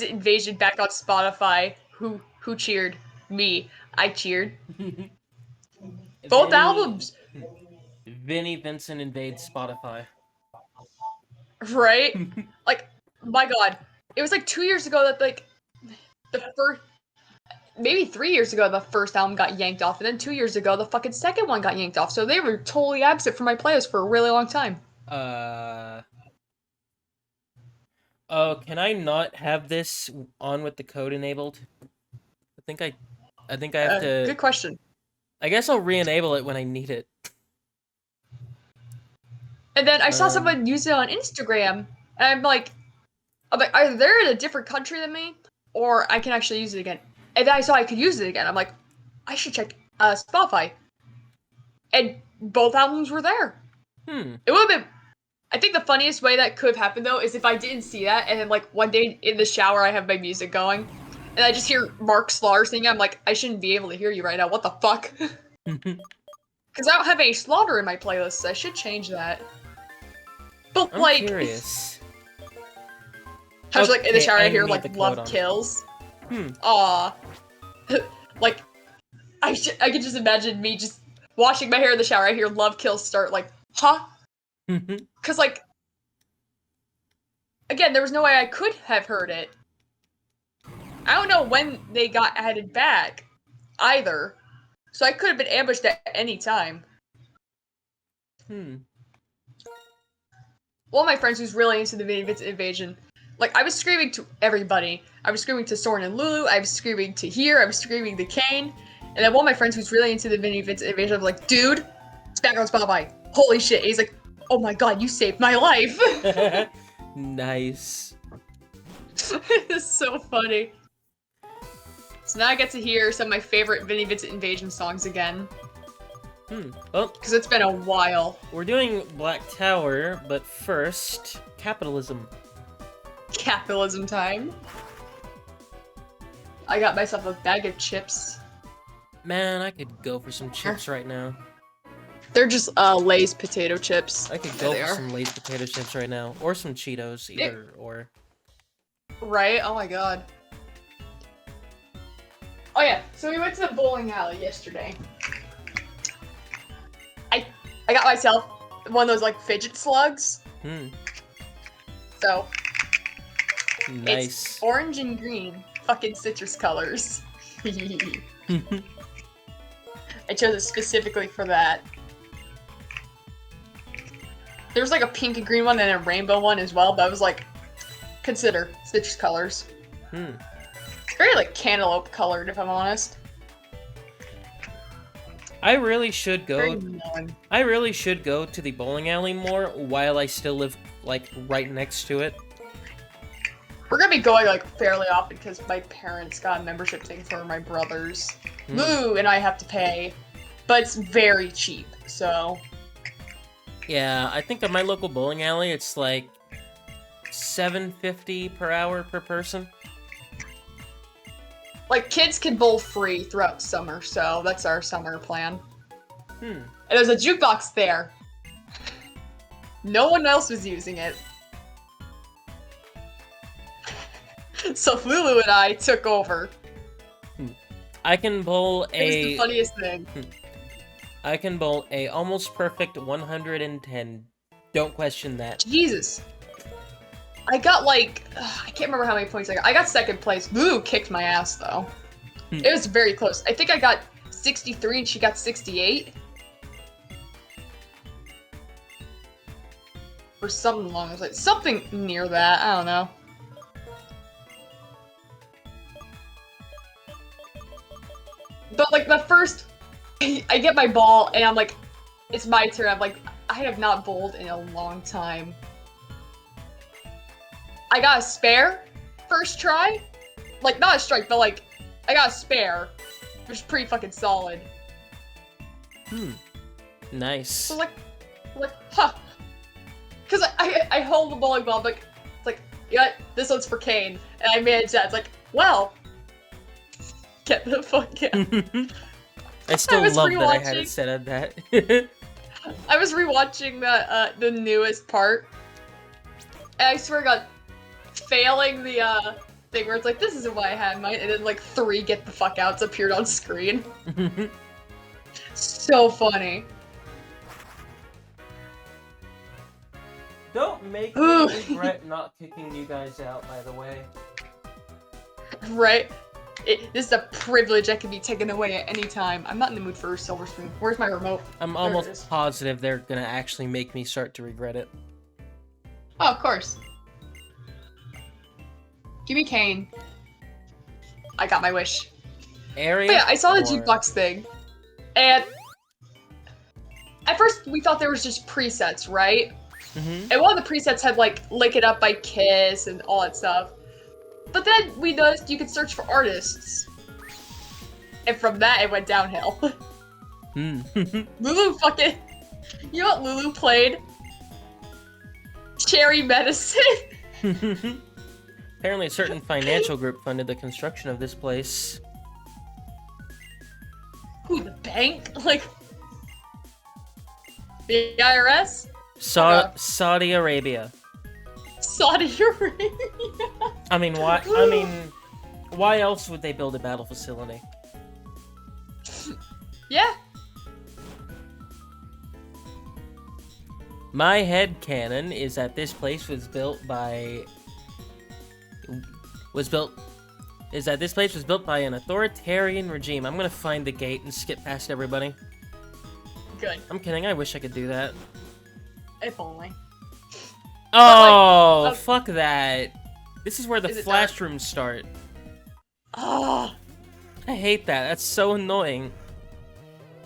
Vincent Invasion back on Spotify. Who cheered? Me. I cheered. Both albums. Vinny Vincent invades Spotify. Right? Like, my god. It was like 2 years ago that, like, the first... Maybe 3 years ago the first album got yanked off, and then 2 years ago the fucking second one got yanked off, so they were totally absent from my playlist for a really long time. Oh, can I not have this on with the code enabled? I think I have to... Good question. I guess I'll re-enable it when I need it. And then I saw someone use it on Instagram, and I'm like, either they're in a different country than me, or I can actually use it again. And then I saw I could use it again. I'm like, I should check Spotify. And both albums were there. It would have been... I think the funniest way that could have happened, though, is if I didn't see that, and then, like, one day in the shower I have my music going, and I just hear Mark Slaughter singing. I'm like, I shouldn't be able to hear you right now. What the fuck? Because I don't have any Slaughter in my playlist, so I should change that. But, I'm like... curious. How's like, in the shower I hear, like, Love Kills? Aw. Like, I can just imagine me just washing my hair in the shower. I hear Love Kills start, like, huh? Because, like, again, there was no way I could have heard it. I don't know when they got added back, either. So I could have been ambushed at any time. One of my friends who's really into the Vinny Vincent Invasion, like, I was screaming to everybody. I was screaming to Soren and Lulu, I was screaming to Here, I was screaming to Kane, and then one of my friends who's really into the Vinny Vincent Invasion, I'm like, dude, it's back on Spotify. Holy shit. And he's like, oh my god, you saved my life. Nice. It's so funny. So now I get to hear some of my favorite Vinny Vincent Invasion songs again. Well, because it's been a while. We're doing Black Tower, but first, capitalism. Capitalism time. I got myself a bag of chips. Man, I could go for some chips right now. They're just Lay's potato chips. I could go for some Lay's potato chips right now, or some Cheetos, either or. Right? Oh my god. Oh yeah, so we went to the bowling alley yesterday. I got myself one of those, like, fidget slugs. So, nice. It's orange and green. Fucking citrus colors. I chose it specifically for that. There's, like, a pink and green one and a rainbow one as well, but I was like, consider citrus colors. It's very, like, cantaloupe colored, if I'm honest. I really should go. I really should go to the bowling alley more while I still live, like, right next to it. We're gonna be going, like, fairly often because my parents got a membership thing for my brothers. Lou and I have to pay, but it's very cheap, so... Yeah, I think at my local bowling alley, it's like $7.50 per hour per person. Like, kids can bowl free throughout the summer, so that's our summer plan. And there's a jukebox there. No one else was using it. So Lulu and I took over. I can bowl a... It was the funniest thing. I can bowl a almost perfect 110. Don't question that. Jesus. I got, like, I can't remember how many points I got. I got second place. Lulu kicked my ass, though. It was very close. I think I got 63 and she got 68. Or something along those lines. Something near that. I don't know. But, like, the first... I get my ball, and I'm like, it's my turn. I'm like, I have not bowled in a long time. I got a spare first try. Like, not a strike, but, like, I got a spare, which is pretty fucking solid. Nice. So, like, huh. Because I hold the bowling ball, but it's like, yeah, this one's for Kane. And I managed that. It's like, well, get the fuck out. I still love that I had it set at that. I was rewatching the newest part, and I swear to God, failing the thing where it's like, this isn't why I had mine, and then like 3 get the fuck outs appeared on screen. So funny. Don't make me Ooh. regret not kicking you guys out, by the way. Right? This is a privilege that can be taken away at any time. I'm not in the mood for a silver spoon. Where's my remote? I'm There it is. almost positive they're gonna actually make me start to regret it. Oh, of course. Give me Kane. I got my wish. Area. But yeah, I saw the 4. jukebox thing, and at first we thought there was just presets, right? Mm-hmm. And one of the presets had like "Lick It Up" by Kiss and all that stuff. But then we noticed you could search for artists, and from that it went downhill. Lulu fucking, you know what Lulu played? Cherry Medicine. Apparently, a certain financial group funded the construction of this place. Who, the bank? Like the IRS? Saudi Arabia. Saudi Arabia. I mean, why else would they build a battle facility? Yeah. My headcanon is that this place was built by an authoritarian regime. I'm gonna find the gate and skip past everybody. Good. I'm kidding. I wish I could do that. If only. Oh, like, fuck that. This is where the flash rooms start. Oh. I hate that. That's so annoying.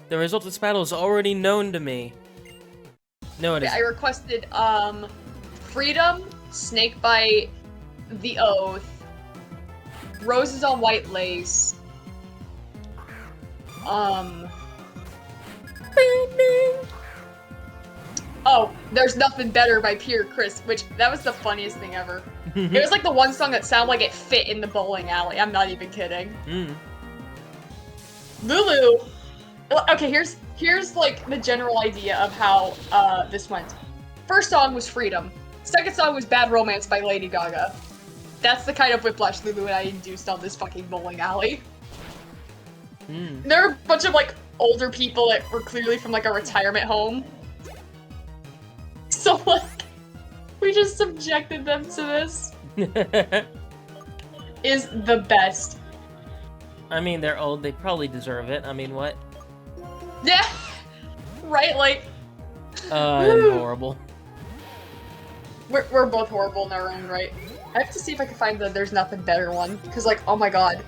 The result of this battle is already known to me. No, it I isn't. requested, Freedom, Snakebite, The Oath, Roses on White Lace, oh, There's Nothing Better by Pure Chris, which, that was the funniest thing ever. It was like the one song that sounded like it fit in the bowling alley, I'm not even kidding. Lulu, okay, here's like the general idea of how, this went. First song was Freedom. Second song was Bad Romance by Lady Gaga. That's the kind of whiplash Lulu and I induced on this fucking bowling alley. There were a bunch of like older people that were clearly from like a retirement home. So like, we just subjected them to this. Is the best. I mean, they're old. They probably deserve it. I mean, what? Yeah, right. Like, I'm horrible. We're both horrible in our own right. I have to see if I can find the There's Nothing Better one, because like, oh my god.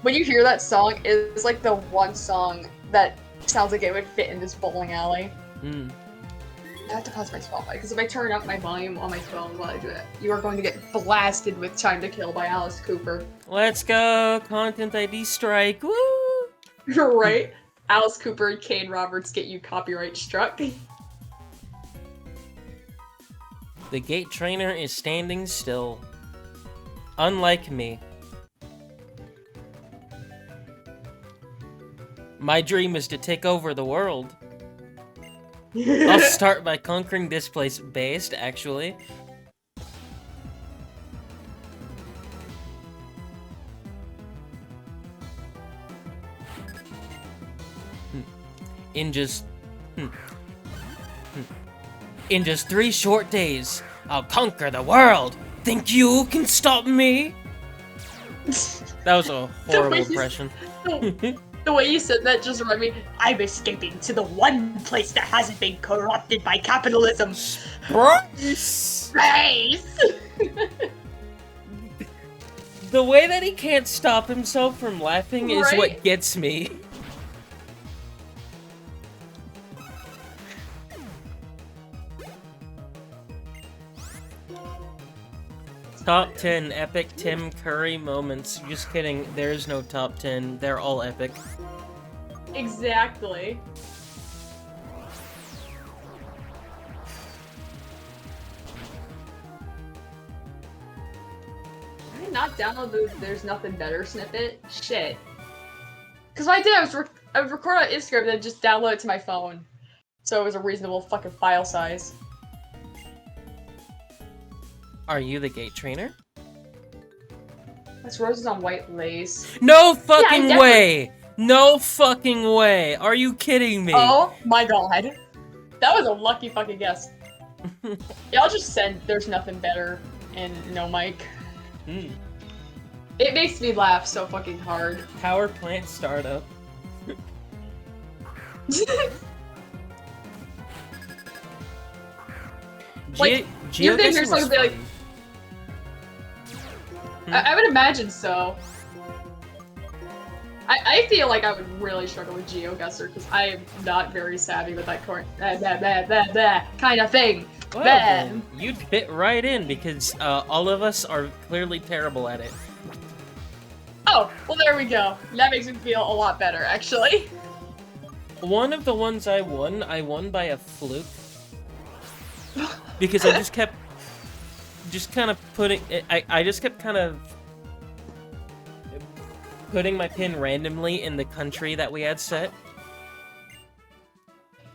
When you hear that song, it's like the one song that sounds like it would fit in this bowling alley. I have to pause my Spotify, because if I turn up my volume on my phone while I do it, you are going to get blasted with Time to Kill by Alice Cooper. Let's go! Content ID strike! Woo! You're right. Alice Cooper and Kane Roberts get you copyright struck. The gate trainer is standing still. Unlike me. My dream is to take over the world. I'll start by conquering this place based, actually. In just 3 short days, I'll conquer the world. Think you can stop me? That was a horrible impression. The way you said that just reminded me, I'm escaping to the one place that hasn't been corrupted by capitalism. Space! Space! The way that he can't stop himself from laughing is what gets me. Top 10 epic Tim Curry moments. Just kidding, there's no top 10. They're all epic. Exactly. Did I not download the There's Nothing Better snippet? Shit. Because what I did, I would record on Instagram and then just download it to my phone. So it was a reasonable fucking file size. Are you the gate trainer? That's roses on white lace. No fucking Yeah, way! No fucking way! Are you kidding me? Oh my god. That was a lucky fucking guess. Yeah, I'll just send There's Nothing Better and no mic. Mm. It makes me laugh so fucking hard. Power plant startup. Like, you think you're supposed to be like... I would imagine so. I feel like I would really struggle with GeoGuessr because I am not very savvy with that kind of thing. Well, you'd fit right in because all of us are clearly terrible at it. Oh, well there we go. That makes me feel a lot better, actually. One of the ones I won by a fluke. Because I just kept... I just kept kind of... putting my pin randomly in the country that we had set.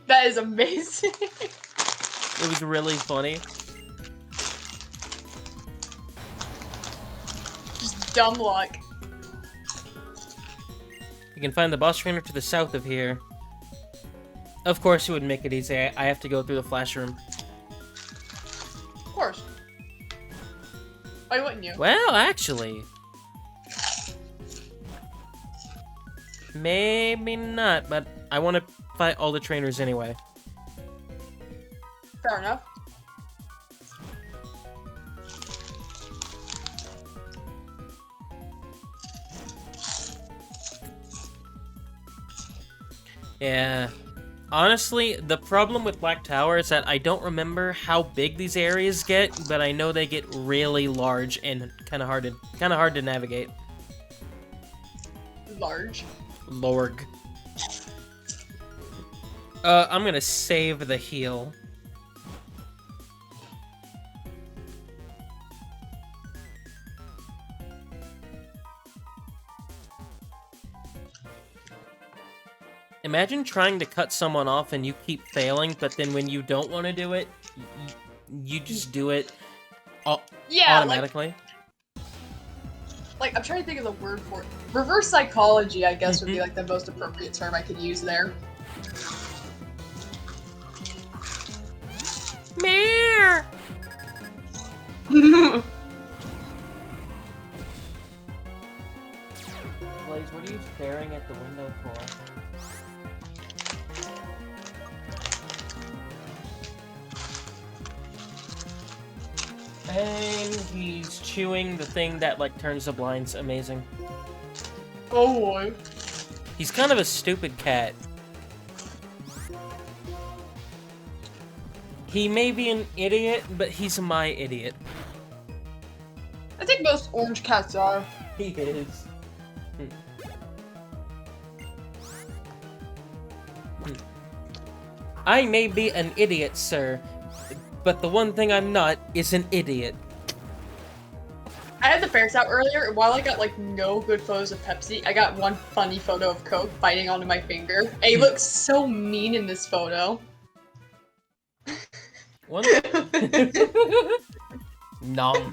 That is amazing. It was really funny. Just dumb luck. You can find the boss trainer to the south of here. Of course it would make it easy. I have to go through the flash room. Of course. Why wouldn't you? Well, actually... maybe not, but I want to fight all the trainers anyway. Fair enough. Yeah. Honestly, the problem with Black Tower is that I don't remember how big these areas get, but I know they get really large and kind of hard to navigate. Large. Lorg. I'm gonna save the heal. Imagine trying to cut someone off and you keep failing, but then when you don't want to do it, you just do it automatically. Like, I'm trying to think of the word for it. Reverse psychology, I guess, would be like the most appropriate term I could use there. Meow. Blaze, what are you staring at the window for? And he's chewing the thing that, like, turns the blinds. Amazing. Oh boy. He's kind of a stupid cat. He may be an idiot, but he's my idiot. I think most orange cats are. He is. I may be an idiot, sir, but the one thing I'm not is an idiot. I had the ferrets out earlier, and while I got, like, no good photos of Pepsi, I got one funny photo of Coke biting onto my finger. And he looks so mean in this photo. What? Nom.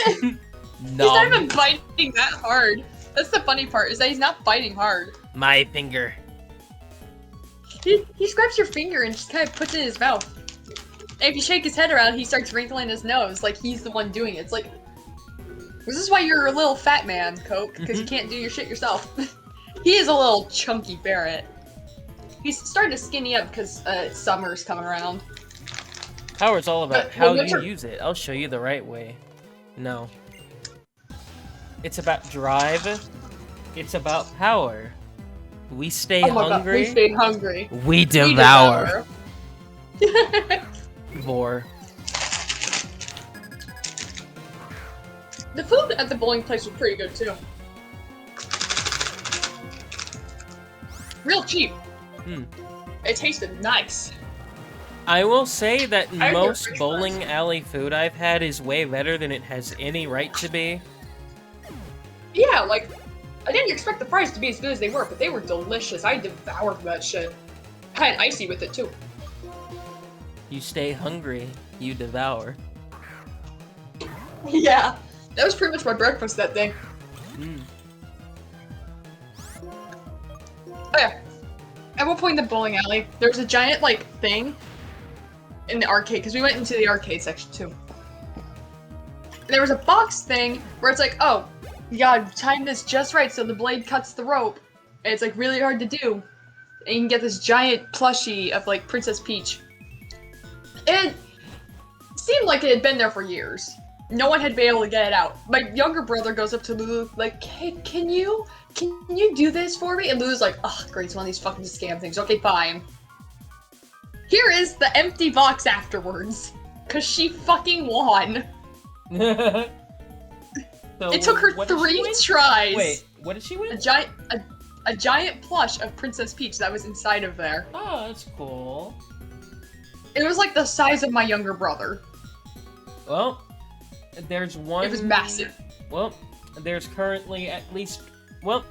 He's not even biting that hard. That's the funny part, is that he's not biting hard. My finger. He scrapes your finger and just kind of puts it in his mouth. And if you shake his head around, he starts wrinkling his nose like he's the one doing it. It's like, this is why you're a little fat man, Coke, because you can't do your shit yourself. He is a little chunky ferret. He's starting to skinny up because summer's coming around. Power's all about how you use it. I'll show you the right way. No. It's about drive. It's about power. We stay hungry. We stay hungry. We devour. Vor. The food at the bowling place was pretty good too. Real cheap. It tasted nice. I will say that most bowling alley food I've had is way better than it has any right to be. Yeah, like, I didn't expect the fries to be as good as they were, but they were delicious. I devoured that shit. I had icy with it too. You stay hungry, you devour. Yeah, that was pretty much my breakfast that day. Mm. Oh yeah. At one point in the bowling alley, there was a giant, like, thing in the arcade, because we went into the arcade section, too. And there was a box thing where it's like, oh, you gotta time this just right so the blade cuts the rope. And it's, like, really hard to do. And you can get this giant plushie of, like, Princess Peach. It seemed like it had been there for years. No one had been able to get it out. My younger brother goes up to Lulu, like, hey, can you do this for me? And Lulu's like, oh, great, it's one of these fucking scam things. Okay, fine. Here is the empty box afterwards. Cause she fucking won. So It took her 3 tries. Wait, what did she win? A giant plush of Princess Peach that was inside of there. Oh, that's cool. It was like the size of my younger brother. Well, there's one... It was massive. Well, there's currently at least one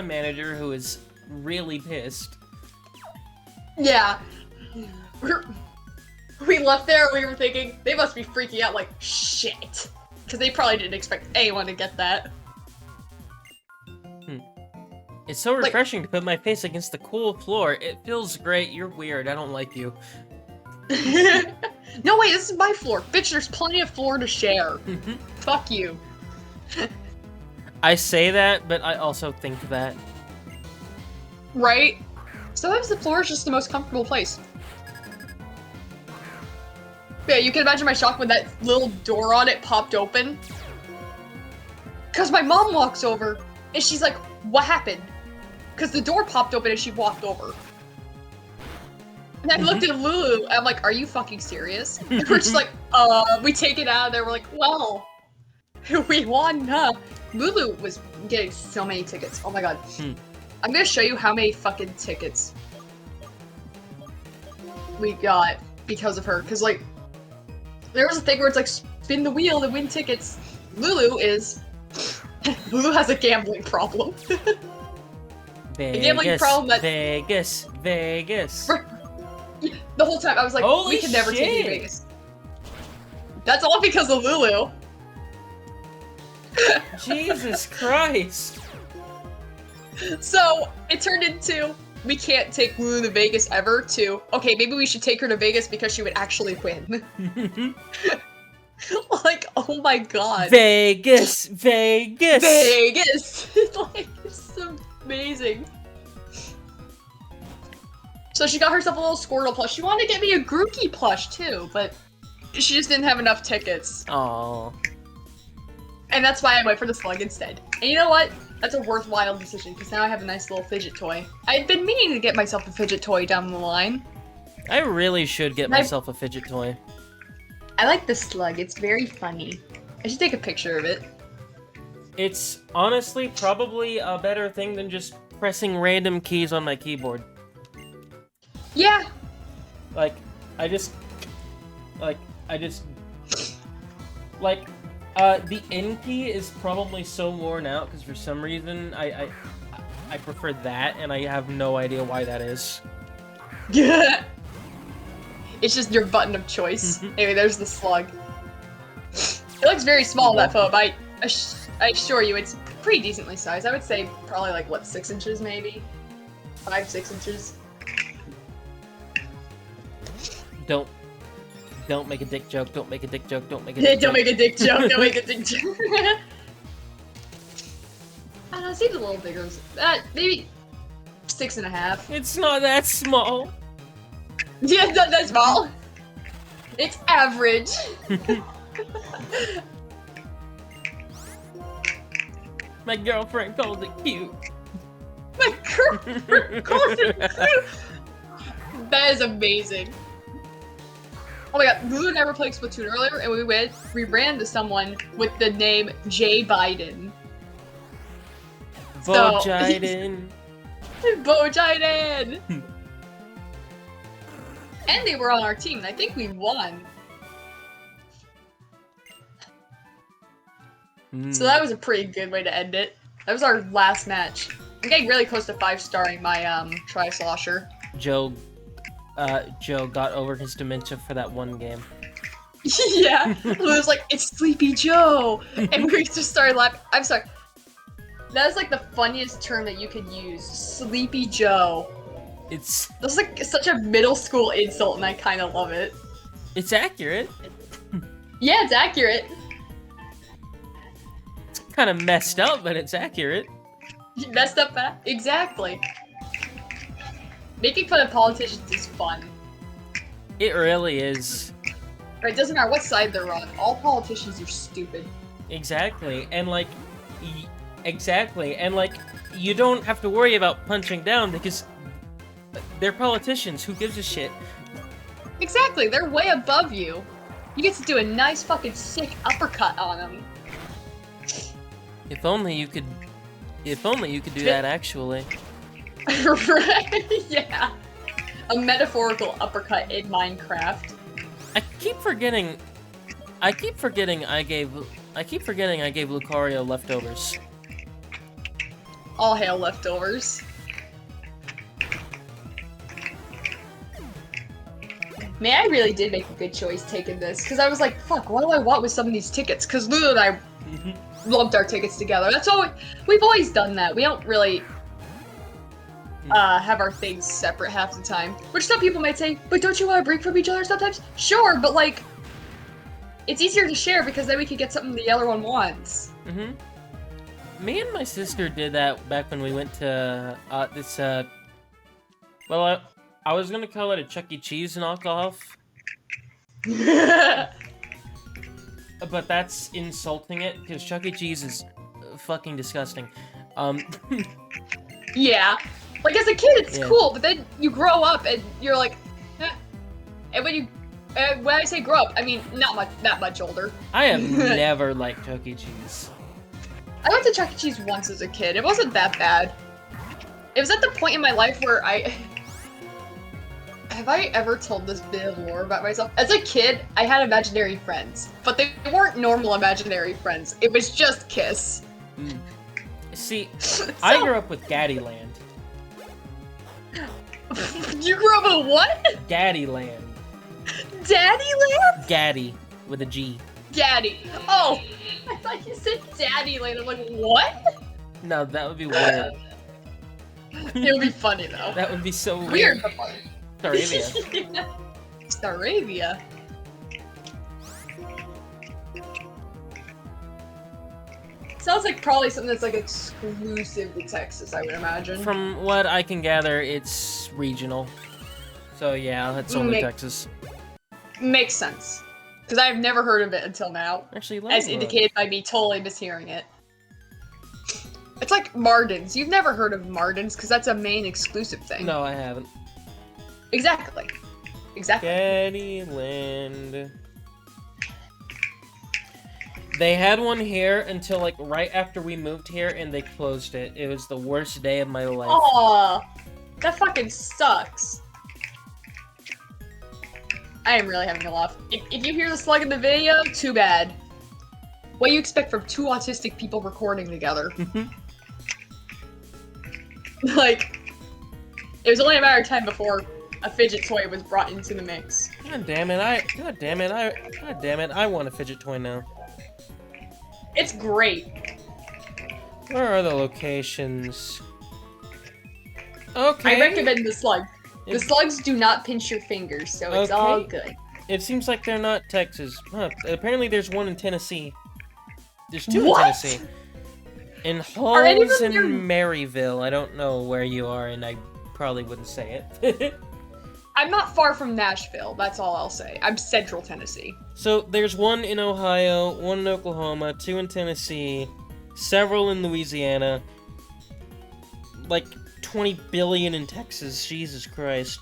manager who is really pissed. Yeah. We left there, we were thinking, they must be freaking out like, shit. Because they probably didn't expect anyone to get that. It's so refreshing to put my face against the cool floor. It feels great. You're weird. I don't like you. No, wait, this is my floor. Bitch, there's plenty of floor to share. Fuck you. I say that, but I also think that. Right? Sometimes the floor is just the most comfortable place. Yeah, you can imagine my shock when that little door on it popped open. Because my mom walks over, and she's like, what happened? Because the door popped open and she walked over. And I looked at Lulu, and I'm like, are you fucking serious? And we're just like, we take it out of there, we're like, well, we won, huh? Lulu was getting so many tickets, oh my god. I'm gonna show you how many fucking tickets we got because of her, because like, there was a thing where it's like, spin the wheel to win tickets. Lulu has a gambling problem. Vegas, a gambling problem that Vegas. The whole time I was like, holy we can never shit. take you to Vegas. That's all because of Lulu. Jesus Christ. So it turned into, we can't take Lulu to Vegas ever, to, okay, maybe we should take her to Vegas because she would actually win. Like, oh my god. Vegas. Vegas! Like, it's amazing. So she got herself a little Squirtle plush. She wanted to get me a Grookey plush too, but she just didn't have enough tickets. Aww. And that's why I went for the Slug instead. And you know what? That's a worthwhile decision, because now I have a nice little fidget toy. I've been meaning to get myself a fidget toy down the line. I really should get myself a fidget toy. I like the Slug. It's very funny. I should take a picture of it. It's honestly probably a better thing than just pressing random keys on my keyboard. Yeah. The N key is probably so worn out because for some reason I prefer that, and I have no idea why that is. Yeah. It's just your button of choice. Anyway, there's the Slug. It looks very small in that photo, but I assure you it's pretty decently sized. I would say probably like, what, 6 inches maybe? 5-6 inches? Don't make a dick joke, don't make a dick joke, don't make a dick joke. Don't make a dick joke, don't make a dick joke. I don't know, it seems a little bigger. Maybe 6.5. It's not that small. Yeah, it's not that small. It's average. My girlfriend calls it cute. My girlfriend calls it cute. That is amazing. Oh my god, Lulu and I were playing Splatoon earlier, and we ran into someone with the name Jay Biden. Bo Jiden. Bo Jiden! And they were on our team, and I think we won. So that was a pretty good way to end it. That was our last match. I'm getting really close to 5-starring my Tri-Slosher. Joe got over his dementia for that one game. Yeah, it was like, it's Sleepy Joe, and we just started laughing. I'm sorry. That is like the funniest term that you could use, Sleepy Joe. It's That's like such a middle school insult, and I kind of love it. it's accurate. Yeah, it's accurate. It's kind of messed up, but it's accurate. You messed up that exactly. Making fun of politicians is fun. It really is. Right? It doesn't matter what side they're on. All politicians are stupid. Exactly, and like, exactly, and like, you don't have to worry about punching down because they're politicians. Who gives a shit? Exactly, they're way above you. You get to do a nice fucking sick uppercut on them. If only you could. If only you could do that, actually. Right? Yeah. A metaphorical uppercut in Minecraft. I keep forgetting I gave Lucario leftovers. All hail leftovers. Man, I really did make a good choice taking this, because I was like, fuck, what do I want with some of these tickets? Because Lulu and I lumped our tickets together. That's all we've always done that. We don't really have our things separate half the time. Which some people might say, but don't you want to break from each other sometimes? Sure, but like, it's easier to share because then we could get something the other one wants. Me and my sister did that back when we went to this well, I was gonna call it a Chuck E. Cheese knockoff, but that's insulting it because Chuck E. Cheese is fucking disgusting. Yeah. Like, as a kid, it's cool, but then you grow up and you're like, eh. And when I say grow up, I mean not much older. I have never liked Chuck E. Cheese. I went to Chuck E. Cheese once as a kid. It wasn't that bad. It was at the point in my life where have I ever told this bit of lore about myself? As a kid, I had imaginary friends, but they weren't normal imaginary friends. It was just Kiss. See, I grew up with Gaddyland. You grew up with what? Gaddyland. Daddyland? Gaddy with a G. Gaddy. Oh, I thought you said Daddyland. I'm like, what? No, that would be weird. It would be funny though. That would be so Weird weird. but funny. Staravia. Staravia. Sounds like probably something that's like exclusive to Texas, I would imagine. From what I can gather, it's regional. So yeah, it's only Texas. Makes sense. Because I've never heard of it until now. Actually, as indicated by me totally mishearing it. It's like Mardens. You've never heard of Mardens because that's a main exclusive thing. No, I haven't. Exactly. Exactly. Gaddyland. They had one here until like right after we moved here, and they closed it. It was the worst day of my life. Aww, that fucking sucks. I am really having a laugh. If you hear the slug in the video, too bad. What do you expect from two autistic people recording together? Like, it was only a matter of time before a fidget toy was brought into the mix. God damn it! I want a fidget toy now. It's great. Where are the locations? Okay. I recommend the slug. The slugs do not pinch your fingers, so it's all good. It seems like they're not Texas. Huh. Apparently there's one in Tennessee. There's two What? in Tennessee. In Halls and Maryville. I don't know where you are, and I probably wouldn't say it. I'm not far from Nashville, that's all I'll say. I'm central Tennessee. So, there's one in Ohio, one in Oklahoma, two in Tennessee, several in Louisiana, like 20 billion in Texas, Jesus Christ.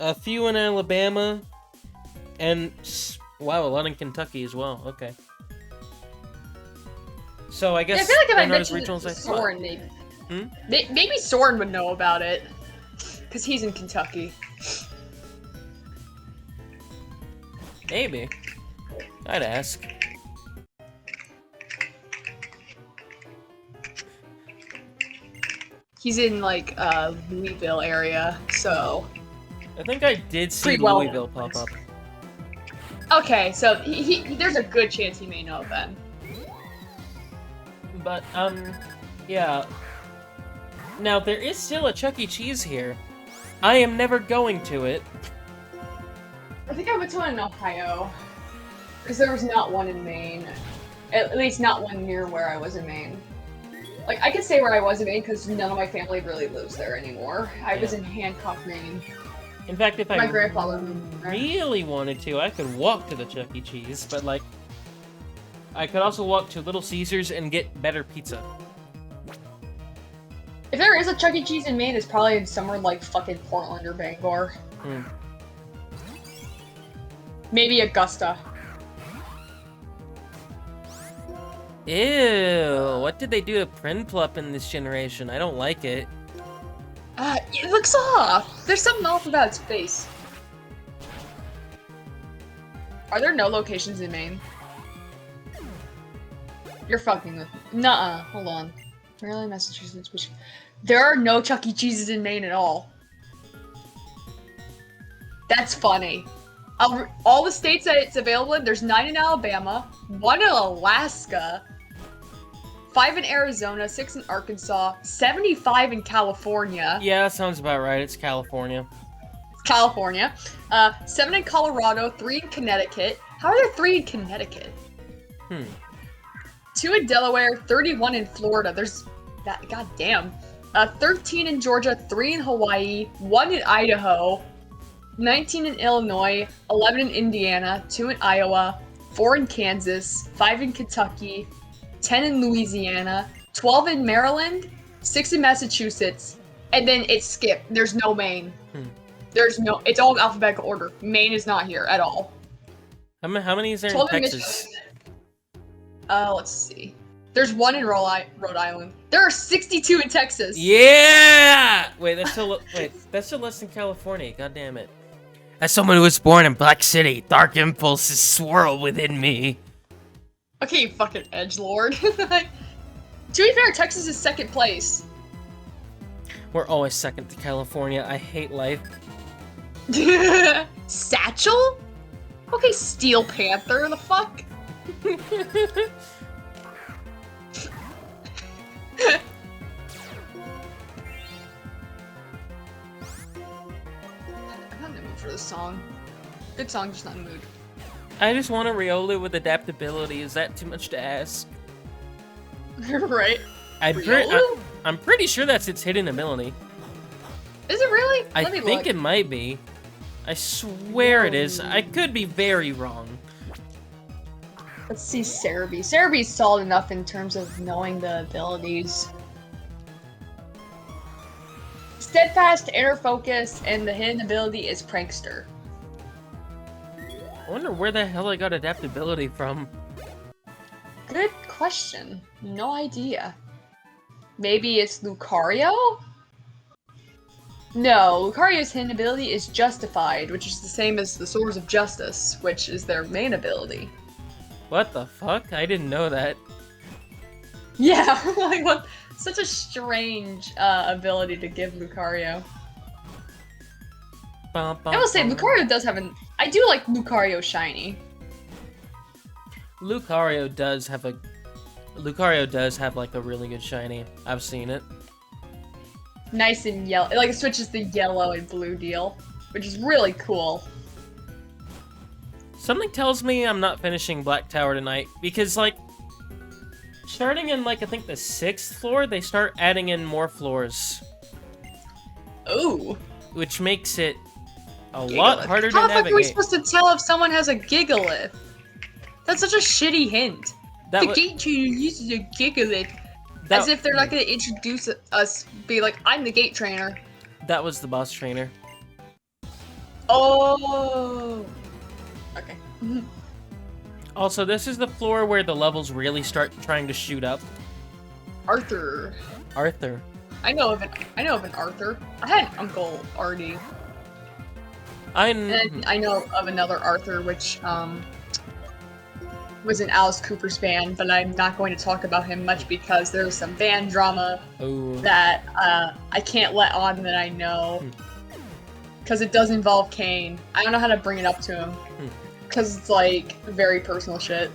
A few in Alabama, and wow, a lot in Kentucky as well. Okay. So I guess yeah, I feel like if I not as mentioned regional it to as I thought. Soren, maybe Soren would know about it, because he's in Kentucky. Maybe. I'd ask. He's in like Louisville area, so. I think I did see Pretty well Louisville pop up. Okay, so there's a good chance he may know then. But, yeah. Now, there is still a Chuck E. Cheese here. I am never going to it. I think I went to one in Ohio. Because there was not one in Maine. At least not one near where I was in Maine. Like, I could say where I was in Maine because none of my family really lives there anymore. I was in Hancock, Maine. In fact, if My I grandfather really wanted to, I could walk to the Chuck E. Cheese, but, like, I could also walk to Little Caesars and get better pizza. If there is a Chuck E. Cheese in Maine, it's probably somewhere like fucking Portland or Bangor. Maybe Augusta. Ew, what did they do to Prinplup in this generation? I don't like it. It looks off! There's something off about its face. Are there no locations in Maine? You're fucking with me. Nuh-uh, hold on. Maryland, Massachusetts, Michigan. There are no Chuck E. Cheeses in Maine at all. That's funny. All the states that it's available in, there's 9 in Alabama, 1 in Alaska, 5 in Arizona, 6 in Arkansas, 75 in California. Yeah, that sounds about right. It's California. It's California. 7 in Colorado, 3 in Connecticut. How are there 3 in Connecticut? 2 in Delaware, 31 in Florida. There's that. Goddamn. 13 in Georgia, 3 in Hawaii, 1 in Idaho, 19 in Illinois, 11 in Indiana, 2 in Iowa, 4 in Kansas, 5 in Kentucky, 10 in Louisiana, 12 in Maryland, 6 in Massachusetts, and then it's skipped. There's no Maine. There's no. It's all in alphabetical order. Maine is not here at all. How many is there in Texas? Let's see. There's 1 in Rhode Island. There are 62 in Texas. Yeah! Wait, that's still less than California. God damn it. As someone who was born in Black City, dark impulses swirl within me. Okay, you fucking edgelord. To be fair, Texas is 2nd place. We're always second to California. I hate life. Satchel? Okay, Steel Panther, the fuck? I'm not in the mood for this song. Good song, just not in the mood. I just want a Riolu with adaptability. Is that too much to ask? Right? I'm pretty sure that's its hidden ability. Is it really? I Let me think look. it might be. I swear it is. I could be very wrong. Let's see Cerebi. Cerebi's solid enough in terms of knowing the abilities. Steadfast, Inner Focus, and the hidden ability is Prankster. I wonder where the hell I got adaptability from. Good question. No idea. Maybe it's Lucario? No, Lucario's hidden ability is Justified, which is the same as the Swords of Justice, which is their main ability. What the fuck? I didn't know that. Yeah, like what? Such a strange ability to give Lucario. I will say, Lucario does have an... I do like Lucario Shiny. Lucario does have like a really good shiny. I've seen it. Nice and yellow. Like it switches the yellow and blue deal, which is really cool. Something tells me I'm not finishing Black Tower tonight because like starting in like I think the 6th floor, they start adding in more floors. Ooh. Which makes it a lot harder to navigate. How the fuck are we supposed to tell if someone has a Gigalith? That's such a shitty hint. The gate trainer uses a Gigalith. As if they're not going to introduce us, be like, I'm the gate trainer. That was the boss trainer. Oh. Okay. Also, this is the floor where the levels really start trying to shoot up. Arthur. Arthur. I know of an Arthur. I had an uncle, Artie. And I know of another Arthur, which was an Alice Cooper's band, but I'm not going to talk about him much because there's some band drama that I can't let on that I know. Because it does involve Kane. I don't know how to bring it up to him. Because it's, like, very personal shit.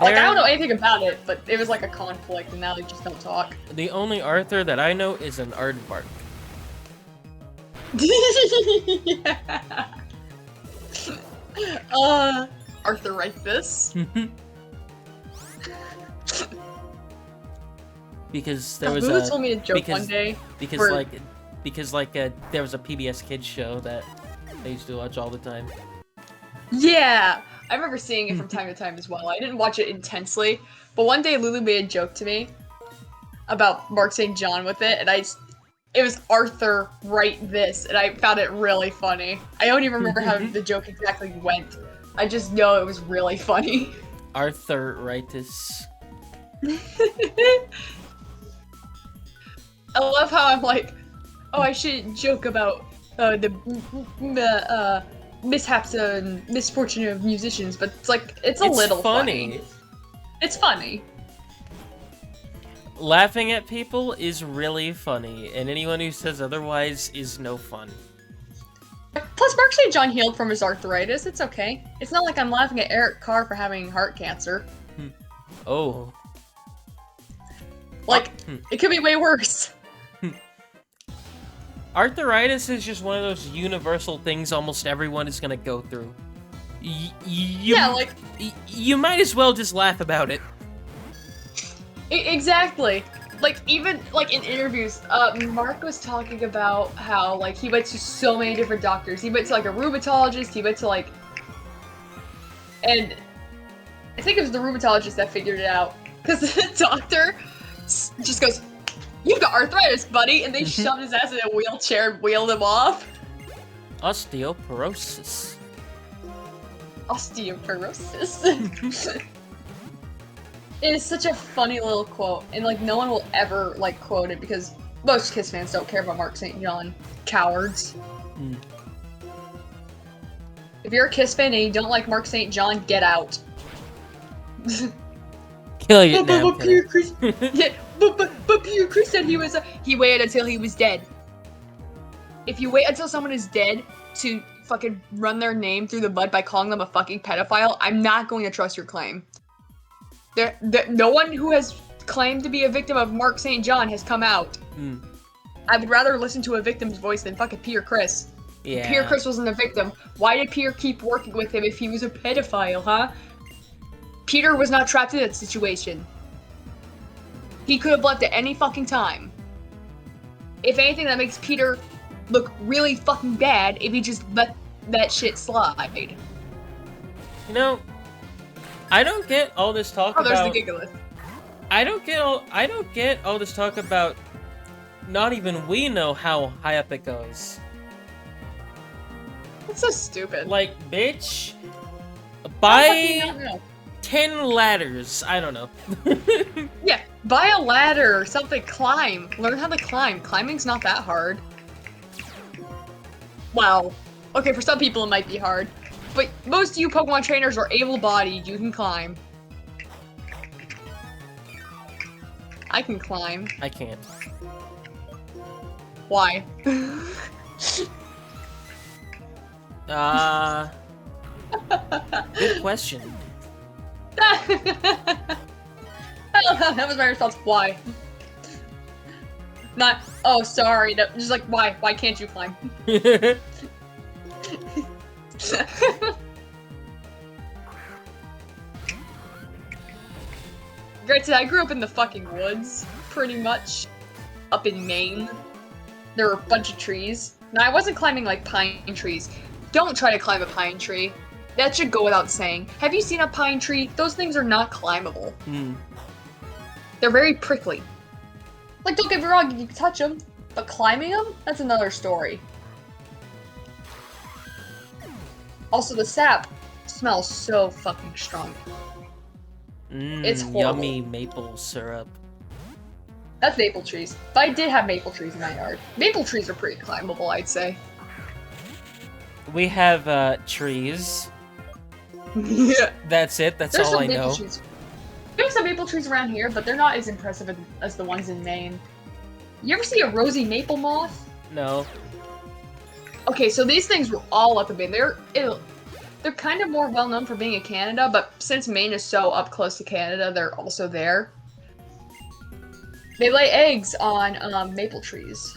Like, I don't know anything about it, but it was, like, a conflict, and now they just don't talk. The only Arthur that I know is an aardvark. Yeah. Arthur, write this. Because there was Lulu told me a joke one day. Because there was a PBS Kids show that I used to watch all the time. Yeah, I remember seeing it from time to time as well. I didn't watch it intensely, but one day Lulu made a joke to me about Mark St. John with it, and it was Arthur, write this, and I found it really funny. I don't even remember how the joke exactly went. I just know it was really funny. Arthur-ritis. I love how I'm like, oh, I should joke about the mishaps and misfortune of musicians, but it's like, it's a little funny. It's funny. Laughing at people is really funny, and anyone who says otherwise is no fun. Plus, Mark St. John healed from his arthritis. It's okay. It's not like I'm laughing at Eric Carr for having heart cancer. Oh. Like, it could be way worse. Arthritis is just one of those universal things almost everyone is gonna go through. You might as well just laugh about it. Exactly. Like, even, like, in interviews, Mark was talking about how, like, he went to so many different doctors. He went to, like, a rheumatologist, he went to, like... And I think it was the rheumatologist that figured it out. Because the doctor just goes, "You've got arthritis, buddy!" And they shoved his ass in a wheelchair and wheeled him off. Osteoporosis. Osteoporosis. It is such a funny little quote, and like no one will ever like quote it because most Kiss fans don't care about Mark St. John. Cowards. If you're a Kiss fan and you don't like Mark St. John, get out. Kill you now. But Peter Chris said he waited until he was dead. If you wait until someone is dead to fucking run their name through the mud by calling them a fucking pedophile, I'm not going to trust your claim. No one who has claimed to be a victim of Mark St. John has come out. I would rather listen to a victim's voice than fucking Peter Chris. Yeah. Peter Chris wasn't a victim. Why did Peter keep working with him if he was a pedophile, huh? Peter was not trapped in that situation. He could have left at any fucking time. If anything, that makes Peter look really fucking bad if he just let that shit slide. You know, I don't get all this talk about... there's the Gigalith. I don't get all this talk about not even we know how high up it goes. That's so stupid. Like, bitch, buy 10 ladders. I don't know. Yeah, buy a ladder or something. Climb. Learn how to climb. Climbing's not that hard. Well, okay, for some people it might be hard. But most of you Pokemon trainers are able-bodied. You can climb. I can climb. I can't. Why? Good question. That was my response. Why? Not, oh, sorry. No, just like, why? Why can't you climb? Granted, I grew up in the fucking woods, pretty much. Up in Maine. There were a bunch of trees. Now, I wasn't climbing, like, pine trees. Don't try to climb a pine tree. That should go without saying. Have you seen a pine tree? Those things are not climbable. They're very prickly. Like, don't get me wrong, you can touch them, but climbing them? That's another story. Also, the sap smells so fucking strong. It's horrible. Yummy maple syrup. That's maple trees. But I did have maple trees in my yard. Maple trees are pretty climbable, I'd say. We have trees. Yeah. That's it. That's There's all some I maple know. trees. We have some maple trees around here, but they're not as impressive as the ones in Maine. You ever see a rosy maple moth? No. Okay, so these things were all up in Maine. They're kind of more well known for being in Canada, but since Maine is so up close to Canada, they're also there. They lay eggs on maple trees.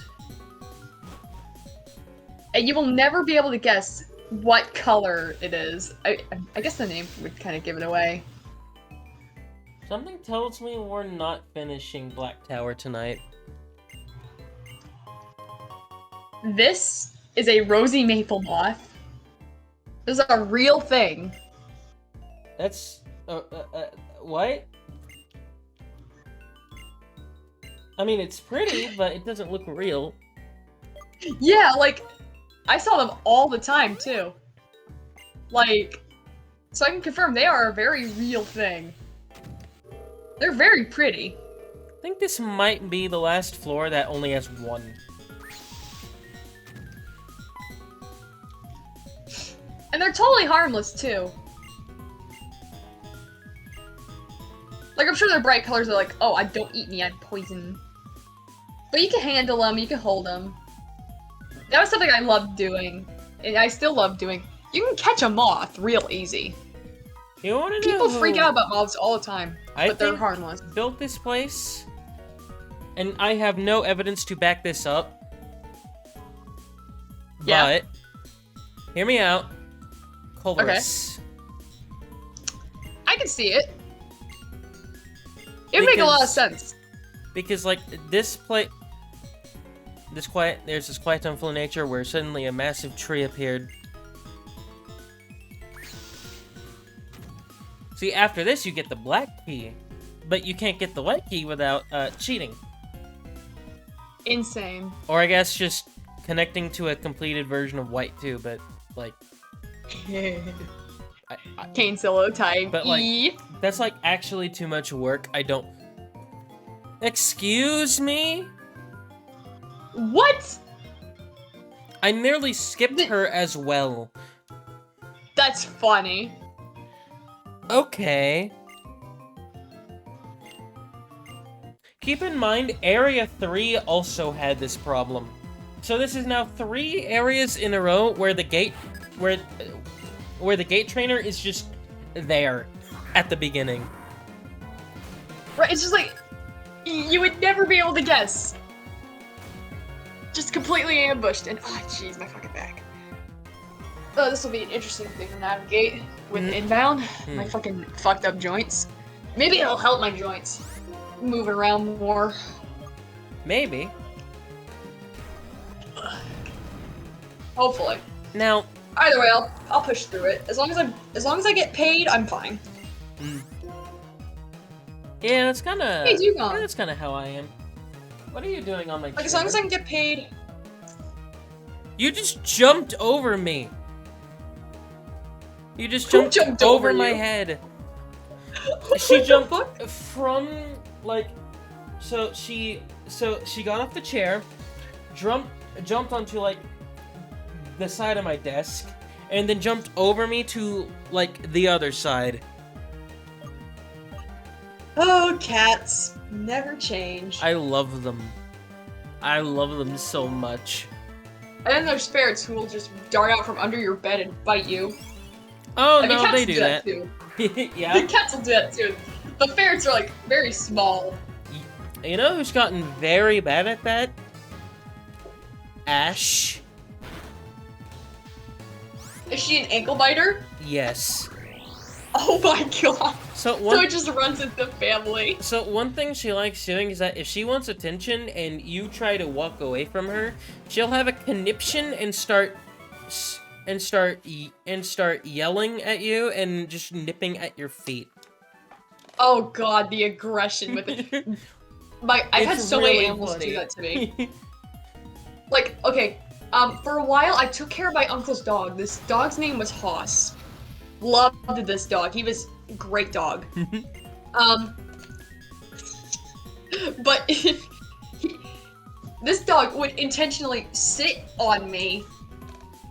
And you will never be able to guess what color it is. I guess the name would kind of give it away. Something tells me we're not finishing Black Tower tonight. This is a rosy maple moth. This is a real thing. That's... what? I mean, it's pretty, but it doesn't look real. Yeah, like, I saw them all the time, too. Like, so I can confirm they are a very real thing. They're very pretty. I think this might be the last floor that only has one. And they're totally harmless, too. Like, I'm sure their bright colors are like, oh, I don't eat me, I'm poison. But you can handle them, you can hold them. That was something I loved doing. And I still love doing. You can catch a moth real easy. You wanna know People freak out about moths all the time, but they're harmless. Built this place, and I have no evidence to back this up. Yeah. But, hear me out. Colorus. Okay. I can see it. It would make a lot of sense. Because, like, there's this quiet time full of nature where suddenly a massive tree appeared. See, after this, you get the black key, but you can't get the white key without cheating. Insane. Or I guess just connecting to a completed version of white too, but like... Cane Solo type. But like, that's like actually too much work. I don't... Excuse me? What? I nearly skipped her as well. That's funny. Okay. Keep in mind, Area 3 also had this problem. So this is now 3 areas in a row where the gate trainer is just there at the beginning. Right, it's just like, you would never be able to guess. Just completely ambushed, and oh jeez, my fucking back. Oh, this will be an interesting thing to navigate with inbound. My fucking fucked up joints. Maybe it'll help my joints move around more. Maybe. Hopefully. Now, either way, I'll push through it. As long as I get paid, I'm fine. Yeah, that's kind of. Hey, Dugong. That's kind of how I am. What are you doing on my? Like, as long as I can get paid. You just jumped over me. You just jumped over my head. She jumped from like, so she got off the chair, jumped onto like the side of my desk, and then jumped over me to like the other side. Oh, cats never change. I love them. I love them so much. And then there's ferrets who will just dart out from under your bed and bite you. Oh, I mean, no, cats they do that. Too. Yeah. The cats will do that too. The ferrets are like very small. You know who's gotten very bad at that? Ash. Is she an ankle biter? Yes. Oh my god. So it just runs in the family. So one thing she likes doing is that if she wants attention and you try to walk away from her, she'll have a conniption and start yelling at you and just nipping at your feet. Oh god, the aggression with it. I've had so many animals do that to me. Like, okay, for a while I took care of my uncle's dog. This dog's name was Hoss. Loved this dog. He was a great dog. But this dog would intentionally sit on me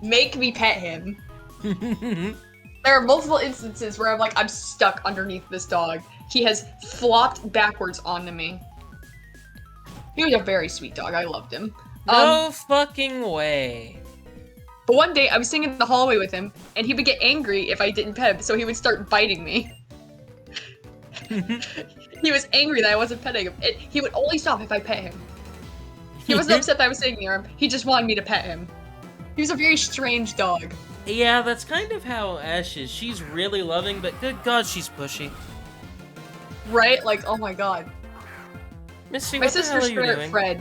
make me pet him. There are multiple instances where I'm stuck underneath this dog. He has flopped backwards onto me. He was a very sweet dog. I loved him. No fucking way. But one day, I was sitting in the hallway with him, and he would get angry if I didn't pet him, so he would start biting me. He was angry that I wasn't petting him. He would only stop if I pet him. He wasn't upset that I was sitting near him. He just wanted me to pet him. He was a very strange dog. Yeah, that's kind of how Ash is. She's really loving, but good God, she's pushy. Right? Like, oh my god. Misty, My what the hell are sister's you favorite doing? Fred.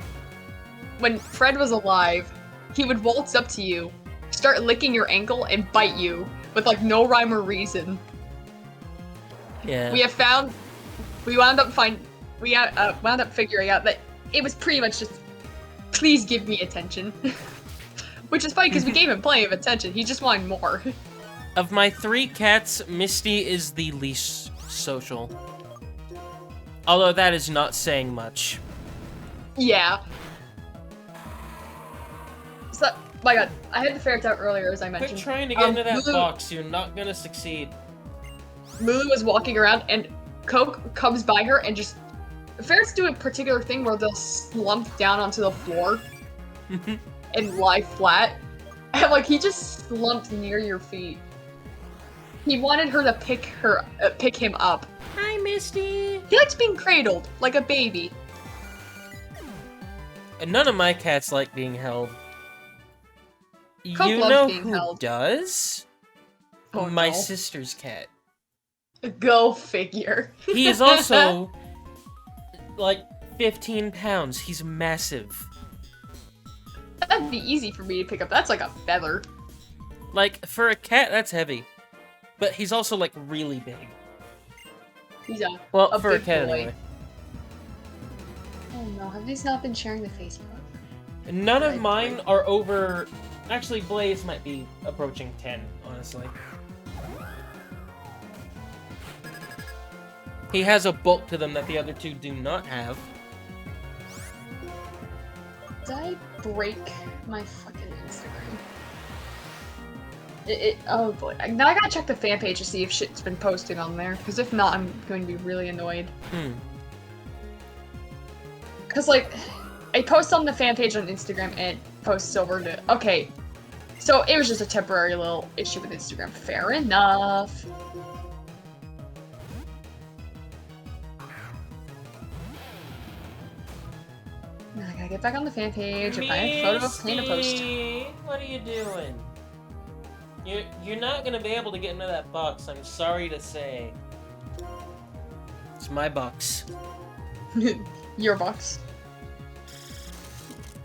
When Fred was alive, he would waltz up to you, start licking your ankle, and bite you with no rhyme or reason. Yeah. We wound up figuring out that it was pretty much just, please give me attention. Which is funny because we gave him plenty of attention. He just wanted more. Of my 3 cats, Misty is the least social. Although that is not saying much. Yeah. So, my god, I had the ferret out earlier, as I mentioned. Quit trying to get into that Lulu, box. You're not gonna succeed. Lulu was walking around, and Coke comes by her and just... Ferrets do a particular thing where they'll slump down onto the floor and lie flat. And, he just slumped near your feet. He wanted her to pick him up. Hi, Misty. He likes being cradled, like a baby. And none of my cats like being held. Coke You loves know being who held. does? Oh, My no. sister's cat. Go figure. He is also 15 pounds. He's massive. That'd be easy for me to pick up. That's like a feather. For a cat, that's heavy. But he's also really big. He's Well, a for a big cat boy. anyway. Oh no, have these not been sharing the Facebook? None of Right, mine right. are over... Actually, Blaze might be approaching 10, honestly. He has a bulk to them that the other 2 do not have. Did I break my fucking Instagram? Oh boy. Now I gotta check the fan page to see if shit's been posting on there, because if not, I'm going to be really annoyed. Because, I post on the fan page on Instagram and it posts over to... Okay. So, it was just a temporary little issue with Instagram. Fair enough. Now I gotta get back on the fan page and find a photo of Plane to post. Misty, what are you doing? You're not gonna be able to get into that box, I'm sorry to say. It's my box. Your box.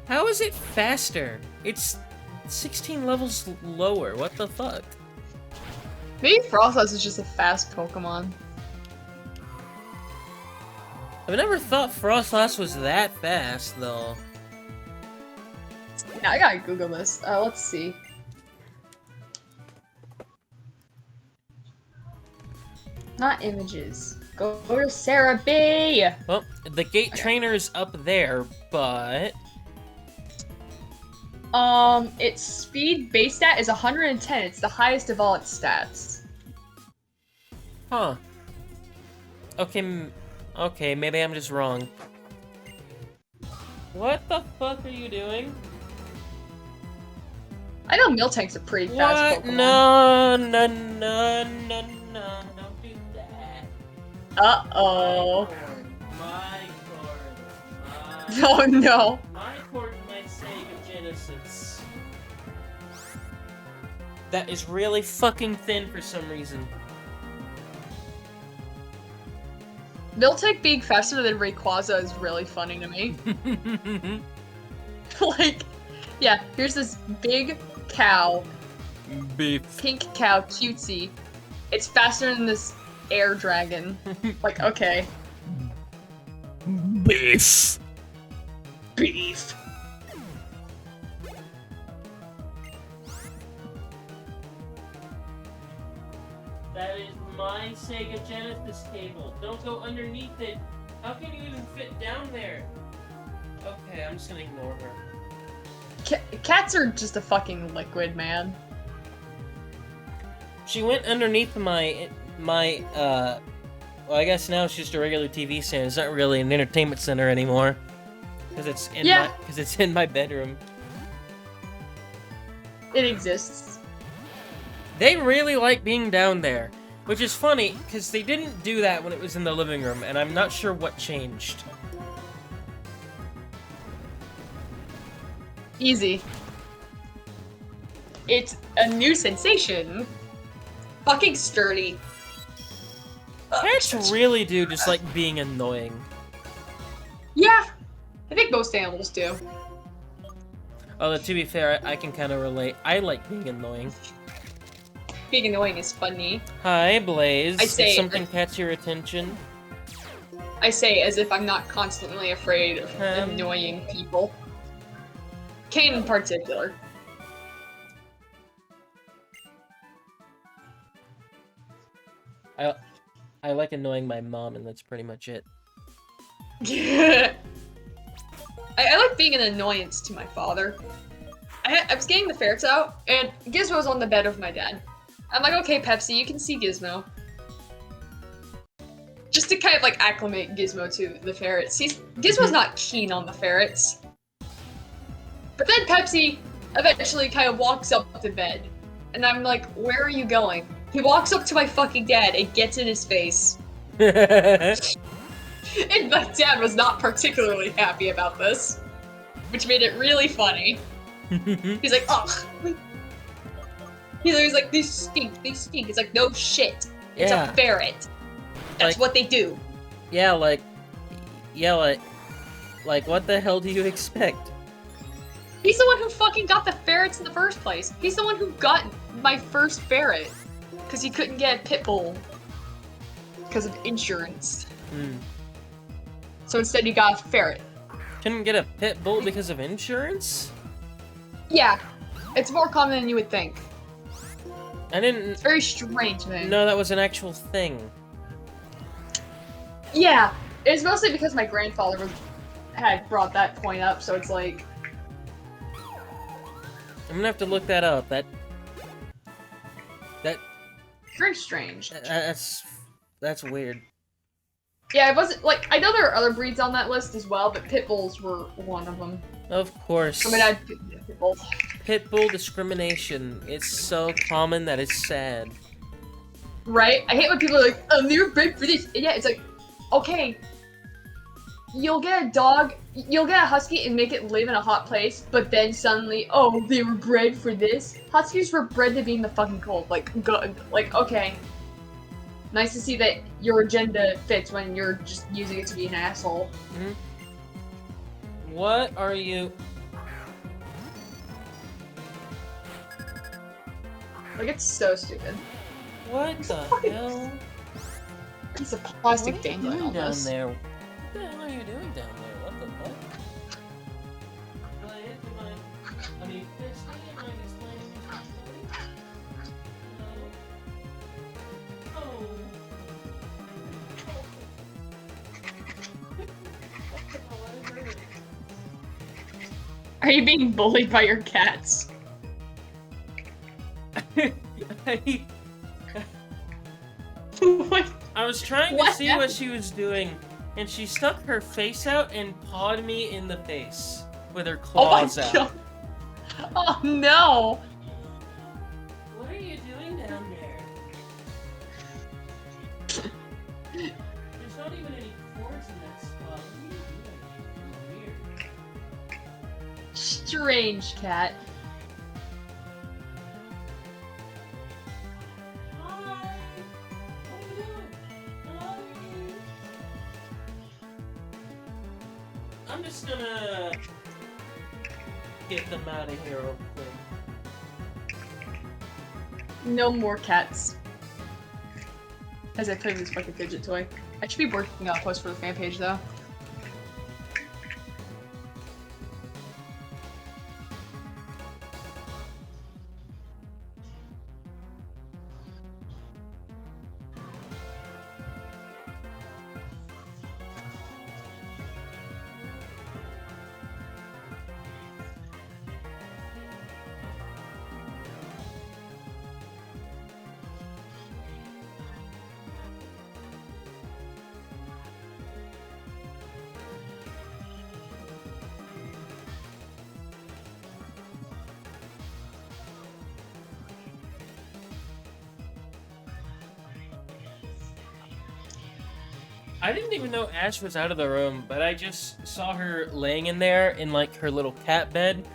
How is it faster? It's 16 levels lower, what the fuck? Maybe Frostless is just a fast Pokemon. I've never thought Frostlass was that fast, though. Yeah, I gotta Google this. Let's see. Not images. Go to Sarah B! Well, the gate trainer's up there, but... Its speed base stat is 110. It's the highest of all its stats. Huh. Okay, maybe I'm just wrong. What the fuck are you doing? I know Miltank's a pretty fast What? Pokemon. No, don't do that. Uh-oh. My cord. Oh no. My cord, my Sega Genesis. That is really fucking thin for some reason. Miltank being faster than Rayquaza is really funny to me. Yeah, here's this big cow, Beef. pink cow, cutesy. It's faster than this air dragon. Okay. Beef. Beef. That is my Sega Genesis cable. Don't go underneath it. How can you even fit down there? Okay, I'm just gonna ignore her. Cats are just a fucking liquid, man. She went underneath my well, I guess now it's just a regular TV stand. It's not really an entertainment center anymore. Because it's in my bedroom. It exists. They really like being down there. Which is funny, because they didn't do that when it was in the living room, and I'm not sure what changed. Easy. It's a new sensation. Fucking sturdy. Cats really do just like being annoying. Yeah. I think most animals do. Although, to be fair, I can kind of relate. I like being annoying. Being annoying is funny. Hi, Blaze. I say Did something catch your attention? I say as if I'm not constantly afraid of annoying people. Kane in particular. I like annoying my mom, and that's pretty much it. I like being an annoyance to my father. I was getting the ferrets out, and Gizmo was on the bed with my dad. I'm like, okay, Pepsi, you can see Gizmo. Just to kind of like acclimate Gizmo to the ferrets. Gizmo's not keen on the ferrets. But then Pepsi eventually kind of walks up to bed. And I'm like, where are you going? He walks up to my fucking dad and gets in his face. And my dad was not particularly happy about this. Which made it really funny. He's like, ugh. He's like, these stink. It's like, no shit. It's a ferret. That's what they do. Yeah, like, what the hell do you expect? He's the one who fucking got the ferrets in the first place. He's the one who got my first ferret. Because he couldn't get a pit bull. Because of insurance. So instead he got a ferret. Couldn't get a pit bull because of insurance? Yeah. It's more common than you would think. It's very strange, man. No, that was an actual thing. Yeah. It's mostly because my grandfather had brought that point up, so it's like... I'm gonna have to look that up. That... Very strange. That's weird. Yeah, it wasn't, like, I know there are other breeds on that list as well, but pit bulls were one of them. Of course. I mean, I pit bulls. Pit bull discrimination. It's so common that it's sad. Right? I hate when people are like, oh, they were bred for this. Yeah, it's like, okay, you'll get a dog, you'll get a husky and make it live in a hot place, but then suddenly, oh, they were bred for this? Huskies were bred to be in the fucking cold. Like, okay. Nice to see that your agenda fits when you're just using it to be an asshole. What are you... Like, it's so stupid. What the hell? Piece of plastic dangling on down this. there? What the hell are you doing down there? What the fuck? I mean, Are you being bullied by your cats? What? I was trying to see what she was doing, and she stuck her face out and pawed me in the face with her claws out. God. Oh no! What are you doing down there? There's not even any cords in that spot. What are you doing? Weird. Strange cat. I'm just gonna get them out of here real quick. No more cats. As I play with this fucking fidget toy. I should be working on a post for the fan page though. I didn't even know Ash was out of the room, but I just saw her laying in there in like her little cat bed,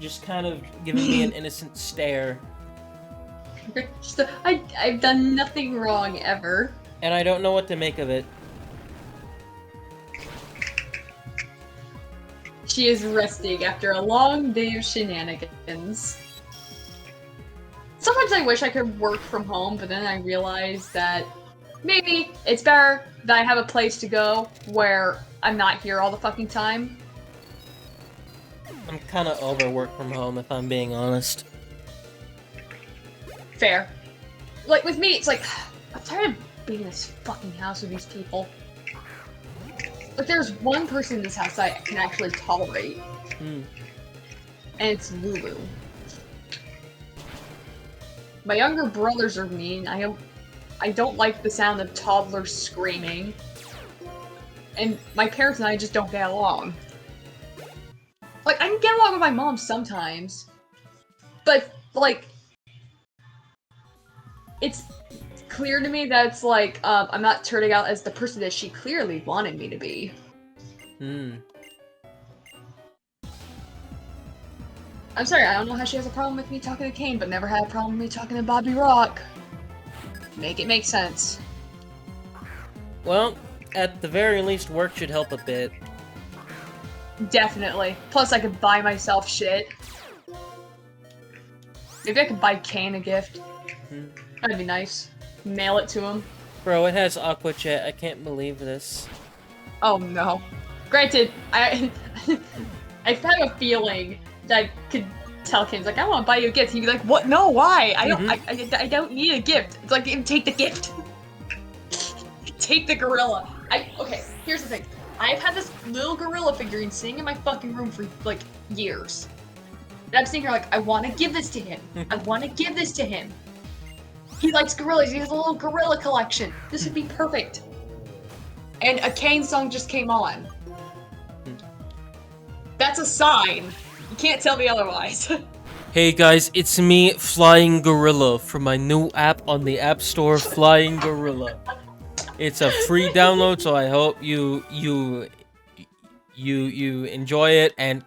just kind of giving me an innocent stare. I've done nothing wrong ever. And I don't know what to make of it. She is resting after a long day of shenanigans. Sometimes I wish I could work from home, but then I realize that maybe it's better that I have a place to go where I'm not here all the fucking time. I'm kind of over work from home, if I'm being honest. Fair. Like, with me, it's like, I'm tired of being in this fucking house with these people. Like, there's one person in this house I can actually tolerate. And it's Lulu. My younger brothers are mean. I don't like the sound of toddlers screaming. And my parents and I just don't get along. Like, I can get along with my mom sometimes. But, like, it's clear to me that it's like, I'm not turning out as the person that she clearly wanted me to be. I'm sorry, I don't know how she has a problem with me talking to Kane, but never had a problem with me talking to Bobby Rock. Make it make sense. Well, at the very least, work should help a bit. Definitely. Plus, I could buy myself shit. Maybe I could buy Kane a gift. That'd be nice. Mail it to him. Bro, it has Aqua Chat. I can't believe this. Oh no. Granted, I have a feeling that I could tell Kane's like, I want to buy you a gift. He'd be like, what? No, why? I don't need a gift. It's like, take the gift. Take the gorilla. Okay, here's the thing. I've had this little gorilla figurine sitting in my fucking room for, like, years. And I'm sitting here like, I want to give this to him. I want to give this to him. He likes gorillas. He has a little gorilla collection. This would be perfect. And a Kane song just came on. That's a sign. You can't tell me otherwise. Hey guys, it's me, Flying Gorilla, from my new app on the App Store, Flying Gorilla. It's a free download, so I hope you enjoy it and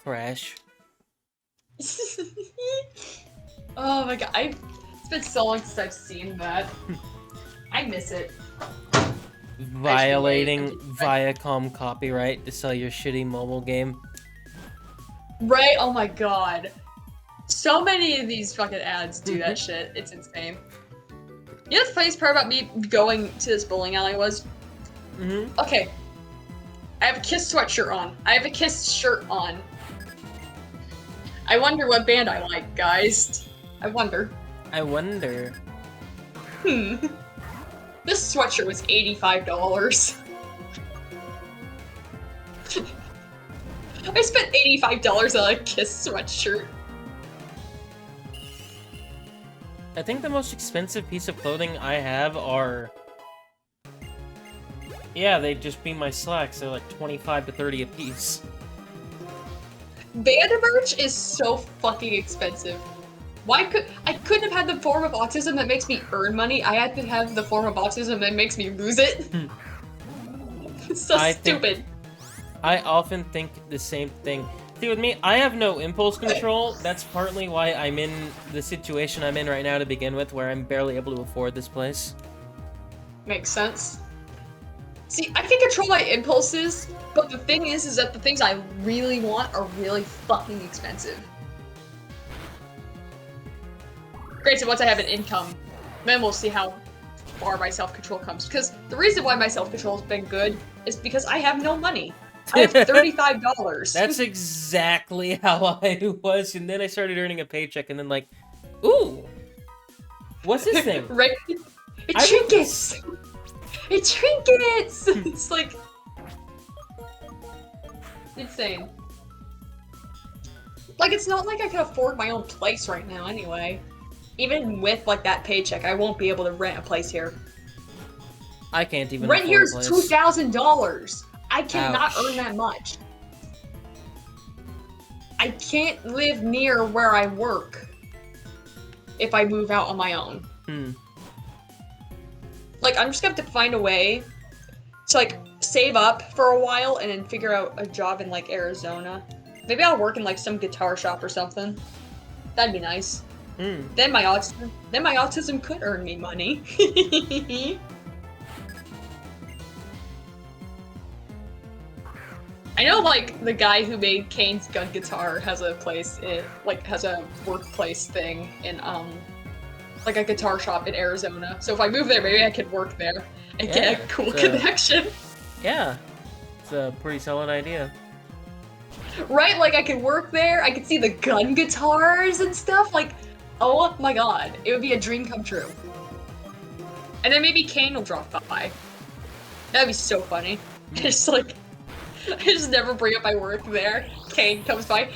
crash. Oh my god, it's been so long since I've seen that. I miss it. Violating Viacom copyright to sell your shitty mobile game. Right? Oh my god. So many of these fucking ads do that shit. It's insane. You know the funniest part about me going to this bowling alley was? Okay. I have a Kiss sweatshirt on. I have a Kiss shirt on. I wonder what band I like, guys. I wonder. This sweatshirt was $85. I spent $85 on a Kiss sweatshirt. I think the most expensive piece of clothing I have are... Yeah, they'd just be my slacks. They're like 25 to 30 a piece. Band merch is so fucking expensive. I couldn't have had the form of autism that makes me earn money. I had to have the form of autism that makes me lose it. It's so stupid. I often think the same thing. See, with me, I have no impulse control. That's partly why I'm in the situation I'm in right now to begin with, where I'm barely able to afford this place. Makes sense. See, I can control my impulses, but the thing is that the things I really want are really fucking expensive. Granted, once I have an income, then we'll see how far my self-control comes. Because the reason why my self-control has been good is because I have no money. I have $35. That's exactly how I was, and then I started earning a paycheck, and then like, ooh, what's this thing? Right? It's trinkets! It's trinkets! It's like... insane. Like, it's not like I can afford my own place right now anyway. Even with, like, that paycheck, I won't be able to rent a place here. I can't even rent here is $2,000! I cannot Ouch. earn that much. I can't live near where I work if I move out on my own. Like, I'm just gonna have to find a way to like save up for a while and then figure out a job in like Arizona. Maybe I'll work in like some guitar shop or something. That'd be nice. Then my autism could earn me money. I know, like, the guy who made Kane's gun guitar has a workplace thing in, like a guitar shop in Arizona. So if I move there, maybe I could work there and get a cool connection. Yeah, it's a pretty solid idea. Right? Like, I could work there, I could see the gun guitars and stuff, like, oh my god, it would be a dream come true. And then maybe Kane will drop by. That'd be so funny. It's like, I just never bring up my work there. Kane comes by.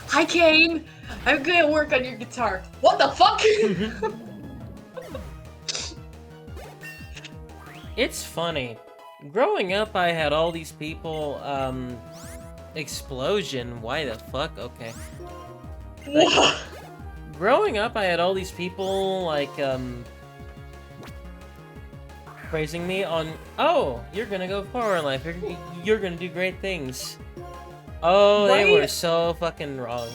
Hi, Kane. I'm gonna work on your guitar. What the fuck? It's funny. Growing up, I had all these people, explosion. Why the fuck? Okay. Like, growing up, I had all these people, like, praising me on, oh, you're gonna go far in life, you're gonna do great things. Oh, right? They were so fucking wrong.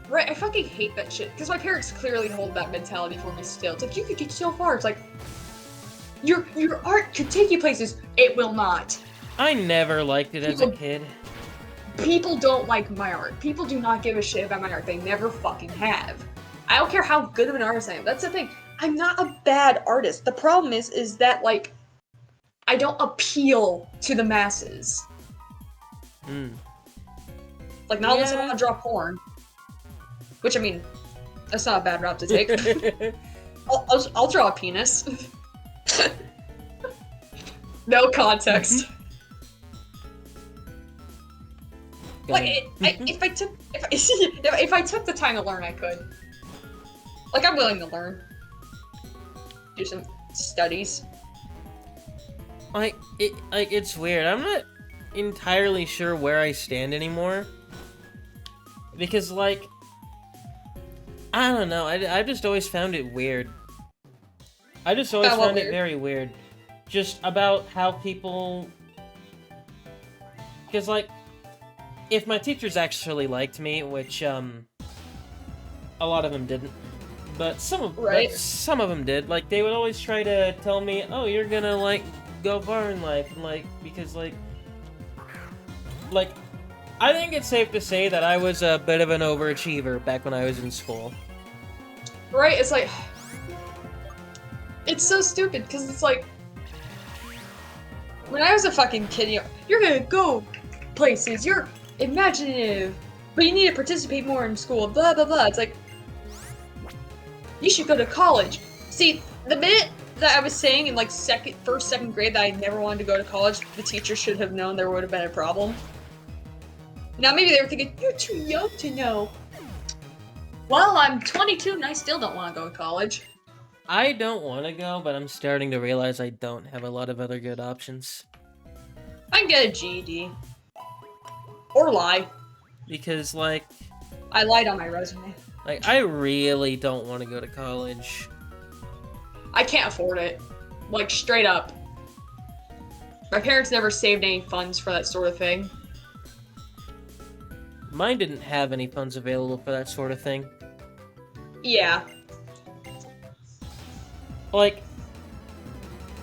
Right, I fucking hate that shit, because my parents clearly hold that mentality for me still. It's like, you could get so far, it's like, your art could take you places. It will not. I never liked it as a kid. People don't like my art. People do not give a shit about my art. They never fucking have. I don't care how good of an artist I am. That's the thing. I'm not a bad artist. The problem is that, like, I don't appeal to the masses. Like, not unless I want to draw porn. Which, I mean, that's not a bad route to take. I'll draw a penis. No context. Like, if I took the time to learn, I could. Like, I'm willing to learn. Do some studies. It's weird. I'm not entirely sure where I stand anymore. Because, like, I don't know. I just always found it weird. I just always found it very weird. Just about how people... Because, like, if my teachers actually liked me, which, a lot of them didn't, but some of them did, like, they would always try to tell me, oh, you're gonna, like, go far in life, and, like, because, like, I think it's safe to say that I was a bit of an overachiever back when I was in school. Right, it's like... It's so stupid, because it's like... When I was a fucking kid, you're gonna go places, you're imaginative, but you need to participate more in school, blah blah blah. It's like, you should go to college. See, the minute that I was saying in like first, second grade that I never wanted to go to college, the teacher should have known there would have been a problem. Now maybe they were thinking, you're too young to know. Well, I'm 22 and I still don't want to go to college. I don't want to go, but I'm starting to realize I don't have a lot of other good options. I can get a GED. Or lie. Because, like... I lied on my resume. Like, I really don't want to go to college. I can't afford it. Like, straight up. My parents never saved any funds for that sort of thing. Mine didn't have any funds available for that sort of thing. Yeah. Like,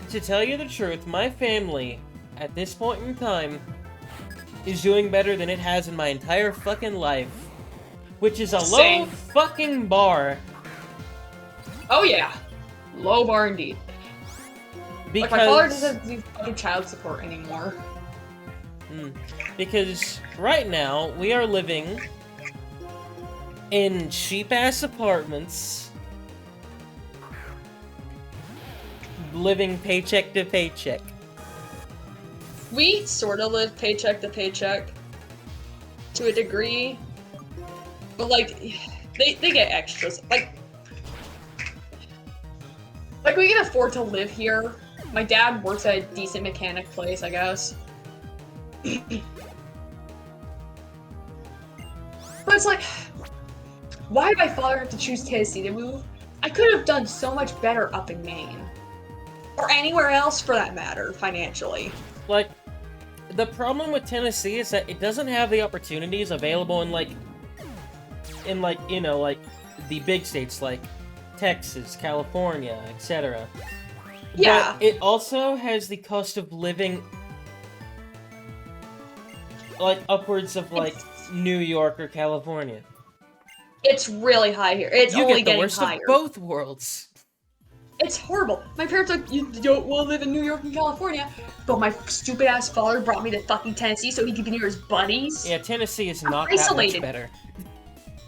to tell you the truth, my family, at this point in time, is doing better than it has in my entire fucking life. Which is a low fucking bar. Oh yeah. Low bar indeed. Because... Like, my father doesn't do fucking child support anymore. Because right now, we are living in cheap-ass apartments, living paycheck to paycheck. We sort of live paycheck to paycheck, to a degree, but like, they get extras. Like we can afford to live here. My dad works at a decent mechanic place, I guess. But it's like, why did my father have to choose Tennessee to move? I could have done so much better up in Maine. or anywhere else for that matter, financially. Like, the problem with Tennessee is that it doesn't have the opportunities available in you know, like the big states like Texas, California, etc. Yeah. But it also has the cost of living like upwards of like New York or California. It's really high here. It's you only get the getting worst higher. of both worlds. It's horrible. My parents are like, you don't want to live in New York and California. But my stupid ass father brought me to fucking Tennessee so he could be near his buddies. Yeah, Tennessee is not that much better.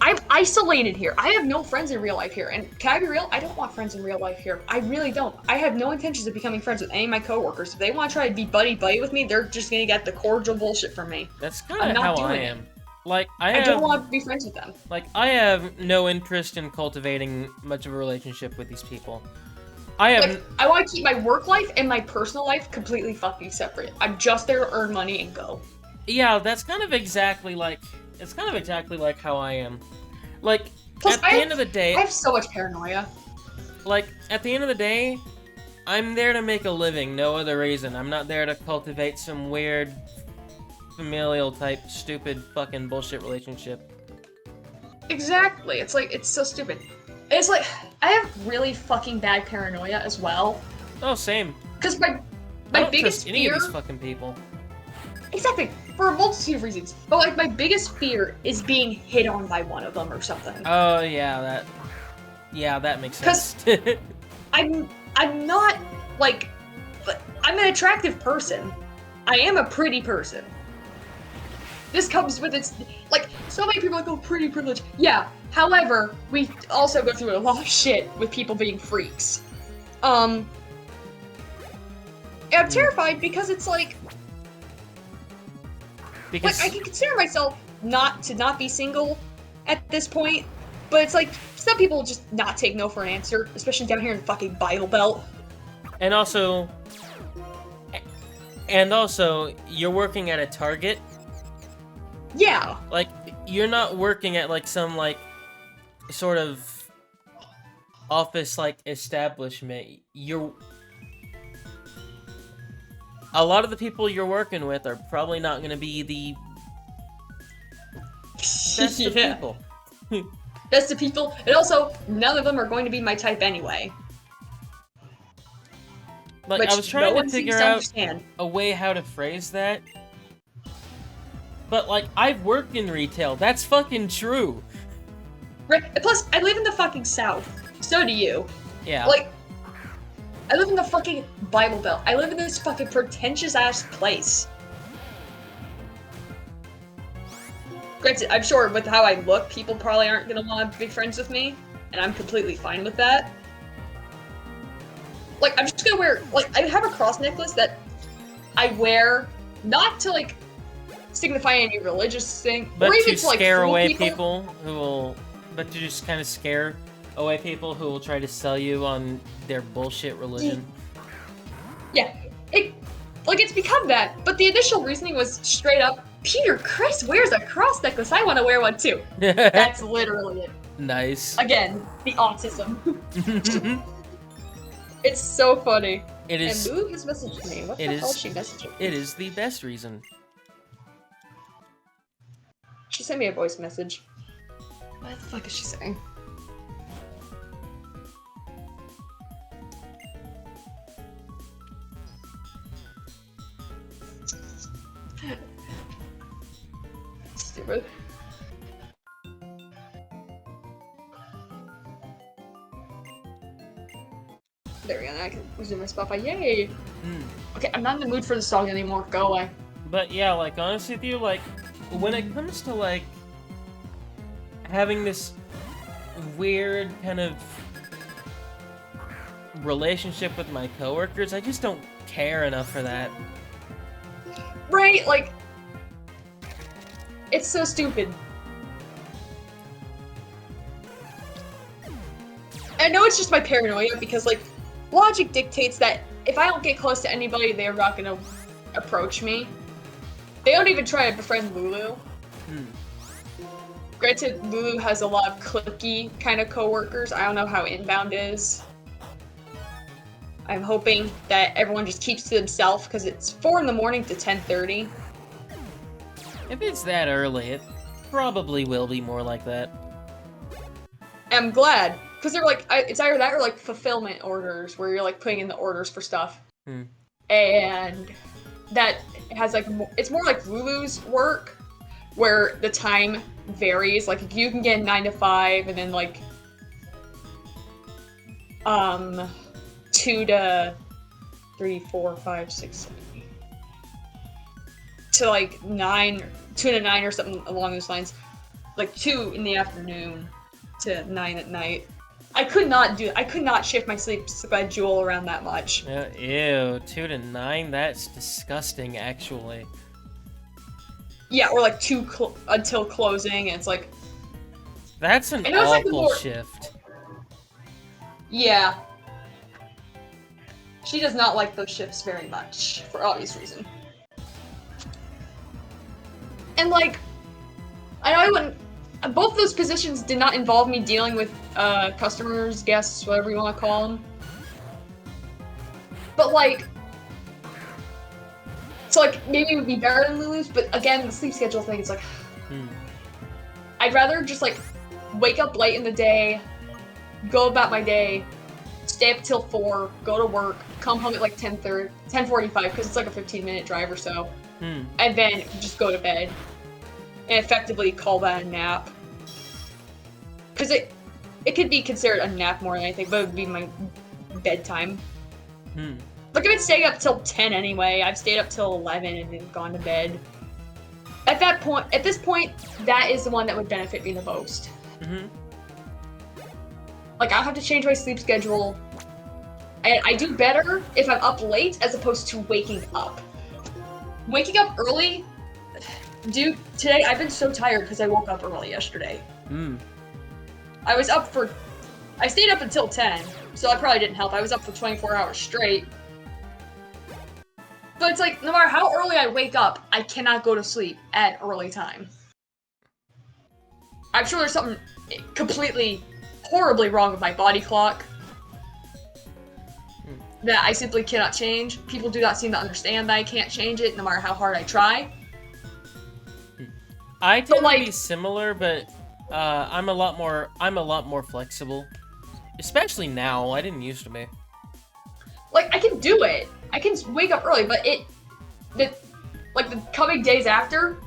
I'm isolated here. I have no friends in real life here. And can I be real? I don't want friends in real life here. I really don't. I have no intentions of becoming friends with any of my coworkers. If they want to try to be buddy-buddy with me, they're just going to get the cordial bullshit from me. That's kind of how I am. Like, I don't want to be friends with them. Like, I have no interest in cultivating much of a relationship with these people. I want to keep my work life and my personal life completely fucking separate. I'm just there to earn money and go. Yeah, that's kind of exactly like... It's kind of exactly like how I am. Like, Plus, at the end of the day... I have so much paranoia. Like, at the end of the day, I'm there to make a living, no other reason. I'm not there to cultivate some weird, familial type, stupid fucking bullshit relationship. Exactly. It's like, it's so stupid. It's like, I have really fucking bad paranoia as well. Oh, same. Because my biggest any fear... of these fucking people. Exactly. For a multitude of reasons. But, like, my biggest fear is being hit on by one of them or something. Oh, yeah, that makes sense. Because I'm not, like... I'm an attractive person. I am a pretty person. This comes with its... Like, so many people are like, oh, pretty privilege. Yeah. However, we also go through a lot of shit with people being freaks. And I'm terrified because it's like... Like, I can consider myself not be single at this point, but it's like, some people just not take no for an answer, especially down here in the fucking Bible Belt. And also, you're working at a Target. Yeah. Like, you're not working at, like, some, like, sort of office, like, establishment. A lot of the people you're working with are probably not going to be the best of people. Best of people, and also, none of them are going to be my type anyway. Like, I was trying to figure out a way how to phrase that. But, like, I've worked in retail. That's fucking true. Right, plus, I live in the fucking South. So do you. Yeah. Like, I live in the fucking Bible Belt. I live in this fucking pretentious-ass place. Granted, I'm sure with how I look, people probably aren't gonna want to be friends with me, and I'm completely fine with that. Like, I'm just gonna wear, like, I have a cross necklace that I wear not to, like, signify any religious thing, but or even to to, like, scare fool away people who will, but to just kind of scare away people who will try to sell you on their bullshit religion. Yeah, it's become that, but the initial reasoning was straight up, Peter Chris wears a cross necklace, I want to wear one too. That's literally it. Nice. Again, the autism. It's so funny. It is. And Lou has messaged me. What the hell is she messaging? It is the best reason. She sent me a voice message. What the fuck is she saying? Stupid. There we go, now I can resume my Spotify. Yay! Okay, I'm not in the mood for this song anymore. Go away. But yeah, like, honestly with you, like, when it comes to, like, having this weird kind of relationship with my coworkers, I just don't care enough for that. Right? Like, it's so stupid. I know it's just my paranoia because, like, logic dictates that if I don't get close to anybody, they're not gonna approach me. They don't even try to befriend Lulu. Granted, Lulu has a lot of cliquey kind of coworkers. I don't know how Inbound is. I'm hoping that everyone just keeps to themselves because it's 4 in the morning to 10:30. If it's that early, it probably will be more like that. I'm glad, because they're like, it's either that or like fulfillment orders, where you're like putting in the orders for stuff. And that has like, it's more like Lulu's work, where the time varies. Like you can get 9 to 5, and then like 2 to 3, 4, 5, 6, 7, 8. To like 2 to 9 or something along those lines. Like 2 in the afternoon to 9 at night. I could not shift my sleep schedule around that much. Ew, 2 to 9? That's disgusting, actually. Yeah, or like 2 until closing, and it's like... That's an awful shift. Yeah. She does not like those shifts very much, for obvious reason. And like, I know I wouldn't... Both those positions did not involve me dealing with customers, guests, whatever you want to call them. But like... So like, maybe it would be better than Lulu's, but again, the sleep schedule thing, it's like... I'd rather just like, wake up late in the day, go about my day, stay up till 4, go to work, come home at like 10:45, because it's like a 15-minute drive or so, and then just go to bed. And effectively call that a nap. Because it could be considered a nap more than anything, but it would be my bedtime. Like, I've been staying up till 10 anyway. I've stayed up till 11 and then gone to bed. At this point, that is the one that would benefit me the most. Like, I don't have to change my sleep schedule. And I do better if I'm up late as opposed to waking up. Waking up early... Dude, today I've been so tired because I woke up early yesterday. I stayed up until 10, so that probably didn't help. I was up for 24 hours straight. But it's like, no matter how early I wake up, I cannot go to sleep at early time. I'm sure there's something completely, horribly wrong with my body clock that I simply cannot change. People do not seem to understand that I can't change it, no matter how hard I try. I tend to be similar, but I'm a lot more flexible. Especially now. I didn't used to be. Like, I can do it. I can wake up early, but the coming days after,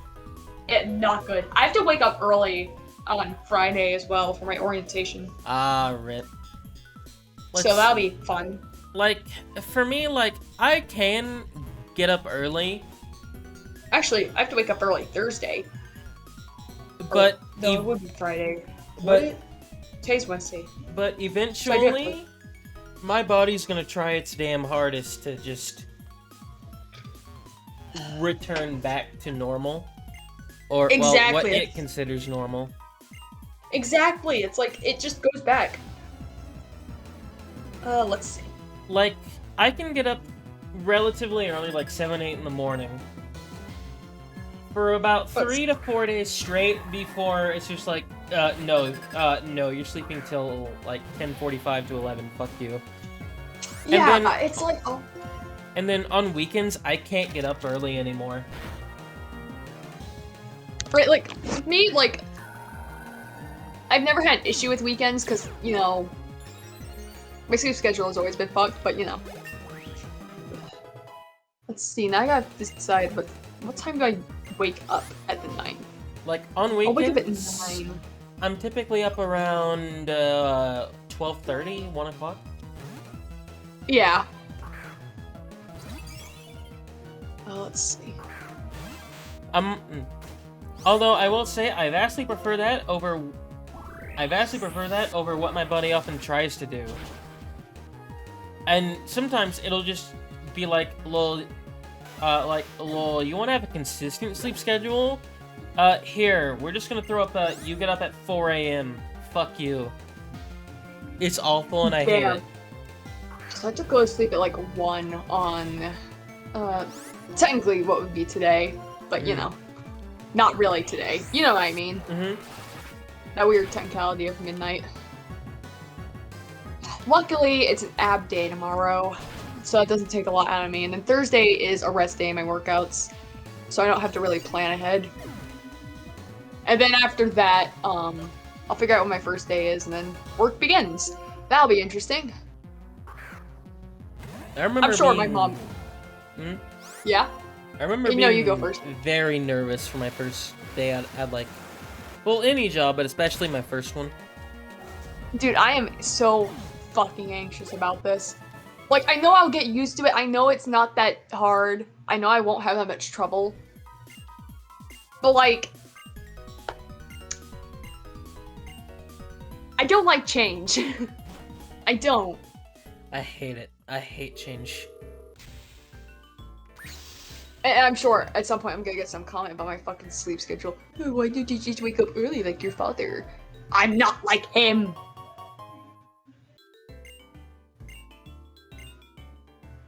not good. I have to wake up early on Friday as well for my orientation. Rip. So that'll be fun. Like, for me, like, I can get up early. Actually, I have to wake up early Thursday. But no, it would be Friday. Today's Wednesday. But eventually, my body's gonna try its damn hardest to just return back to normal, or well, what it considers normal. Exactly. It's like it just goes back. Let's see. Like, I can get up relatively early, like 7, 8 in the morning. For about 3 to 4 days straight before it's just like, no, you're sleeping till like 10:45 to 11. Fuck you. Yeah, and then, it's like. Oh. And then on weekends, I can't get up early anymore. Right, like with me, like I've never had an issue with weekends because you know my sleep schedule has always been fucked. But you know, let's see. Now I gotta decide what time do I wake up at the night? Like on weekends, I'll wake up at 9. I'm typically up around 12:30, 1 o'clock. Yeah. Let's see. Although I will say I vastly prefer that over what my body often tries to do. And sometimes it'll just be like, lol, you want to have a consistent sleep schedule? Here, we're just gonna throw up you get up at 4 a.m. Fuck you. It's awful and I hate it. So I have to go to sleep at like 1 on, technically what would be today, but you know, not really today. You know what I mean? That weird technicality of midnight. Luckily, it's an ab day tomorrow, so it doesn't take a lot out of me. And then Thursday is a rest day in my workouts, so I don't have to really plan ahead. And then after that, I'll figure out what my first day is, and then work begins. That'll be interesting. I'm sure my mom... Hmm? Yeah? I remember being you go first. very nervous for my first day at like, well, any job, but especially my first one. Dude, I am so fucking anxious about this. Like, I know I'll get used to it. I know it's not that hard. I know I won't have that much trouble. But, like... I don't like change. I don't. I hate it. I hate change. And I'm sure at some point I'm gonna get some comment about my fucking sleep schedule. Oh, why did you just wake up early like your father? I'm not like him!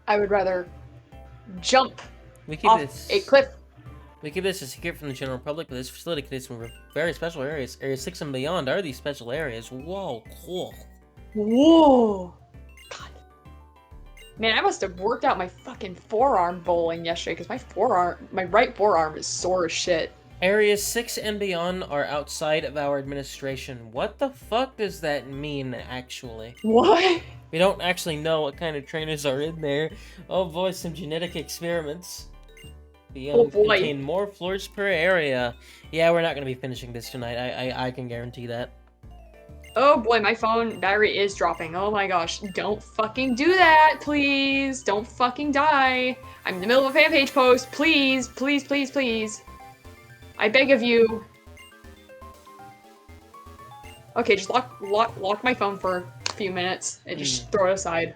I would rather jump off a cliff. We keep this a secret from the general public, but this facility contains some very special areas. Area 6 and beyond are these special areas. Whoa, cool. Whoa! God. Man, I must have worked out my fucking forearm bowling yesterday, because my right forearm is sore as shit. Areas 6 and beyond are outside of our administration. What the fuck does that mean, actually? What? We don't actually know what kind of trainers are in there. Oh boy, some genetic experiments. Contain more floors per area. Yeah, we're not gonna be finishing this tonight. I can guarantee that. Oh boy, my phone battery is dropping. Oh my gosh. Don't fucking do that, please. Don't fucking die. I'm in the middle of a fan page post. Please, please, please, please. I beg of you. Okay, just lock my phone for a few minutes and just throw it aside.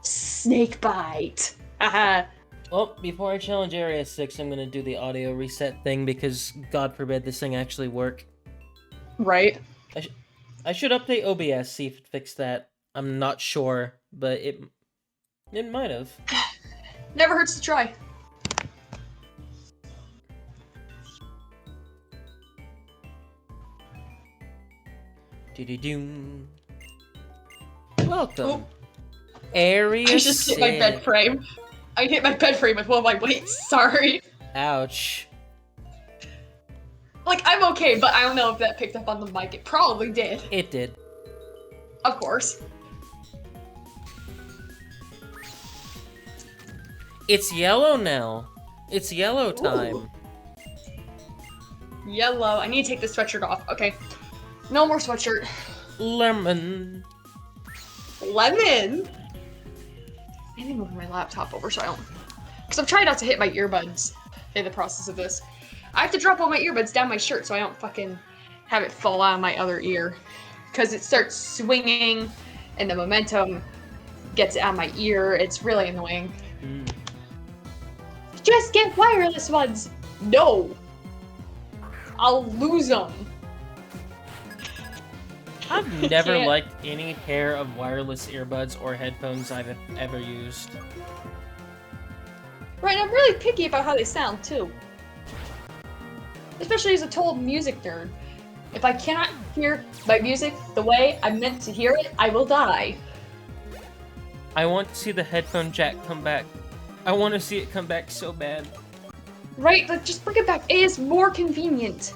Snake bite. Haha. Well, before I challenge Area 6, I'm gonna do the audio reset thing because, God forbid, this thing actually work. Right. I should update OBS, see if it fixed that. I'm not sure, but it might have. Never hurts to try. Do-do-doom. Welcome. Oh. Area 6. I just hit my bed frame. I hit my bed frame with one of my weights. Sorry. Ouch. Like, I'm okay, but I don't know if that picked up on the mic. It probably did. It did. Of course. It's yellow now. It's yellow time. Ooh. Yellow. I need to take this sweatshirt off. Okay. No more sweatshirt. Lemon. Lemon? I need to move my laptop over so I don't... Because I'm trying not to hit my earbuds in the process of this. I have to drop all my earbuds down my shirt so I don't fucking have it fall out of my other ear. Because it starts swinging and the momentum gets out of my ear. It's really annoying. Just get wireless ones! No! I'll lose them. I've never liked any pair of wireless earbuds or headphones I've ever used. Right, I'm really picky about how they sound, too. Especially as a total music nerd. If I cannot hear my music the way I'm meant to hear it, I will die. I want to see the headphone jack come back. I want to see it come back so bad. Right, like, just bring it back. It is more convenient.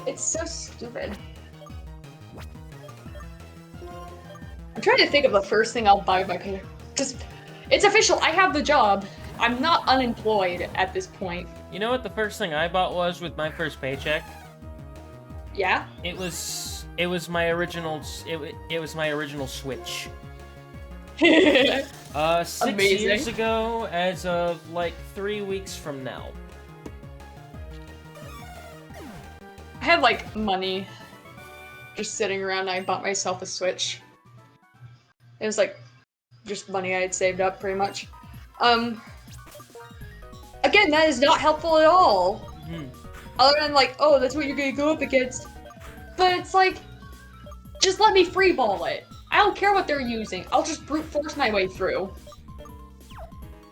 It's so stupid. I'm trying to think of the first thing I'll buy with my paycheck. Just, it's official. I have the job. I'm not unemployed at this point. You know what the first thing I bought was with my first paycheck? Yeah? It was my original Switch. 6 Amazing. years ago, as of like 3 weeks from now. I had like money just sitting around and I bought myself a Switch. It was like just money I had saved up pretty much. Again, that is not helpful at all. Other than like, oh, that's what you're gonna go up against. But it's like, just let me freeball it. I don't care what they're using. I'll just brute force my way through.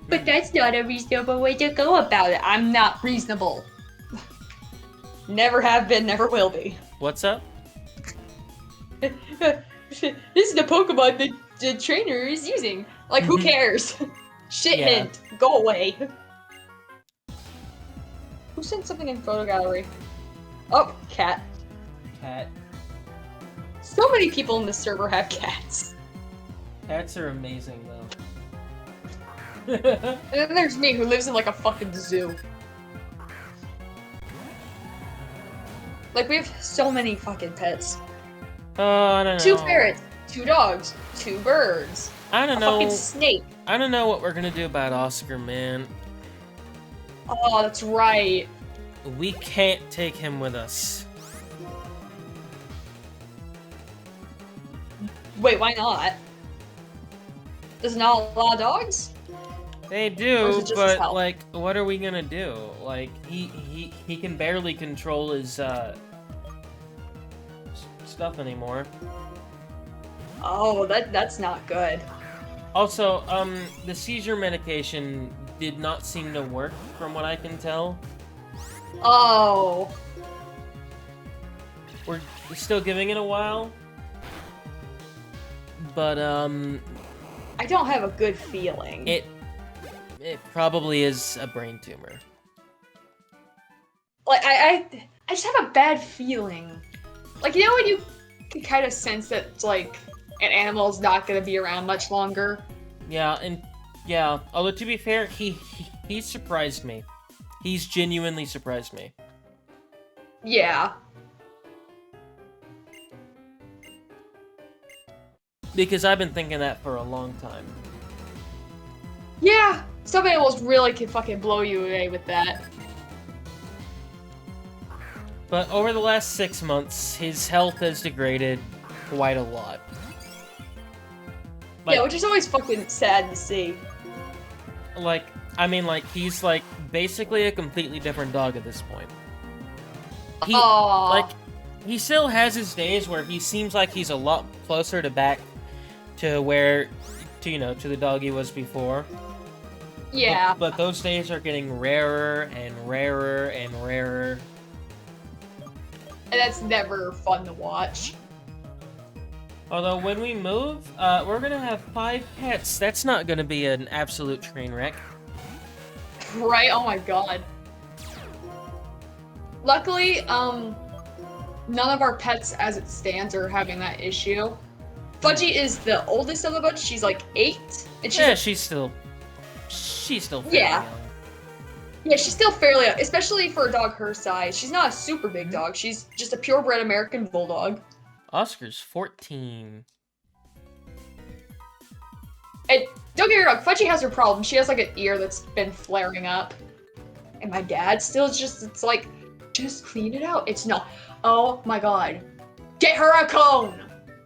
But that's not a reasonable way to go about it. I'm not reasonable. Never have been, never will be. What's up? This is the Pokemon the trainer is using. Like, who cares? Shit Yeah. hint. Go away. Who sent something in photo gallery? Oh, cat. Cat. So many people in this server have cats. Cats are amazing, though. And then there's me, who lives in like a fucking zoo. Like, we have so many fucking pets. I don't know. 2 ferrets, 2 dogs, 2 birds. I don't a know. fucking snake. I don't know what we're gonna do about Oscar, man. Oh, that's right. We can't take him with us. Wait, why not? Does it not allow dogs? They Or is do, it just his but health? like, what are we gonna do? Like, he can barely control his stuff anymore. Oh, that's not good. Also, the seizure medication did not seem to work, from what I can tell. Oh. We're still giving it a while. But, I don't have a good feeling. it probably is a brain tumor. Like, I just have a bad feeling. Like, you know when you can kind of sense that, like, an animal's not gonna be around much longer? Yeah, although to be fair, he surprised me. He's genuinely surprised me. Yeah. Because I've been thinking that for a long time. Yeah, some animals really can fucking blow you away with that. But over the last 6 months, his health has degraded quite a lot. Yeah, which is always fucking sad to see. Like, I mean, like, he's, like, basically a completely different dog at this point. Aww. Like, he still has his days where he seems like he's a lot closer to back to where, you know, to the dog he was before. Yeah. But those days are getting rarer and rarer and rarer. And that's never fun to watch. Although, when we move, we're gonna have 5 pets. That's not gonna be an absolute train wreck. Right? Oh my god. Luckily, none of our pets as it stands are having that issue. Fudgy is the oldest of the bunch. She's like 8. And She's still fairly Yeah. young. Yeah, she's still fairly young, especially for a dog her size. She's not a super big dog. She's just a purebred American bulldog. Oscar's 14. And don't get me wrong, Fudgy has her problem. She has like an ear that's been flaring up. And my dad still just, it's like, just clean it out. It's not. Oh my god. Get her a cone!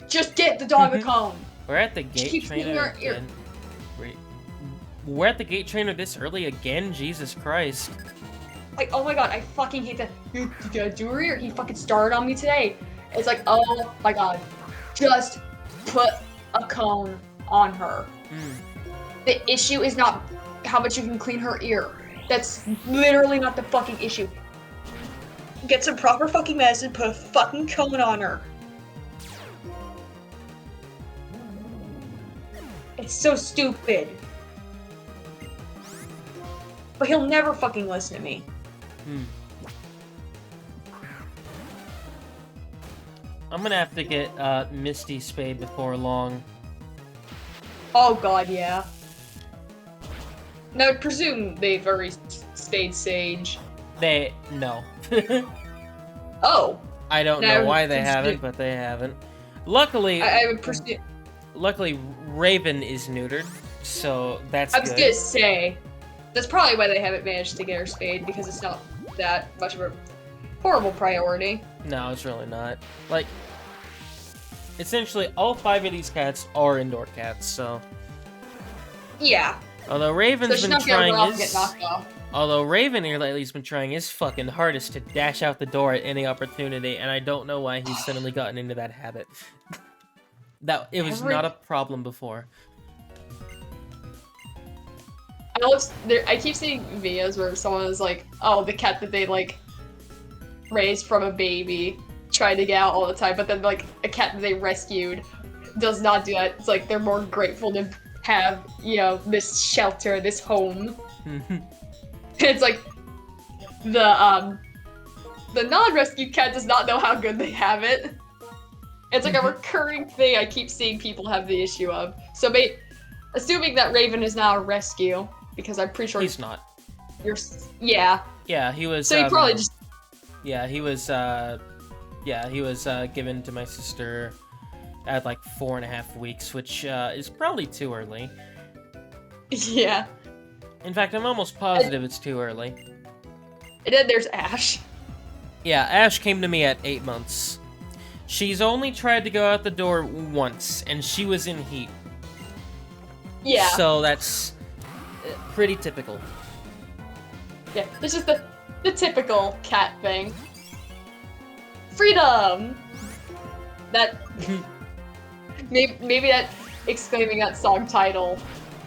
Just get the dog a cone! We're at the She gate keeps trainer eating her ear. again. We're at the gate trainer this early again? Jesus Christ. Like, oh my god, I fucking hate that. You gotta do her ear. He fucking started on me today. It's like, oh my god. Just put a cone on her. The issue is not how much you can clean her ear. That's literally not the fucking issue. Get some proper fucking medicine, put a fucking cone on her. It's so stupid. But he'll never fucking listen to me. I'm gonna have to get Misty spayed before long. Oh god, yeah. Now, I presume they've already spayed Sage. No. Oh. I don't know why they haven't, but they haven't. Luckily, I would presume. luckily Raven is neutered, so that's I was good. gonna say, that's probably why they haven't managed to get her spayed, because it's not that much of a horrible priority. No, it's really not. Like, essentially, all 5 of these cats are indoor cats, so... Yeah. Although So Raven's she's been not gonna trying run off and his... get knocked off. Although Raven here lately has been trying his fucking hardest to dash out the door at any opportunity, and I don't know why he's suddenly gotten into that habit. That it was not a problem before. I keep seeing videos where someone is like, oh, the cat that they, like, raised from a baby trying to get out all the time, but then like a cat that they rescued does not do that. It's like they're more grateful to have, you know, this shelter, this home. It's like the non-rescued cat does not know how good they have it. It's like a recurring thing I keep seeing people have the issue of. So, assuming that Raven is now a rescue, because I'm pretty sure he's not. Yeah. Yeah, he was. So he probably just. Yeah, he was. Yeah, he was given to my sister at like 4.5 weeks, which is probably too early. Yeah. In fact, I'm almost positive it's too early. And then there's Ash. Yeah, Ash came to me at 8 months. She's only tried to go out the door once, and she was in heat. Yeah. So that's pretty typical. Yeah, it's just the typical cat thing. Freedom! That... maybe that exclaiming that song title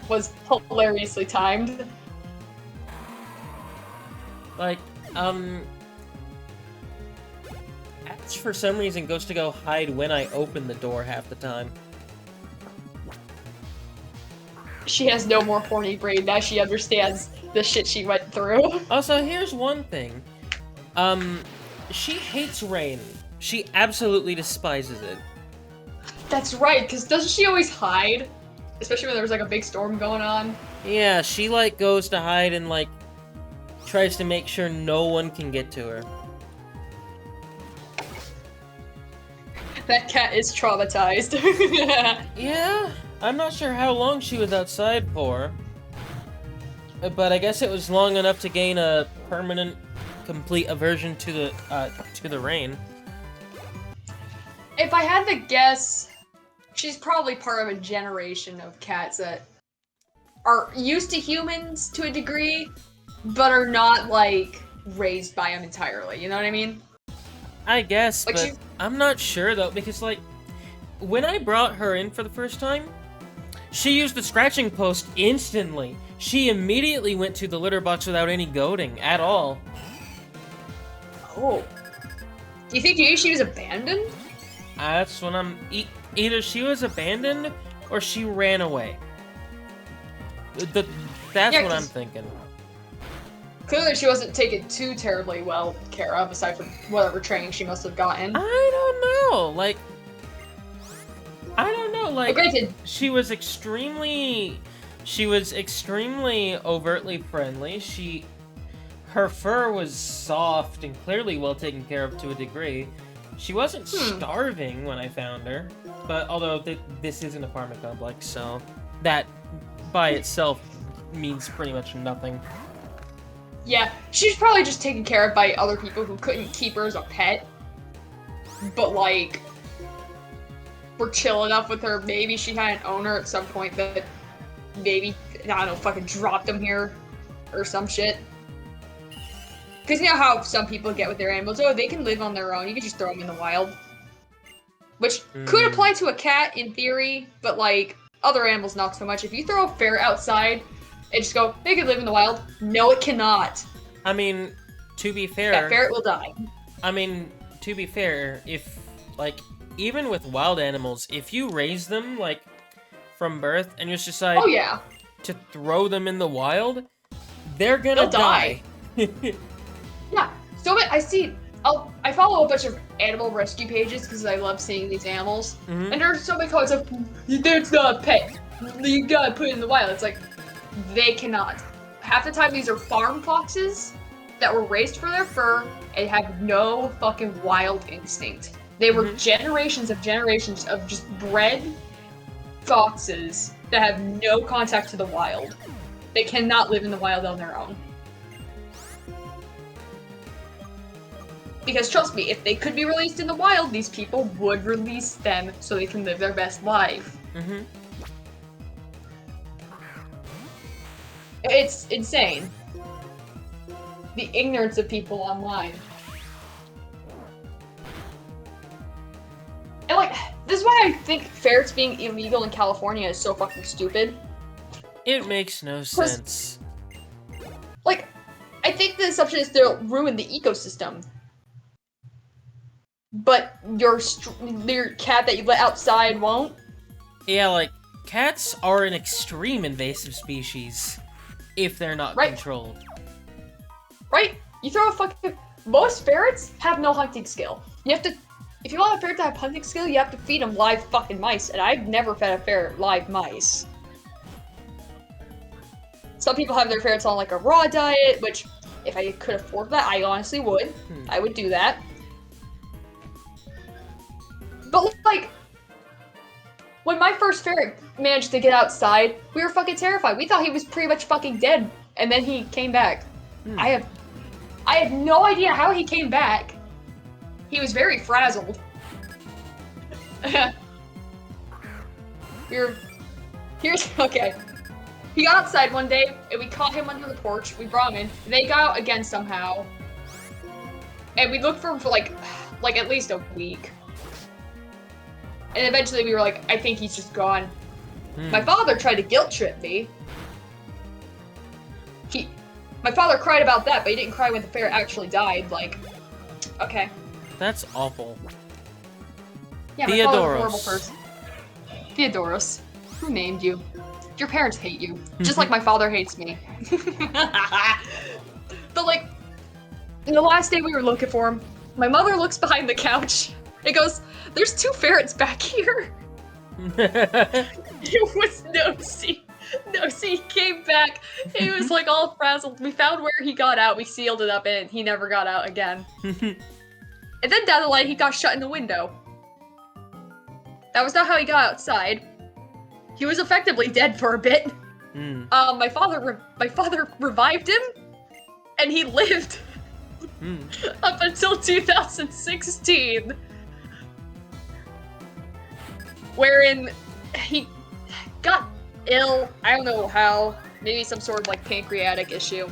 was hilariously timed. Like, Ash for some reason goes to go hide when I open the door half the time. She has no more horny brain now she understands the shit she went through. Also, here's one thing. She hates rain. She absolutely despises it. That's right, because doesn't she always hide? Especially when there was like a big storm going on. Yeah, she like goes to hide and like tries to make sure no one can get to her. That cat is traumatized. Yeah, I'm not sure how long she was outside for. But I guess it was long enough to gain a permanent, complete aversion to the rain. If I had to guess, she's probably part of a generation of cats that are used to humans to a degree, but are not, like, raised by them entirely, you know what I mean? I guess, like but I'm not sure, though, because, like, when I brought her in for the first time, she used the scratching post instantly. She immediately went to the litter box without any goading at all. Oh. Do you think maybe she was abandoned? That's when I'm... Either she was abandoned, or she ran away. That's what I'm thinking. Clearly she wasn't taken too terribly well care of, aside from whatever training she must have gotten. I don't know, like... Granted, she was extremely overtly friendly. Her fur was soft and clearly well taken care of to a degree. She wasn't starving when I found her, but although this is an apartment complex, so that by itself means pretty much nothing. Yeah, she's probably just taken care of by other people who couldn't keep her as a pet, but like, were chill enough with her. Maybe she had an owner at some point that maybe, I don't know, fucking dropped them here or some shit. Because you know how some people get with their animals? Oh, they can live on their own. You can just throw them in the wild. Which could apply to a cat in theory, but like, other animals not so much. If you throw a ferret outside and just go, they can live in the wild. No, it cannot. I mean, to be fair... That ferret will die. I mean, to be fair, if, like, even with wild animals, if you raise them, like, from birth and just decide to throw them in the wild, they're gonna die. Yeah, so I follow a bunch of animal rescue pages because I love seeing these animals. And there's so many comments of, it's not a pet. You gotta put it in the wild. It's like, they cannot. Half the time these are farm foxes that were raised for their fur and have no fucking wild instinct. They were generations of just bred foxes that have no contact to the wild. They cannot live in the wild on their own. Because trust me, if they could be released in the wild, these people would release them so they can live their best life. It's insane. The ignorance of people online. And like, this is why I think ferrets being illegal in California is so fucking stupid. It makes no sense. Like, I think the assumption is they'll ruin the ecosystem. but your cat that you let outside won't. Yeah, like, cats are an extreme invasive species if they're not controlled. Right? You throw a fucking... Most ferrets have no hunting skill. You have to... If you want a ferret to have hunting skill, you have to feed them live fucking mice, and I've never fed a ferret live mice. Some people have their ferrets on, like, a raw diet, which, if I could afford that, I honestly would. I would do that. But, like... When my first ferret managed to get outside, we were fucking terrified. We thought he was pretty much fucking dead, and then he came back. I have no idea how he came back. He was very frazzled. Okay. He got outside one day, and we caught him under the porch. We brought him in. They got out again somehow. And we looked for him for like at least a week. And eventually we were like, I think he's just gone. My father tried to guilt trip me. My father cried about that, but he didn't cry when the ferret actually died. Like, okay. That's awful. Yeah, my father's a horrible person. Theodoros. Who named you? Your parents hate you. Just like my father hates me. But like, the last day we were looking for him, my mother looks behind the couch and goes, there's 2 ferrets back here. It was Nosy. Nosy came back. He was like all frazzled. We found where he got out. We sealed it up and he never got out again. And then down the line, he got shut in the window. That was not how he got outside. He was effectively dead for a bit. My father revived him, and he lived up until 2016. Wherein he got ill, I don't know how, maybe some sort of like pancreatic issue.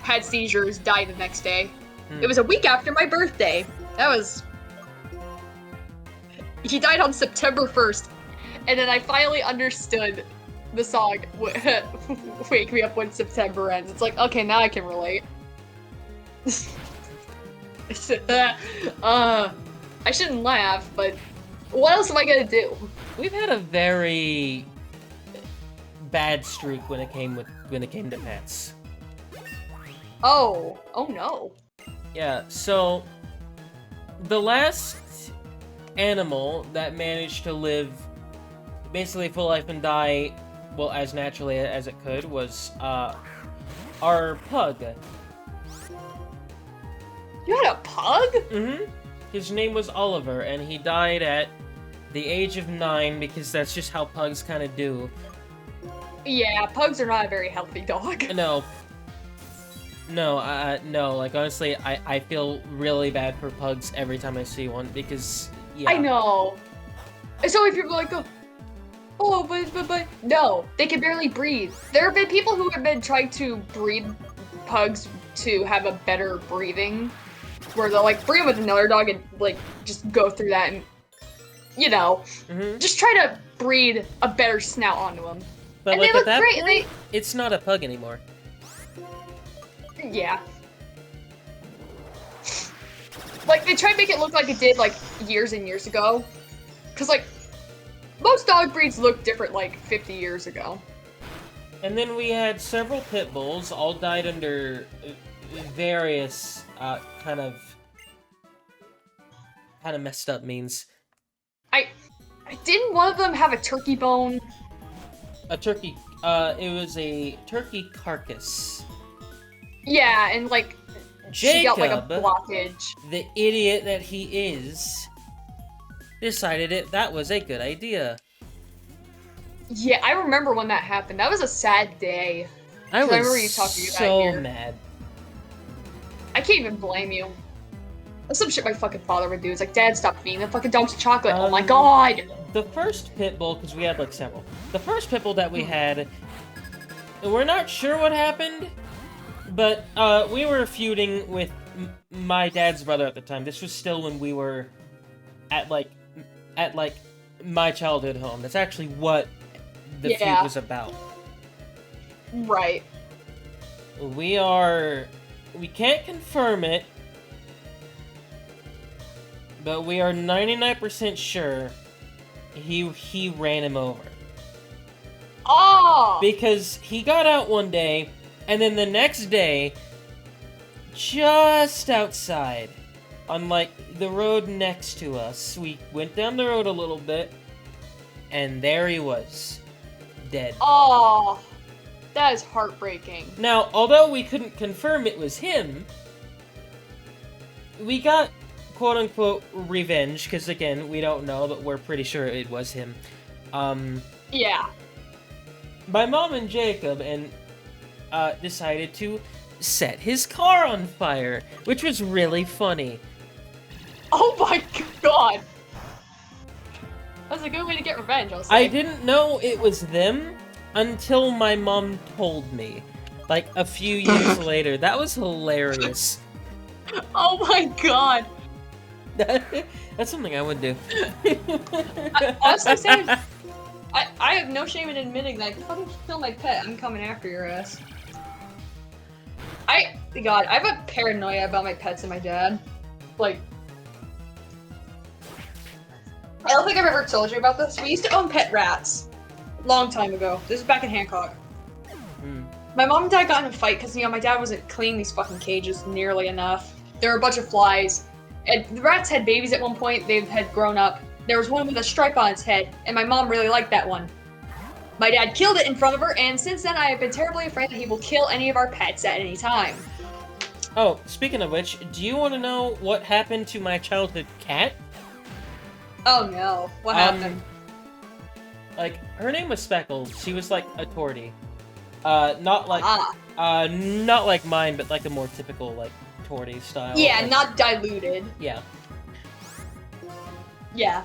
Had seizures, died the next day. It was a week after my birthday. He died on September 1st. And then I finally understood the song, Wake Me Up When September Ends. It's like, okay, now I can relate. I shouldn't laugh, but what else am I gonna do? We've had a very bad streak when it came to pets. Oh no. Yeah, so the last animal that managed to live basically full life and die, well, as naturally as it could, was our pug. You had a pug? Mm-hmm. His name was Oliver, and he died at the age of 9 because that's just how pugs kind of do. Yeah, pugs are not a very healthy dog. No, like, honestly, I feel really bad for pugs every time I see one, because, yeah. I know. So if you're like, oh, but, no, they can barely breathe. There have been people who have been trying to breed pugs to have a better breathing, where they'll, like, breed with another dog and, like, just go through that and, you know, just try to breed a better snout onto them. But, and like, they look at that great. point, it's not a pug anymore. Yeah. Like, they try to make it look like it did, like, years and years ago. Because, like, most dog breeds look different, like, 50 years ago. And then we had several pit bulls, all died under various, kind of messed up means. Didn't one of them have a turkey bone? A turkey, it was a turkey carcass. Yeah, and, like, she got, like, a blockage. The idiot that he is, decided that was a good idea. Yeah, I remember when that happened. That was a sad day. I remember was you talking about so here. mad. I can't even blame you. That's some shit my fucking father would do. It's like, Dad, stop feeding the fucking dogs chocolate. Oh my god! The first pit bull, because we had, like, several. The first pit bull that we had, we're not sure what happened, but, we were feuding with my dad's brother at the time. This was still when we were at my childhood home. That's actually what the feud was about. Right. We can't confirm it, but we are 99% sure he ran him over. Oh! Because he got out one day, and then the next day, just outside, on, like, the road next to us, we went down the road a little bit, and there he was. Dead. Oh! That is heartbreaking. Now, although we couldn't confirm it was him, we got quote-unquote revenge, because again, we don't know, but we're pretty sure it was him. Yeah. My mom and Jacob decided to set his car on fire, which was really funny. Oh my god! That's a good way to get revenge, I'll say. I didn't know it was them until my mom told me, like, a few years later. That was hilarious. Oh my god! That's something I would do. Honestly, same. I have no shame in admitting that. If you fucking kill my pet, I'm coming after your ass. God, I have a paranoia about my pets and my dad. Like, I don't think I've ever told you about this. We used to own pet rats. Long time ago. This is back in Hancock. My mom and dad got in a fight because, you know, my dad wasn't cleaning these fucking cages nearly enough. There were a bunch of flies. And the rats had babies at one point. They had grown up. There was one with a stripe on its head, and my mom really liked that one. My dad killed it in front of her, and since then I have been terribly afraid that he will kill any of our pets at any time. Oh, speaking of which, do you want to know what happened to my childhood cat? Oh no, what happened? Like, her name was Speckles. She was like a tortie. Not like mine, but like a more typical, like, tortie style. Yeah, like, not diluted. Yeah. Yeah.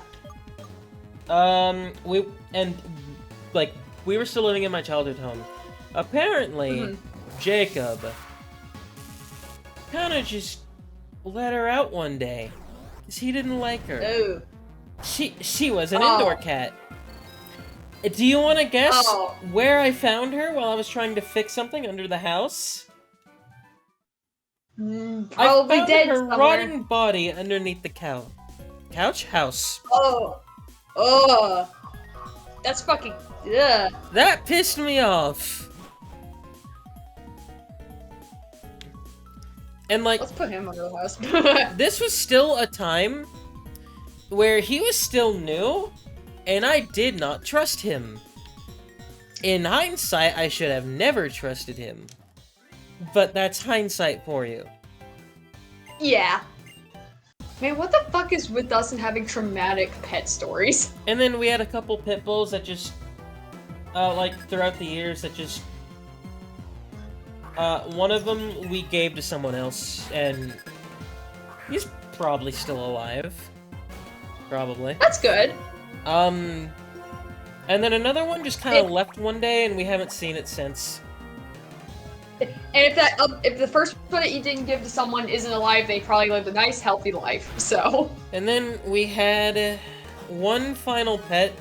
We were still living in my childhood home. Apparently, Jacob kind of just let her out one day, 'cause he didn't like her. Oh. She was an indoor cat. Do you want to guess where I found her while I was trying to fix something under the house? Probably I found dead her somewhere. rotting body underneath the couch house. Oh. That's fucking. Ugh. That pissed me off. And like, Let's put him under the house. this was still a time where he was still new, and I did not trust him. In hindsight, I should have never trusted him. But that's hindsight for you. Yeah. Man, what the fuck is with us and having traumatic pet stories? And then we had a couple pit bulls that just, like, throughout the years that just... one of them we gave to someone else, and he's probably still alive. Probably. That's good. And then another one just kind of left one day, and we haven't seen it since. And if the first one that you didn't give to someone isn't alive, they probably lived a nice, healthy life, so... And then we had one final pet.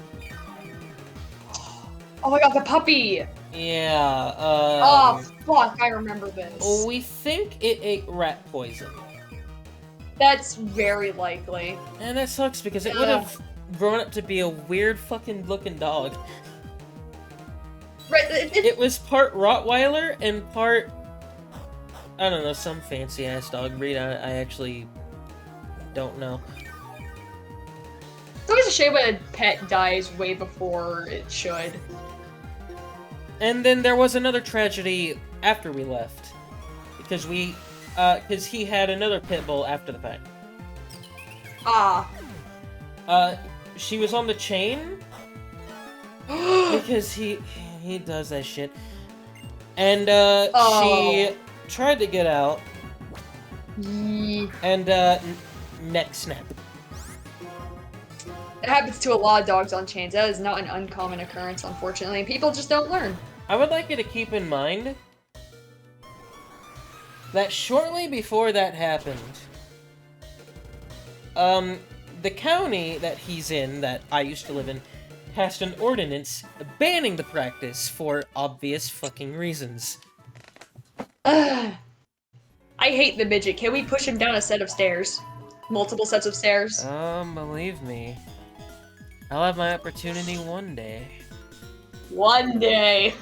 Oh my god, the puppy! Yeah, oh, fuck, I remember this. We think it ate rat poison. That's very likely. And that sucks because it would have grown up to be a weird fucking looking dog. Right, it was part Rottweiler and part, I don't know, some fancy ass dog breed. I actually don't know. It's always a shame when a pet dies way before it should. And then there was another tragedy after we left. Because he had another pit bull after the fact. She was on the chain. Because he does that shit. And, she tried to get out. And, neck snap. It happens to a lot of dogs on chains. That is not an uncommon occurrence, unfortunately. People just don't learn. I would like you to keep in mind that shortly before that happened, the county that he's in, that I used to live in, passed an ordinance banning the practice for obvious fucking reasons. I hate the midget. Can we push him down a set of stairs? multiple sets of stairs. Believe me. I'll have my opportunity one day. One day.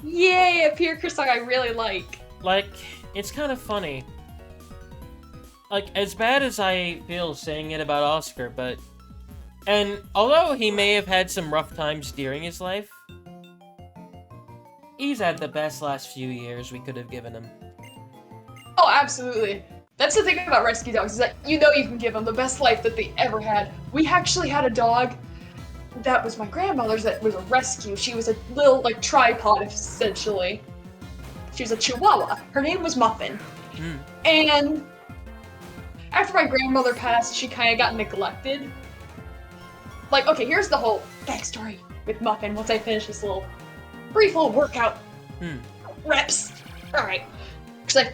Yay, a Peer Chris song I really like. Like, it's kind of funny. Like, as bad as I feel saying it about Oscar, but... And although he may have had some rough times during his life, he's had the best last few years we could have given him. Oh, absolutely. That's the thing about rescue dogs, is that you know you can give them the best life that they ever had. We actually had a dog that was my grandmother's that was a rescue. She was a little, like, tripod, essentially. She was a Chihuahua. Her name was Muffin. And after my grandmother passed, she kind of got neglected. Like, okay, here's the whole backstory with Muffin once I finish this little brief little workout reps. Alright. Because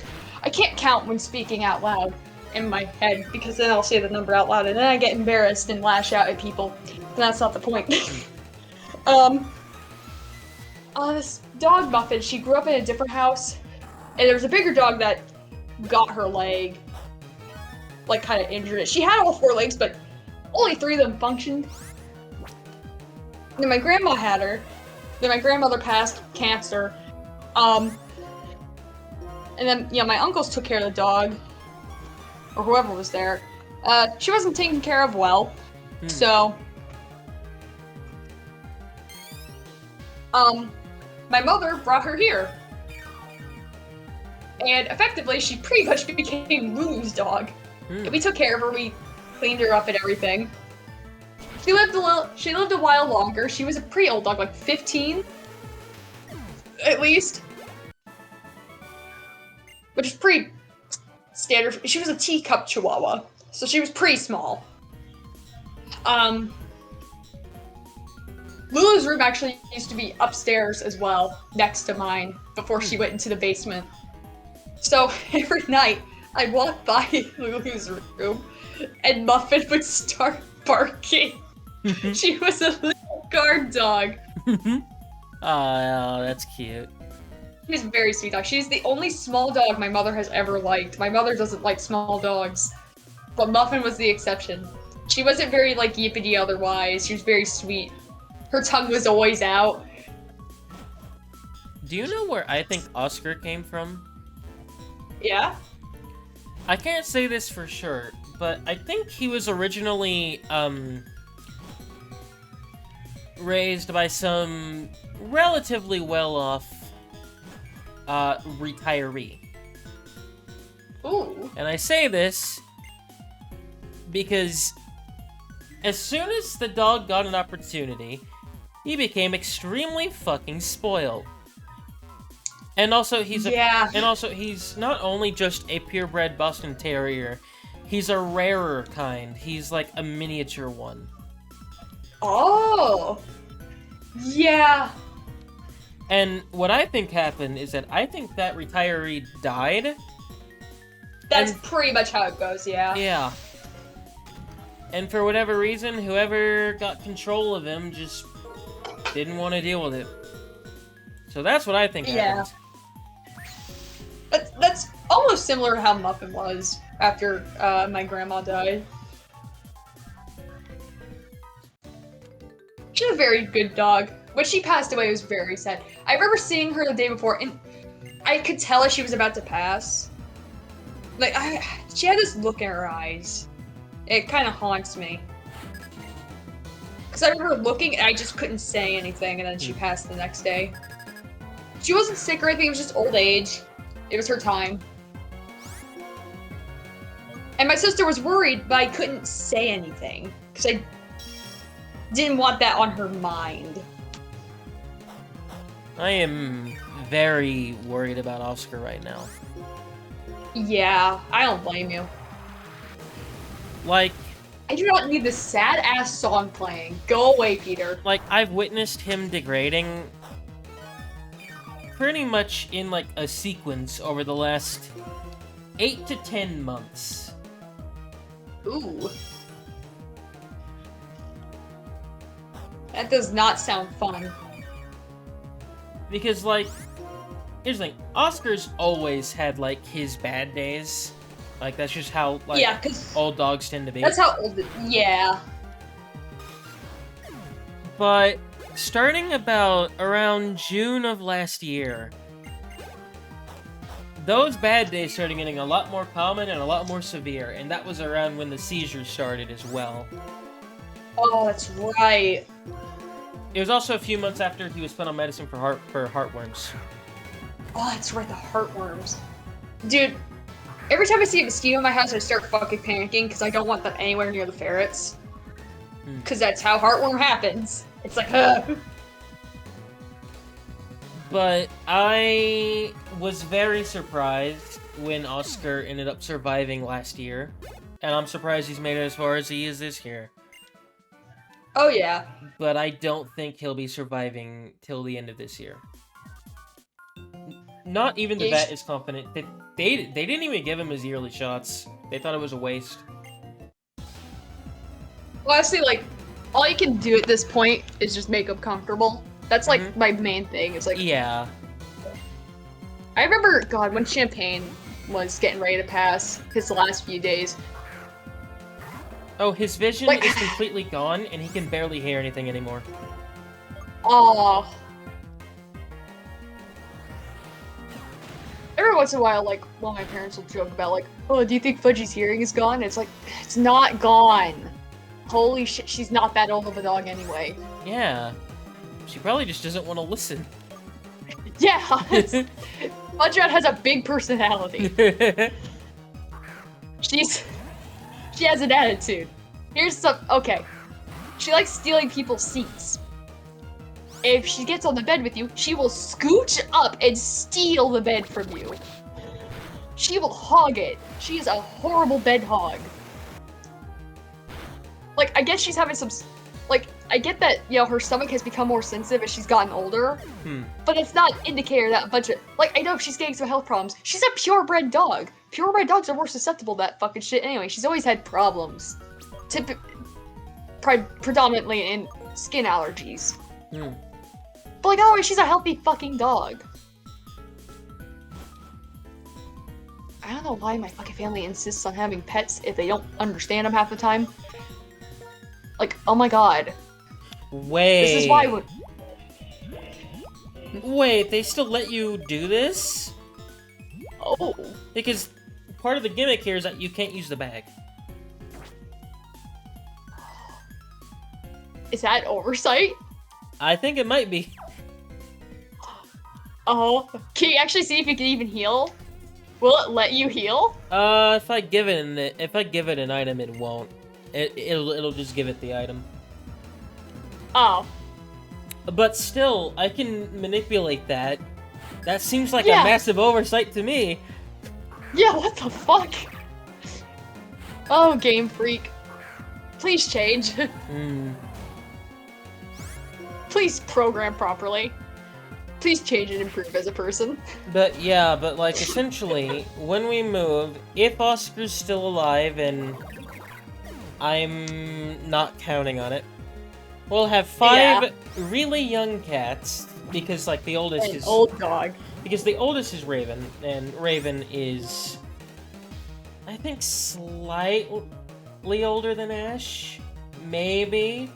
I can't count when speaking out loud in my head, because then I'll say the number out loud and then I get embarrassed and lash out at people. And that's not the point. This dog Muffin, she grew up in a different house, and there was a bigger dog that got her leg, like, kind of injured it. She had all 4 legs, but only 3 of them functioned. And then my grandma had her. Then my grandmother passed cancer. And then, yeah, my uncles took care of the dog, or whoever was there. She wasn't taken care of well, so... my mother brought her here. And effectively, she pretty much became Lulu's dog. And we took care of her, we cleaned her up and everything. She lived a while longer. She was a pretty old dog, like 15, at least. Which is pretty standard. She was a teacup Chihuahua, so she was pretty small. Lulu's room actually used to be upstairs as well, next to mine, before she went into the basement. So every night, I'd walk by Lulu's room, and Muffin would start barking. She was a little guard dog. Oh, that's cute. She was a very sweet dog. She's the only small dog my mother has ever liked. My mother doesn't like small dogs, but Muffin was the exception. She wasn't very, like, yippity otherwise. She was very sweet. Her tongue was always out. Do you know where I think Oscar came from? Yeah? I can't say this for sure, but I think he was originally, raised by some relatively well-off, retiree. Ooh. And I say this because as soon as the dog got an opportunity, he became extremely fucking spoiled. And also, he's not only just a purebred Boston Terrier, he's a rarer kind. He's like a miniature one. Oh! Yeah. And what I think happened is that I think that retiree died. That's pretty much how it goes, yeah. Yeah. And for whatever reason, whoever got control of him just didn't want to deal with it. So that's what I think happened. That's almost similar to how Muffin was after my grandma died. She's a very good dog. When she passed away, it was very sad. I remember seeing her the day before, and I could tell she was about to pass. Like, she had this look in her eyes. It kind of haunts me. Because I remember looking, and I just couldn't say anything, and then she passed the next day. She wasn't sick or anything, it was just old age. It was her time. And my sister was worried, but I couldn't say anything. Because I didn't want that on her mind. I am very worried about Oscar right now. Yeah, I don't blame you. Like, I do not need this sad-ass song playing. Go away, Peter. Like, I've witnessed him degrading pretty much in, like, a sequence over the last 8 to 10 months. Ooh. That does not sound fun. Because, like, here's the thing. Oscar's always had, like, his bad days. Like, that's just how, like, Yeah, 'cause old dogs tend to be. that's how old it, yeah. But starting about around June of last year, those bad days started getting a lot more common and a lot more severe, and that was around when the seizures started as well. Oh, that's right. It was also a few months after he was put on medicine for heartworms. Oh, that's right, the heartworms. Dude, every time I see a mosquito in my house, I start fucking panicking because I don't want them anywhere near the ferrets. Because that's how heartworm happens. It's like, ugh. But I was very surprised when Oscar ended up surviving last year. And I'm surprised he's made it as far as he is this year. Oh, yeah. But I don't think he'll be surviving till the end of this year. Not even the vet is confident. They didn't even give him his yearly shots. They thought it was a waste. Well, honestly, like, all you can do at this point is just make him comfortable. That's, like, my main thing. It's like... Yeah. I remember, God, when Champagne was getting ready to pass his last few days. Oh, his vision like, is completely gone, and he can barely hear anything anymore. Oh. Every once in a while, like, well, my parents will joke about, like, oh, do you think Fudgy's hearing is gone? It's like, it's not gone. Holy shit, she's not that old of a dog anyway. Yeah. She probably just doesn't want to listen. Yeah. Fudgerat has a big personality. She has an attitude. Here's some, okay. She likes stealing people's seats. If she gets on the bed with you, she will scooch up and steal the bed from you. She will hog it. She is a horrible bed hog. Like, I guess she's having some, like, I get that, you know, her stomach has become more sensitive as she's gotten older, but it's not an indicator that a bunch of, like, I know if she's getting some health problems, she's a purebred dog. Purebred dogs are more susceptible to that fucking shit anyway. She's always had problems. Predominantly in skin allergies. But, like, oh, she's a healthy fucking dog. I don't know why my fucking family insists on having pets if they don't understand them half the time. Like, oh my god. Wait. This is why Wait, they still let you do this? Oh. Because part of the gimmick here is that you can't use the bag. Is that oversight? I think it might be. Oh. Can you actually see if you can even heal? Will it let you heal? If I give it an item, it won't. It'll just give it the item. Oh. But still, I can manipulate that. That seems like Yeah. a massive oversight to me. Yeah, what the fuck? Oh, Game Freak. Please change. Please program properly. Please change and improve as a person. But yeah, but like essentially, when we move, if Oscar's still alive, and I'm not counting on it, we'll have 5 really young cats, because like the oldest is old dog. Because the oldest is Raven, and Raven is, I think, slightly older than Ash, maybe.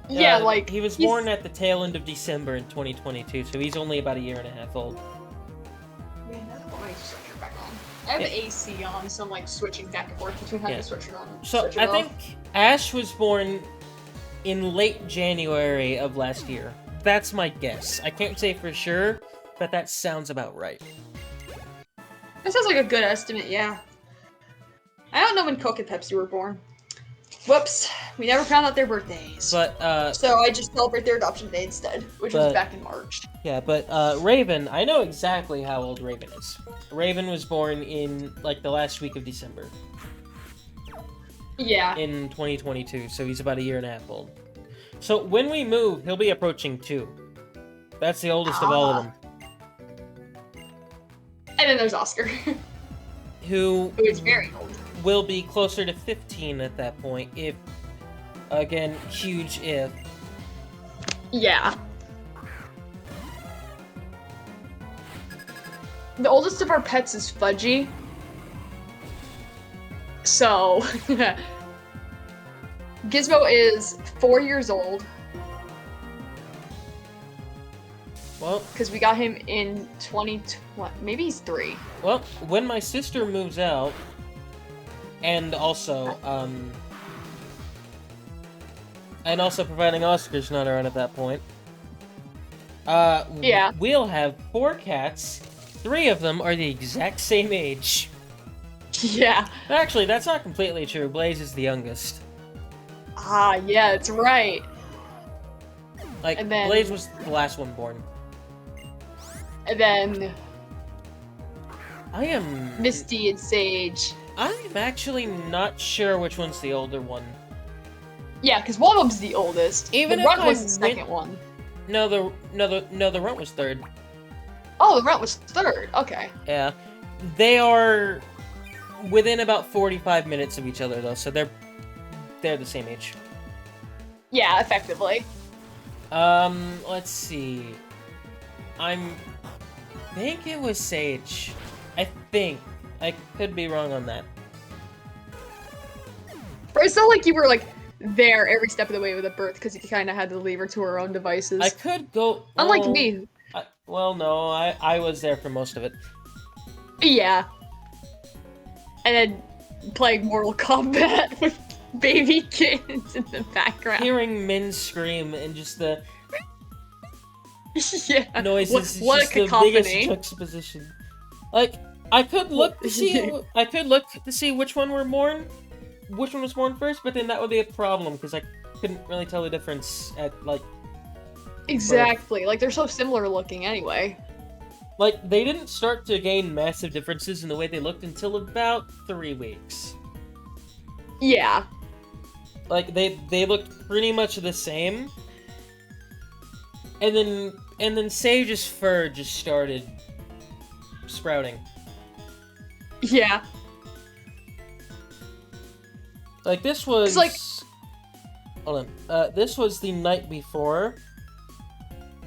Yeah, like he was born at the tail end of December in 2022, so he's only about a year and a half old. Man, that's why I switch it back on. I have the AC on, so I'm like switching back and forth between having to switch it on. And So switch it I off. think Ash was born in late January of last year. That's my guess. I can't say for sure, but that sounds about right. That sounds like a good estimate, yeah. I don't know when Coke and Pepsi were born. Whoops, we never found out their birthdays. But, so I just celebrate their adoption day instead, which was back in March. Yeah, but, Raven, I know exactly how old Raven is. Raven was born in, like, the last week of December. Yeah. In 2022, so he's about a year and a half old. So when we move, he'll be approaching 2. That's the oldest of all of them. And then there's Oscar. Who is very old. Will be closer to 15 at that point, Again, huge if. Yeah. The oldest of our pets is Fudgy. So, Gizmo is 4 years old. Well, because we got him in 2020. Maybe he's 3. Well, when my sister moves out, and also providing Oscar's not around at that point, yeah, we'll have 4 cats. 3 of them are the exact same age. Yeah. Actually, that's not completely true. Blaze is the youngest. Ah, yeah, that's right. Like, and then, Blaze was the last one born. And then... I am... Misty and Sage. I'm actually not sure which one's the older one. Yeah, because one of them's the oldest. Even the if Runt I was the second one. No, the Runt was 3rd. Oh, the Runt was 3rd. Okay. Yeah. They are within about 45 minutes of each other, though, so they're the same age. Yeah, effectively. Let's see. I think it was Sage. I think. I could be wrong on that. But it's not like you were, like, there every step of the way with a birth, because you kind of had to leave her to her own devices. I could go... Unlike me. No, I was there for most of it. Yeah. And then playing Mortal Kombat with baby kittens in the background. Hearing Min scream and just the... yeah. noises what is a just cacophony. the biggest juxtaposition. Like, I could look to see which one was born first, but then that would be a problem because I couldn't really tell the difference at like. Exactly. Like they're so similar looking anyway. Like they didn't start to gain massive differences in the way they looked until about 3 weeks. Yeah. Like they looked pretty much the same. And then Sage's fur just started sprouting. Yeah. Like this was hold on. This was the night before.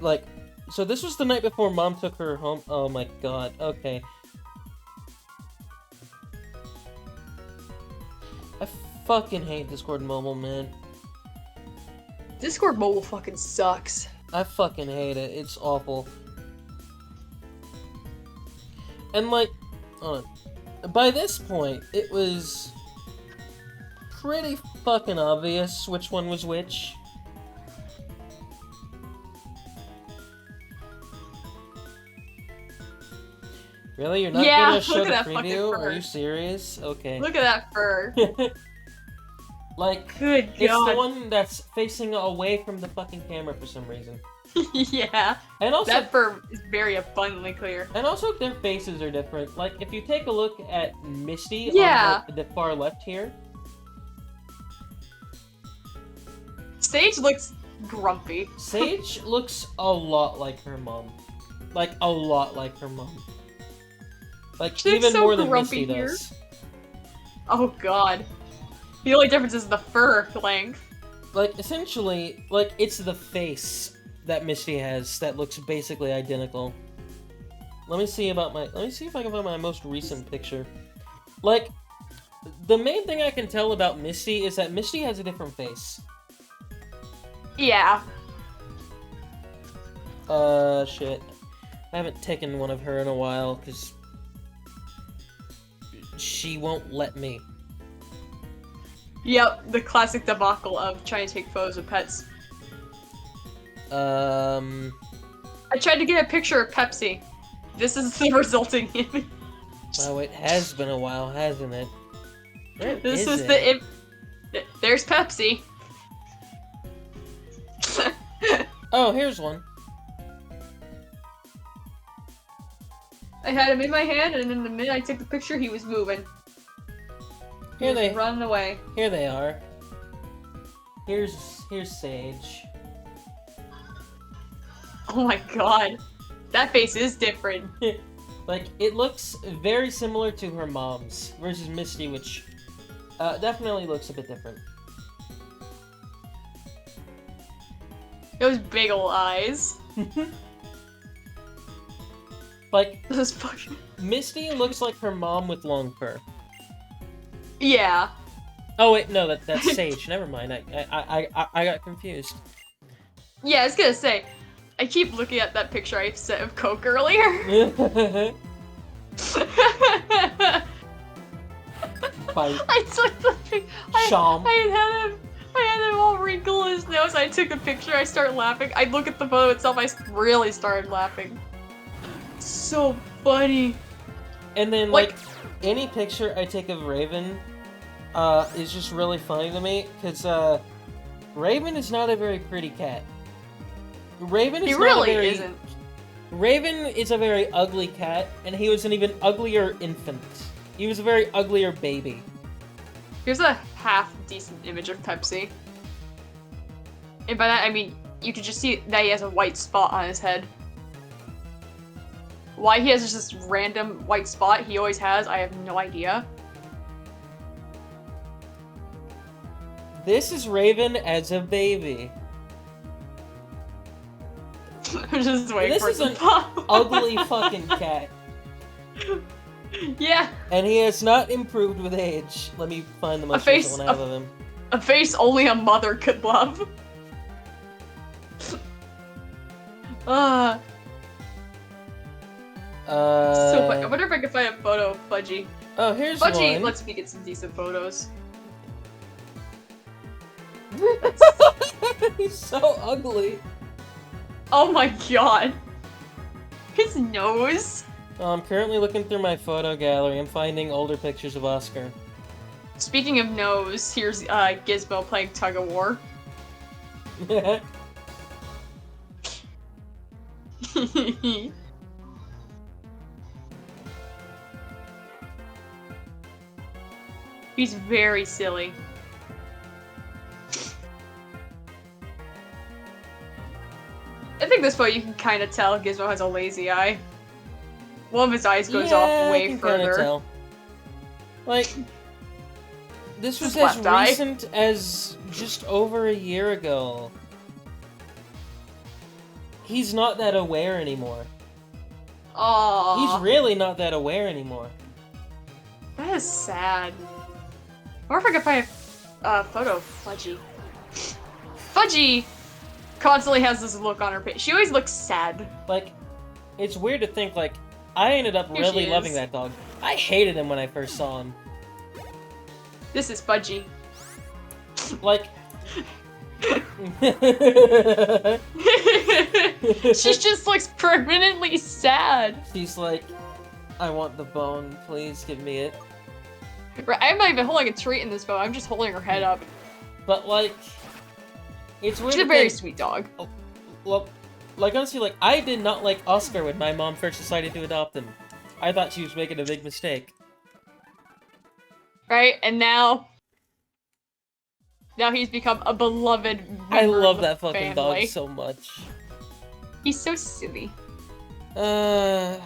Like so this was the night before Mom took her home. Oh my god. Okay. I fucking hate Discord Mobile, man. Discord Mobile fucking sucks. I fucking hate it. It's awful. And like, hold on. By this point, it was pretty fucking obvious which one was which. Really? You're not gonna show the preview? Are you serious? Okay. Look at that fur. Like, good God. It's the one that's facing away from the fucking camera for some reason. Yeah. And also, that fur is very abundantly clear. And also, their faces are different. Like, if you take a look at Misty on the far left here. Sage looks grumpy. Sage looks a lot like her mom. Like, a lot like her mom. Like, she even so more than Misty here. does. Oh God. The only difference is the fur length. Like, essentially, like, it's the face that Misty has that looks basically identical. Let me see if I can find my most recent picture. Like, the main thing I can tell about Misty is that Misty has a different face. Yeah. Shit. I haven't taken one of her in a while, because she won't let me. Yep, the classic debacle of trying to take photos of pets. I tried to get a picture of Pepsi. This is the resulting image. Wow, it has been a while, hasn't it? This is the there's Pepsi. Oh, here's one. I had him in my hand, and in the minute I took the picture, he was moving. He was running away. Here they are. Here's Sage. Oh my God, that face is different. Like, it looks very similar to her mom's versus Misty, which definitely looks a bit different. Those big ol' eyes. Like, Those fucking... Misty looks like her mom with long fur. Yeah. Oh wait, no, that's Sage. Never mind. I got confused. Yeah, I was gonna say, I keep looking at that picture I sent of Coke earlier. Fine. I took the picture. Sham. I had him all wrinkle his nose. I took a picture. I started laughing. I look at the photo itself. I really started laughing. So funny. And then like any picture I take of Raven, is just really funny to me because Raven is not a very pretty cat. Raven is isn't. Raven is a very ugly cat, and he was an even uglier infant. He was a very uglier baby. Here's a half-decent image of Pepsi. And by that, I mean, you can just see that he has a white spot on his head. Why he has just this random white spot he always has, I have no idea. This is Raven as a baby. I'm just waiting This for it is to an pop. ugly fucking cat. Yeah. And he has not improved with age. Let me find the most recent one I have of him. A face only a mother could love. So funny. I wonder if I can find a photo of Fudgy. Oh, here's Fudgy one. lets me get some decent photos. He's so ugly. Oh my god. His nose. I'm currently looking through my photo gallery. I'm finding older pictures of Oscar. Speaking of nose, here's Gizmo playing tug of war. He's very silly. I think this photo you can kind of tell Gizmo has a lazy eye. One of his eyes goes off way I can further. Tell. Like, this was Left as eye. recent as just over a year ago. He's not that aware anymore. Aww. He's really not that aware anymore. That is sad. I wonder if I can find a photo of Fudgy. Fudgy constantly has this look on her face. She always looks sad. Like, it's weird to think, like, I ended up Here really she loving is. that dog. I hated him when I first saw him. This is Fudgy. Like... She just looks permanently sad. She's like, I want the bone, please give me it. Right, I'm not even holding a treat in this photo, I'm just holding her head up. But, like, it's weird She's a to very think- sweet dog. Well, like, honestly, like, I did not like Oscar when my mom first decided to adopt him. I thought she was making a big mistake. Right, and now he's become a beloved member I love of that the fucking family. dog so much. He's so silly. But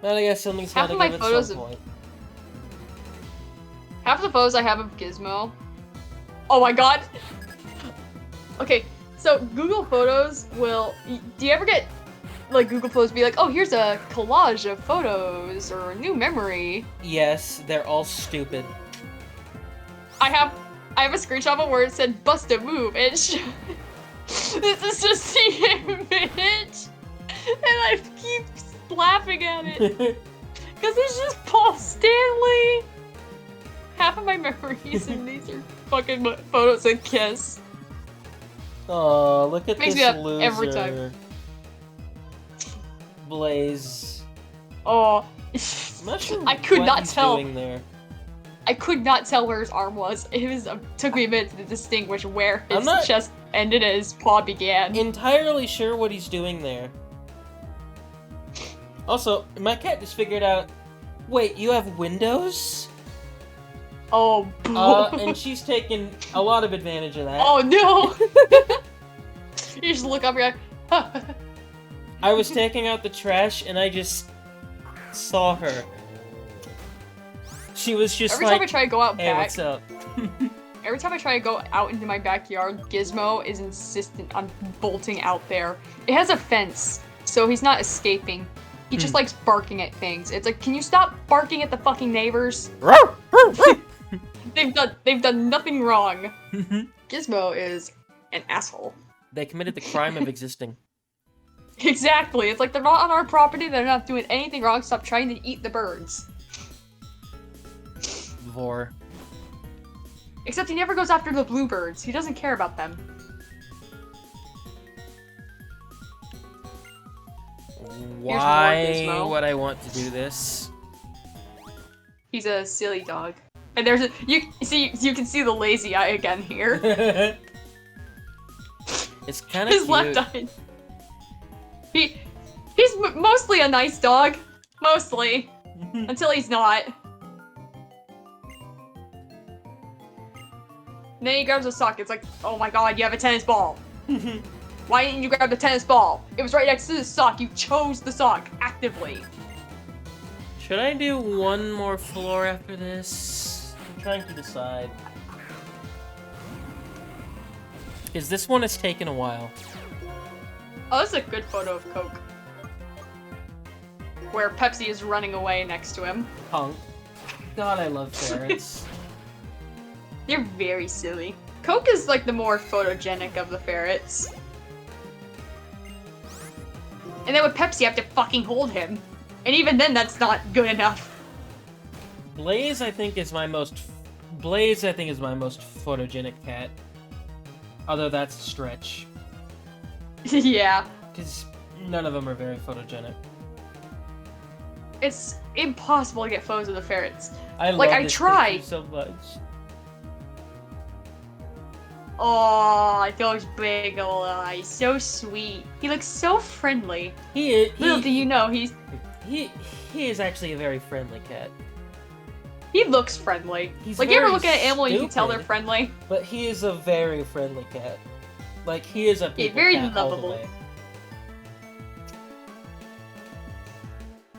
I guess something's Half gotta of my give at photos some of- point. Half of the photos I have of Gizmo. Oh my god! Okay, so Google Photos will... Do you ever get, like, Google Photos be like, oh, here's a collage of photos, or a new memory? Yes, they're all stupid. I have a screenshot of it where it said, bust a move, and this is just the image! And I keep laughing at it, because it's just Paul Stanley! Half of my memories in these are fucking photos of Kiss. Oh, look at Makes this me laugh loser. every time. Blaze. Oh, I'm not sure I could what not he's tell. doing there. I could not tell where his arm was. It was took me a minute to distinguish where I'm his not- chest ended and his paw began. Entirely sure what he's doing there. Also, my cat just figured out, wait, you have windows? Oh, And she's taken a lot of advantage of that. oh no! You just look up and you're like, I was taking out the trash and I just saw her. She was just every like, time I try to go out hey, back, what's up? Every time I try to go out into my backyard, Gizmo is insistent on bolting out there. It has a fence, so he's not escaping. He just likes barking at things. It's like, can you stop barking at the fucking neighbors? They've done nothing wrong. Gizmo is an asshole. They committed the crime of existing. Exactly. It's like they're not on our property. They're not doing anything wrong. Stop trying to eat the birds. Vor. Except he never goes after the bluebirds. He doesn't care about them. Why would I want to do this? He's a silly dog. And there's you can see the lazy eye again here. It's kind of his left eye. He's mostly a nice dog, mostly, until he's not. And then he grabs a sock. It's like, oh my god, you have a tennis ball. Why didn't you grab the tennis ball? It was right next to the sock. You chose the sock actively. Should I do one more floor after this? I'm trying to decide. Because this one has taken a while. Oh, this is a good photo of Coke. Where Pepsi is running away next to him. Punk. God, I love ferrets. They're very silly. Coke is like the more photogenic of the ferrets. And then with Pepsi, you have to fucking hold him. And even then, that's not good enough. Blaze, I think, is my most photogenic cat. Although that's a stretch. Yeah. Because none of them are very photogenic. It's impossible to get photos of the ferrets. I try so much. Oh, those big ol' eyes, so sweet. He looks so friendly. Little do you know, he is actually a very friendly cat. He looks friendly. He's like, you ever look at an animal and you can tell they're friendly? But he is a very friendly cat. Like, he is a people very cat all the lovable. way.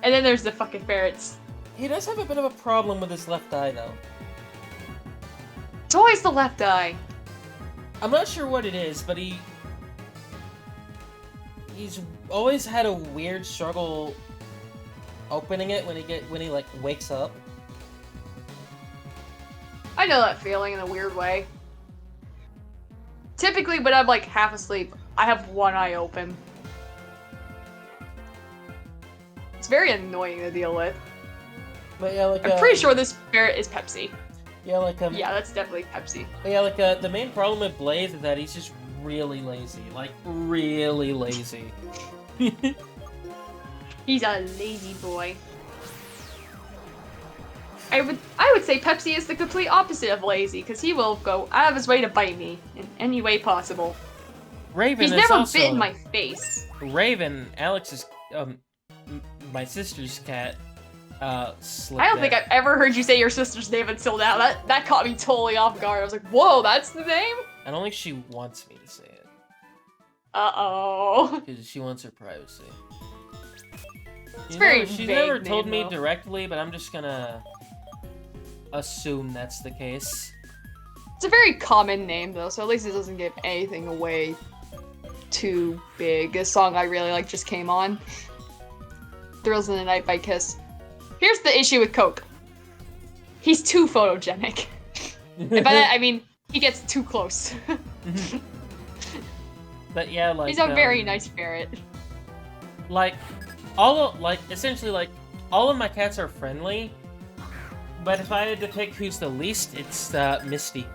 And then there's the fucking ferrets. He does have a bit of a problem with his left eye, though. It's always the left eye. I'm not sure what it is, but he's always had a weird struggle opening it when he like wakes up. I know that feeling in a weird way. Typically, when I'm like half asleep, I have one eye open. It's very annoying to deal with. But yeah, like I'm pretty sure this ferret is Pepsi. Yeah, like yeah, that's definitely Pepsi. Yeah, like the main problem with Blaze is that he's just really lazy, like really lazy. He's a lazy boy. I would say Pepsi is the complete opposite of lazy, because he will go out of his way to bite me in any way possible. Raven He's never bitten my face. Raven, Alex's my sister's cat. I don't think I've ever heard you say your sister's name until now. That caught me totally off guard. I was like, whoa, that's the name? I don't think she wants me to say it. Uh-oh. Because she wants her privacy. It's very She's vague never told name, me directly, but I'm just gonna assume that's the case. It's a very common name, though, so at least it doesn't give anything away too big. A song I really like just came on. Thrills in the Night by Kiss. Here's the issue with Coke. He's too photogenic. And by that, I mean, he gets too close. But yeah, like... He's a very nice ferret. Like, essentially, all of my cats are friendly. But if I had to pick who's the least, it's, Misty.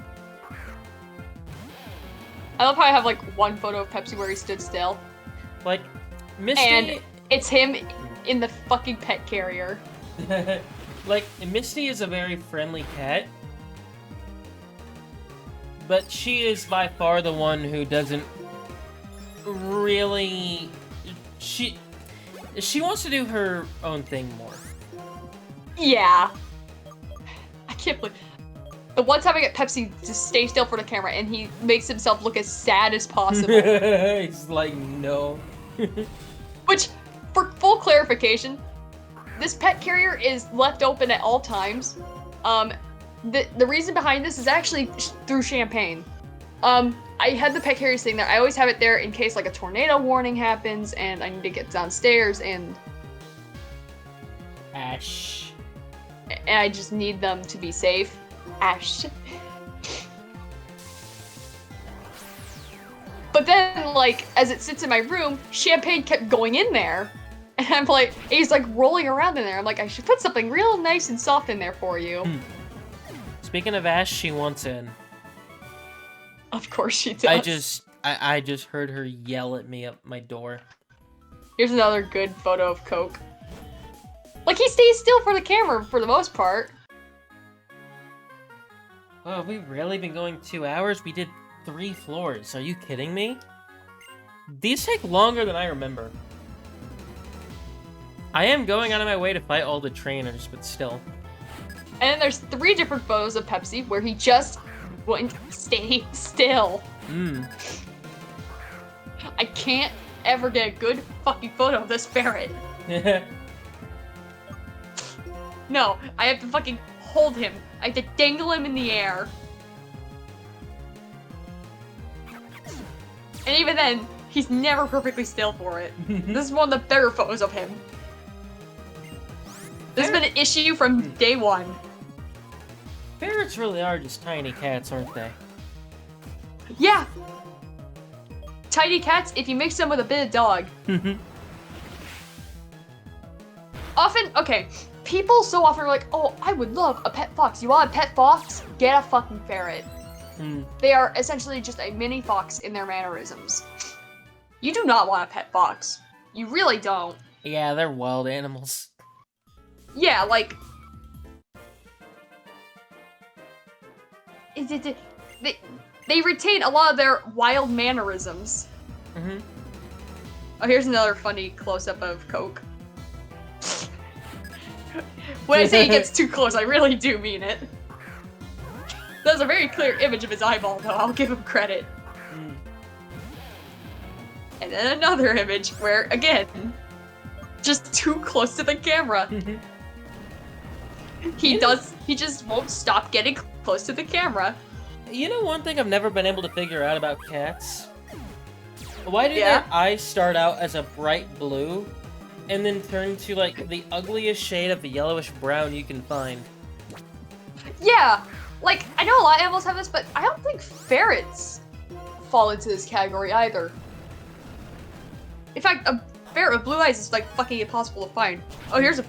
I love how I have, like, one photo of Pepsi where he stood still. Like, Misty... And it's him in the fucking pet carrier. Like, Misty is a very friendly cat, but she is by far the one who doesn't really... She wants to do her own thing more. Yeah. I can't believe... The one time I get Pepsi to stay still for the camera, and he makes himself look as sad as possible. He's like, no. Which, for full clarification, this pet carrier is left open at all times. the reason behind this is actually through Champagne. I had the pet carrier sitting there. I always have it there in case like a tornado warning happens and I need to get downstairs and Ash. And I just need them to be safe. Ash. But then, like, as it sits in my room, Champagne kept going in there. And I'm like, he's like rolling around in there. I'm like, I should put something real nice and soft in there for you. Speaking of Ash, she wants in. Of course she does. I just heard her yell at me at my door. Here's another good photo of Coke. Like, he stays still for the camera for the most part. Oh, we've really been going 2 hours? We did 3 floors. Are you kidding me? These take longer than I remember. I am going out of my way to fight all the trainers, but still. And then there's 3 different photos of Pepsi where he just wouldn't stay still. I can't ever get a good fucking photo of this ferret. No, I have to fucking hold him. I have to dangle him in the air. And even then, he's never perfectly still for it. This is one of the better photos of him. This has been an issue from day one. Ferrets really are just tiny cats, aren't they? Yeah! Tiny cats, if you mix them with a bit of dog. Often, okay, people so often are like, oh, I would love a pet fox. You want a pet fox? Get a fucking ferret. They are essentially just a mini fox in their mannerisms. You do not want a pet fox. You really don't. Yeah, they're wild animals. Yeah, like... They retain a lot of their wild mannerisms. Oh, here's another funny close-up of Coke. When I say he gets too close, I really do mean it. That's a very clear image of his eyeball, though. I'll give him credit. And then another image where, again, just too close to the camera. He just won't stop getting close to the camera. You know one thing I've never been able to figure out about cats? Why do their eyes start out as a bright blue, and then turn to, like, the ugliest shade of the yellowish brown you can find? Yeah! Like, I know a lot of animals have this, but I don't think ferrets fall into this category either. In fact, a ferret with blue eyes is, like, fucking impossible to find. Oh, here's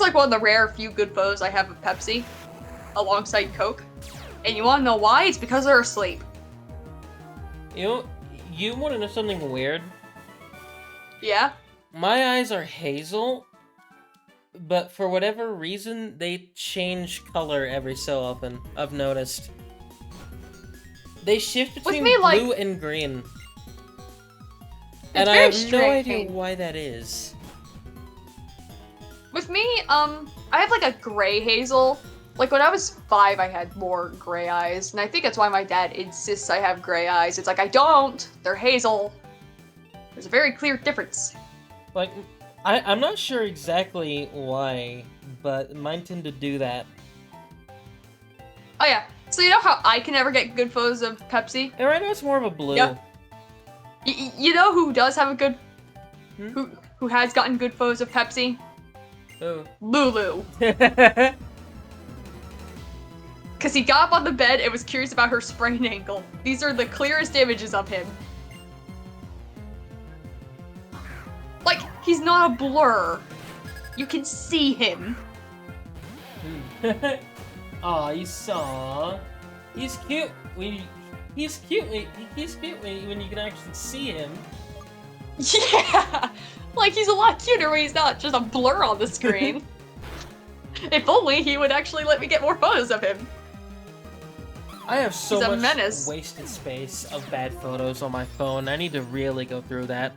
like one of the rare few good photos I have of Pepsi, alongside Coke. And you wanna know why? It's because they're asleep. You wanna know something weird? Yeah? My eyes are hazel, but for whatever reason, they change color every so often, I've noticed. They shift between blue and green. And I have no idea why that is. With me, I have like a gray hazel. Like when I was 5, I had more gray eyes, and I think that's why my dad insists I have gray eyes. It's like, I don't! They're hazel. There's a very clear difference. Like, I'm not sure exactly why, but mine tend to do that. Oh yeah, so you know how I can never get good photos of Pepsi? And right now it's more of a blue. Yep. You know who does have a good... Who has gotten good photos of Pepsi? Who? Lulu. Because he got up on the bed and was curious about her sprained ankle. These are the clearest images of him. Like, he's not a blur. You can see him. Aw, you saw. He's cute when he's cute when you can actually see him. Yeah! Like, he's a lot cuter when he's not just a blur on the screen. If only he would actually let me get more photos of him. I have so much menace. wasted space of bad photos on my phone. I need to really go through that.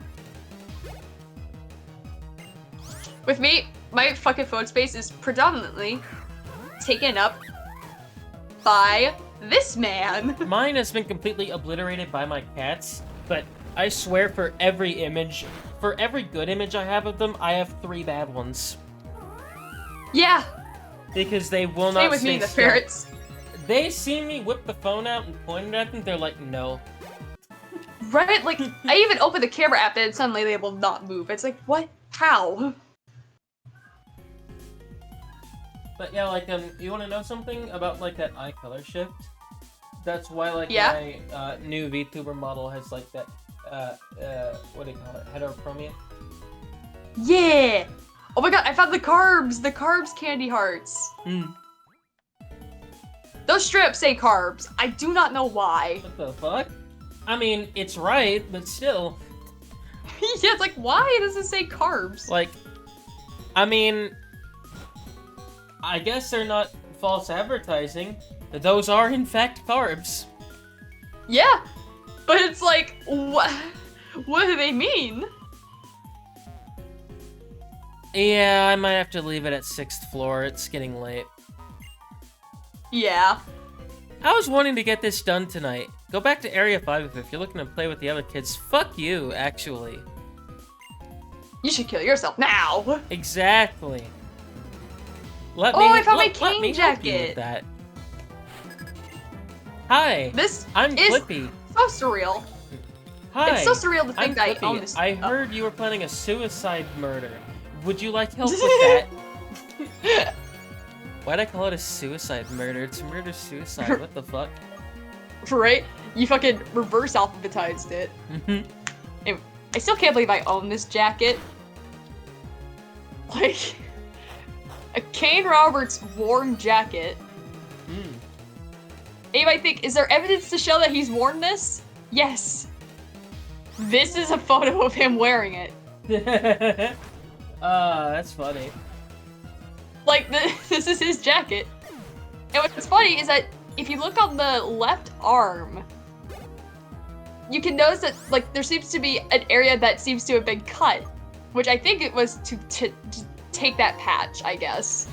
With me, my fucking phone space is predominantly taken up by this man. Mine has been completely obliterated by my cats, but I swear for every good image I have of them, I have 3 bad ones. Yeah. Because they will Stay not with me, stay the still. ferrets. They see me whip the phone out and point it at them, they're like, no. Right? Like, I even opened the camera app and suddenly they will not move. It's like, what? How? But yeah, like, you wanna know something about, like, that eye color shift? That's why, like, Yeah? my, new VTuber model has, like, that, what do you call it? Heterochromia? Yeah! Oh my god, I found the carbs! The carbs candy hearts. Hmm. Those strips say carbs. I do not know why. What the fuck? I mean, it's right, but still. Yeah, it's like, why does it say carbs? Like, I mean, I guess they're not false advertising, but those are in fact carbs. Yeah, but it's like, what? What do they mean? Yeah, I might have to leave it at 6th floor. It's getting late. Yeah. I was wanting to get this done tonight. Go back to Area 5 if you're looking to play with the other kids. Fuck you, actually. You should kill yourself now. Exactly. Let Oh, me, I found my let me cane help you with jacket. that. Hi, This I'm is Clippy. so surreal. Hi, It's so surreal to I'm think that I Clippy. own this. I heard you were planning a suicide murder. Would you like help with that? Why'd I call it a suicide murder? It's murder-suicide, what the fuck? Right? You fucking reverse alphabetized it. Mm-hmm. I still can't believe I own this jacket. Like, a Kane Roberts worn jacket. Mm. And you might think, is there evidence to show that he's worn this? Yes. This is a photo of him wearing it. That's funny. Like, this is his jacket. And what's funny is that if you look on the left arm, you can notice that, like, there seems to be an area that seems to have been cut, which I think it was to take that patch, I guess.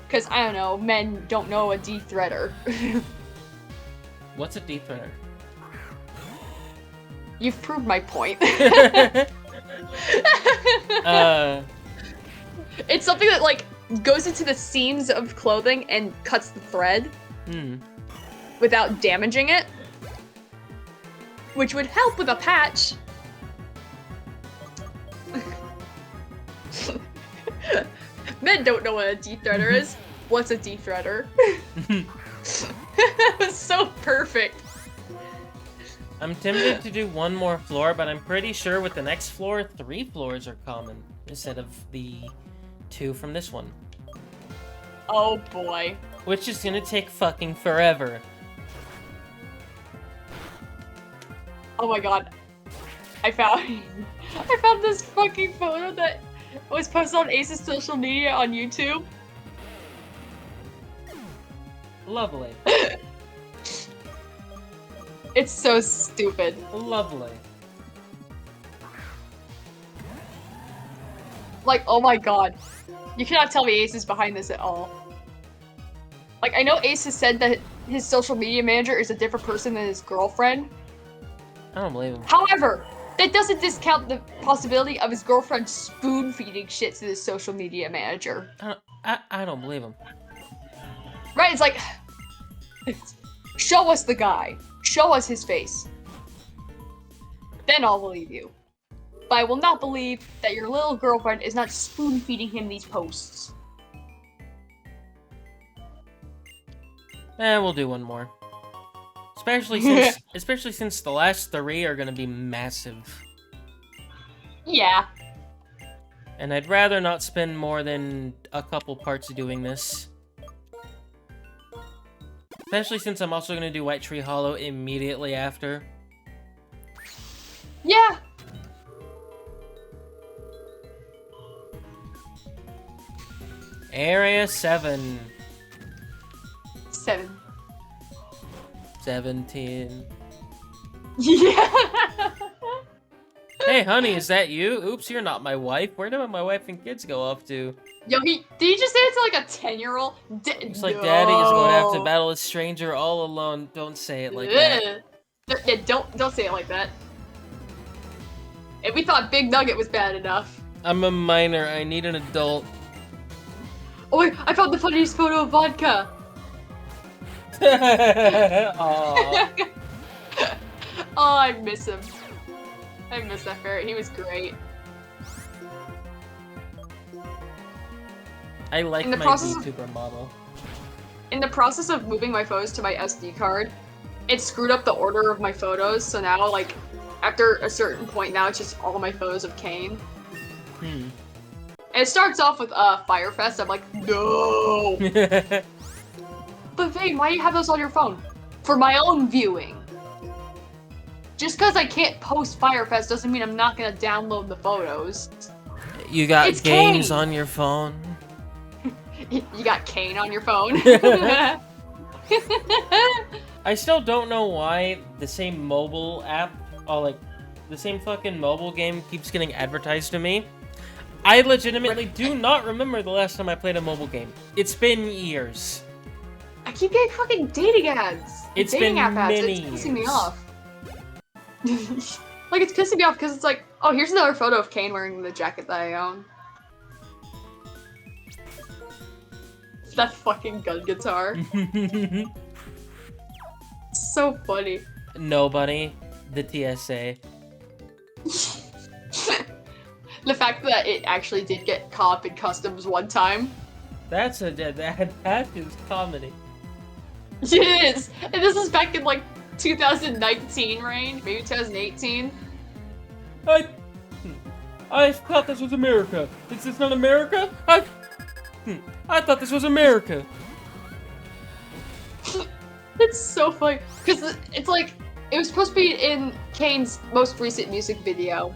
Because, I don't know, men don't know a de-threader. What's a de-threader? You've proved my point. It's something that, like, goes into the seams of clothing and cuts the thread without damaging it, which would help with a patch. Men don't know what a de-threader is. What's a de-threader? That was so perfect. I'm tempted to do one more floor, but I'm pretty sure with the next floor, 3 floors are common instead of the 2 from this one. Oh boy. Which is gonna take fucking forever. Oh my god. I found this fucking photo that was posted on Ace's social media on YouTube. Lovely. It's so stupid. Lovely. Like, oh my god. You cannot tell me Ace is behind this at all. Like, I know Ace has said that his social media manager is a different person than his girlfriend. I don't believe him. However, that doesn't discount the possibility of his girlfriend spoon-feeding shit to his social media manager. I don't believe him. Right, it's like... Show us the guy. Show us his face. Then I'll believe you. But I will not believe that your little girlfriend is not spoon-feeding him these posts. We'll do one more. Especially since the last 3 are gonna be massive. Yeah. And I'd rather not spend more than a couple parts doing this. Especially since I'm also gonna do White Tree Hollow immediately after. Yeah. Area 7. 7. 17. Yeah. Hey, honey, is that you? Oops, you're not my wife. Where did my wife and kids go off to? Yo, did he just say it to like a 10-year-old? It's like Daddy is going to have to battle a stranger all alone. Don't say it like that. Yeah, don't say it like that. And we thought Big Nugget was bad enough. I'm a minor. I need an adult. Oh wait, I found the funniest photo of vodka. Aw. Oh, I miss him. I miss that ferret. He was great. I like In the my process VTuber model. In the process of moving my photos to my SD card, it screwed up the order of my photos, so now, like, after a certain point now, it's just all my photos of Kane. Hmm. And it starts off with, Firefest, I'm like, no! But Vane, why do you have those on your phone? For my own viewing. Just because I can't post Firefest doesn't mean I'm not gonna download the photos. You got It's games Kane. on your phone? You got Kane on your phone? I still don't know why the same mobile app, or like, the same fucking mobile game keeps getting advertised to me. I legitimately do not remember the last time I played a mobile game. It's been years. I keep getting fucking dating ads. It's dating been app ads. many It's pissing me years. off. Like, it's pissing me off because it's like, oh, here's another photo of Kane wearing the jacket that I own. That fucking gun guitar. So funny. Nobody. The TSA. The fact that it actually did get caught up in customs one time. That is comedy. It is! And this is back in, like, 2019 range, maybe 2018. I thought this was America. Is this not America? I thought this was America. It's so funny, because it's like, it was supposed to be in Kane's most recent music video.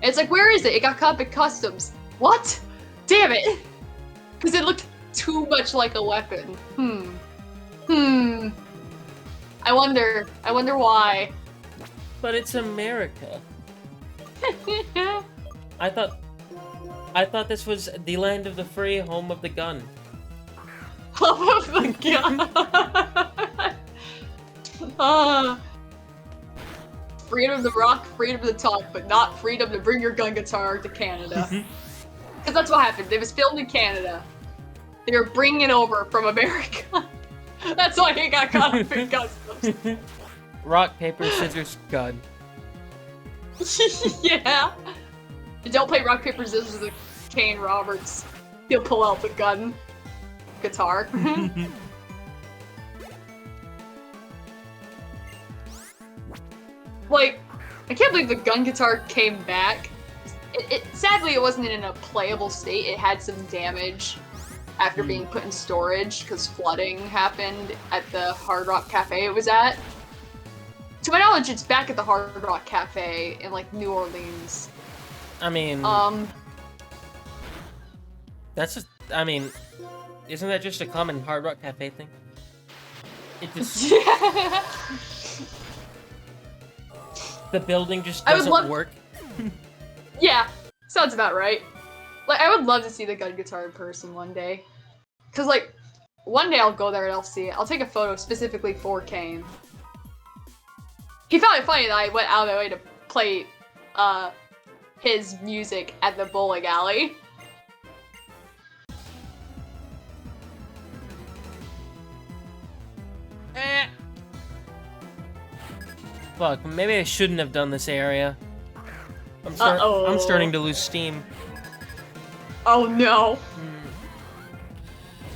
And it's like, where is it? It got caught up in customs. What? Damn it! Because it looked too much like a weapon. I wonder why. But it's America. I thought this was the land of the free, home of the gun. Home of the gun. Freedom to rock, freedom to talk, but not freedom to bring your gun guitar to Canada. Because that's what happened. It was filmed in Canada. They were bringing it over from America. That's why it got caught up in customs. Rock, paper, scissors, gun. Yeah. Don't play rock, paper, scissors with Kane Roberts. He'll pull out the gun. Guitar. Like, I can't believe the gun guitar came back. Sadly, it wasn't in a playable state. It had some damage after being put in storage because flooding happened at the Hard Rock Cafe it was at. To my knowledge, it's back at the Hard Rock Cafe in, like, New Orleans. I mean... That's just... I mean... Isn't that just a common Hard Rock Cafe thing? It just... The building just doesn't work. Yeah, sounds about right. Like, I would love to see the gun guitar in person one day. Cause, like, one day I'll go there and I'll see it. I'll take a photo specifically for Kane. He found it funny that I went out of my way to play, his music at the bowling alley. Fuck, maybe I shouldn't have done this area. I'm starting to lose steam. Oh no.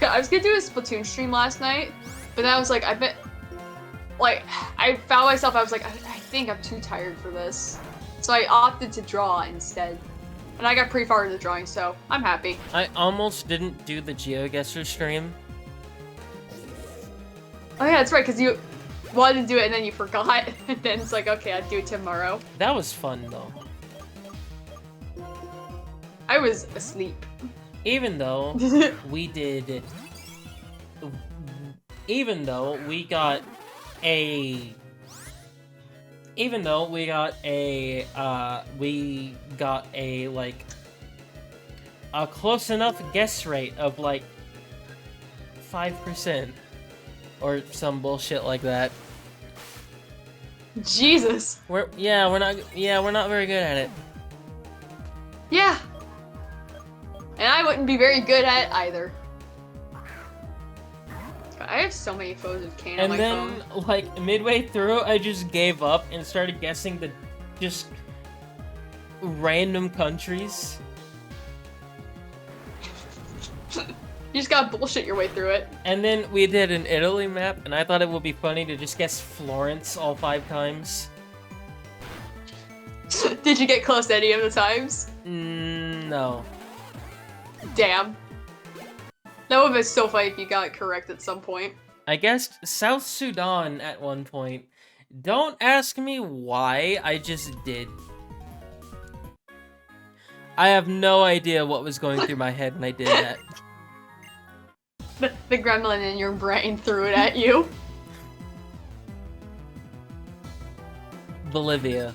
I was gonna do a Splatoon stream last night, but then I was like, I found myself, I was like, I think I'm too tired for this. So I opted to draw instead. And I got pretty far into drawing, so I'm happy. I almost didn't do the GeoGuessr stream. Oh yeah, that's right, because you wanted to do it and then you forgot, and then it's like, okay, I'll do it tomorrow. That was fun, though. I was asleep. Even though we did... Even though we got a... Even though we got a, like, a close enough guess rate of, like, 5%. Or some bullshit like that. Jesus. We're not very good at it. Yeah. And I wouldn't be very good at it either. I have so many photos of Kane on And my then, phone. like, midway through, I just gave up and started guessing the just random countries. You just gotta bullshit your way through it. And then we did an Italy map, and I thought it would be funny to just guess Florence all 5 times. Did you get close any of the times? No. Damn. That would've been so funny if you got it correct at some point. I guessed South Sudan at one point. Don't ask me why, I just did. I have no idea what was going through my head when I did that. The gremlin in your brain threw it at you. Bolivia.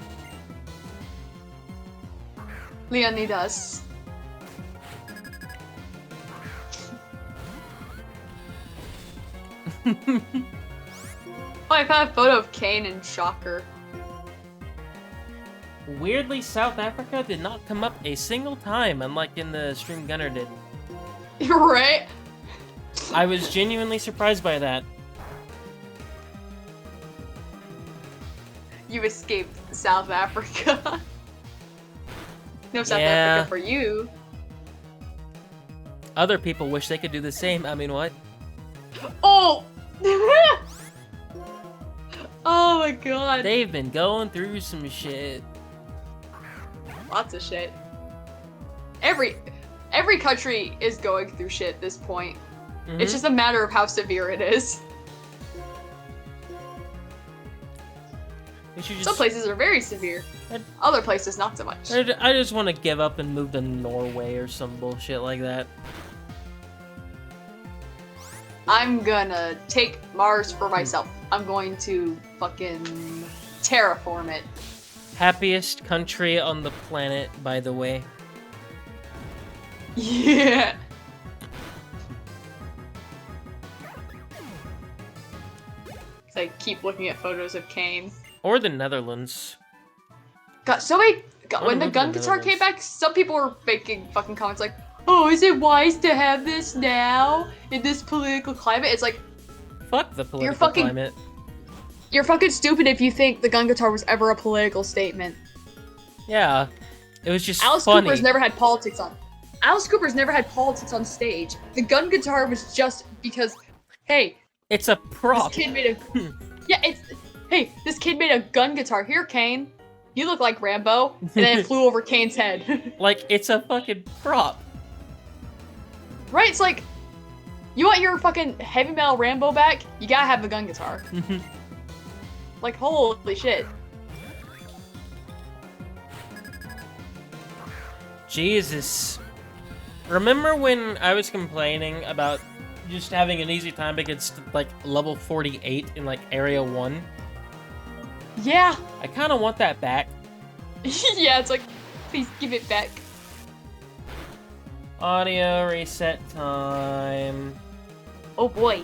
Leonidas. Oh, I found a photo of Kane and Shocker. Weirdly, South Africa did not come up a single time, unlike in the Stream Gunner did. You're right. I was genuinely surprised by that. You escaped South Africa. No South Yeah. Africa for you. Other people wish they could do the same. I mean, what? Oh! Oh my god. They've been going through some shit. Lots of shit. Every country is going through shit at this point. Mhm. It's just a matter of how severe it is. We should just, Some places are very severe. Other places not so much. I just want to give up and move to Norway or some bullshit like that. I'm gonna take Mars for myself. I'm going to fucking terraform it. Happiest country on the planet, by the way. Yeah. So I keep looking at photos of Kane. Or the Netherlands. God, so many. God, when the look at gun the guitar came Netherlands. back, some people were making fucking comments like, "Oh, is it wise to have this now in this political climate?" It's like, Fuck the political fucking- climate. you're fucking stupid if you think the gun guitar was ever a political statement. Yeah. It was just Alice funny. Cooper's never had politics on. Alice Cooper's never had politics on stage. The gun guitar was just because, hey, It's a prop. this kid made a. Yeah, it's. Hey, this kid made a gun guitar. Here, Kane. You look like Rambo. And then it flew over Kane's head. Like, it's a fucking prop. Right? It's like, you want your fucking heavy metal Rambo back? You gotta have the gun guitar. Like, holy shit. Jesus. Remember when I was complaining about just having an easy time against, like, level 48 in, like, Area 1? Yeah. I kind of want that back. Yeah, it's like, please give it back. Audio reset time. Oh boy.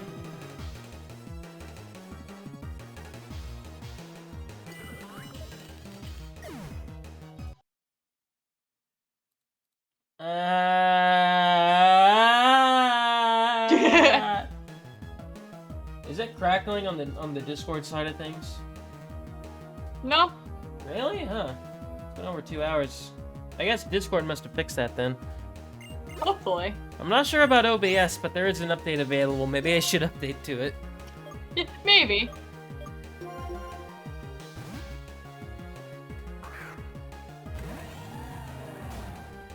Is it crackling on the Discord side of things? No. Really? Huh. It's been over 2 hours. I guess Discord must have fixed that then. Hopefully. I'm not sure about OBS, but there is an update available. Maybe I should update to it. Yeah, maybe.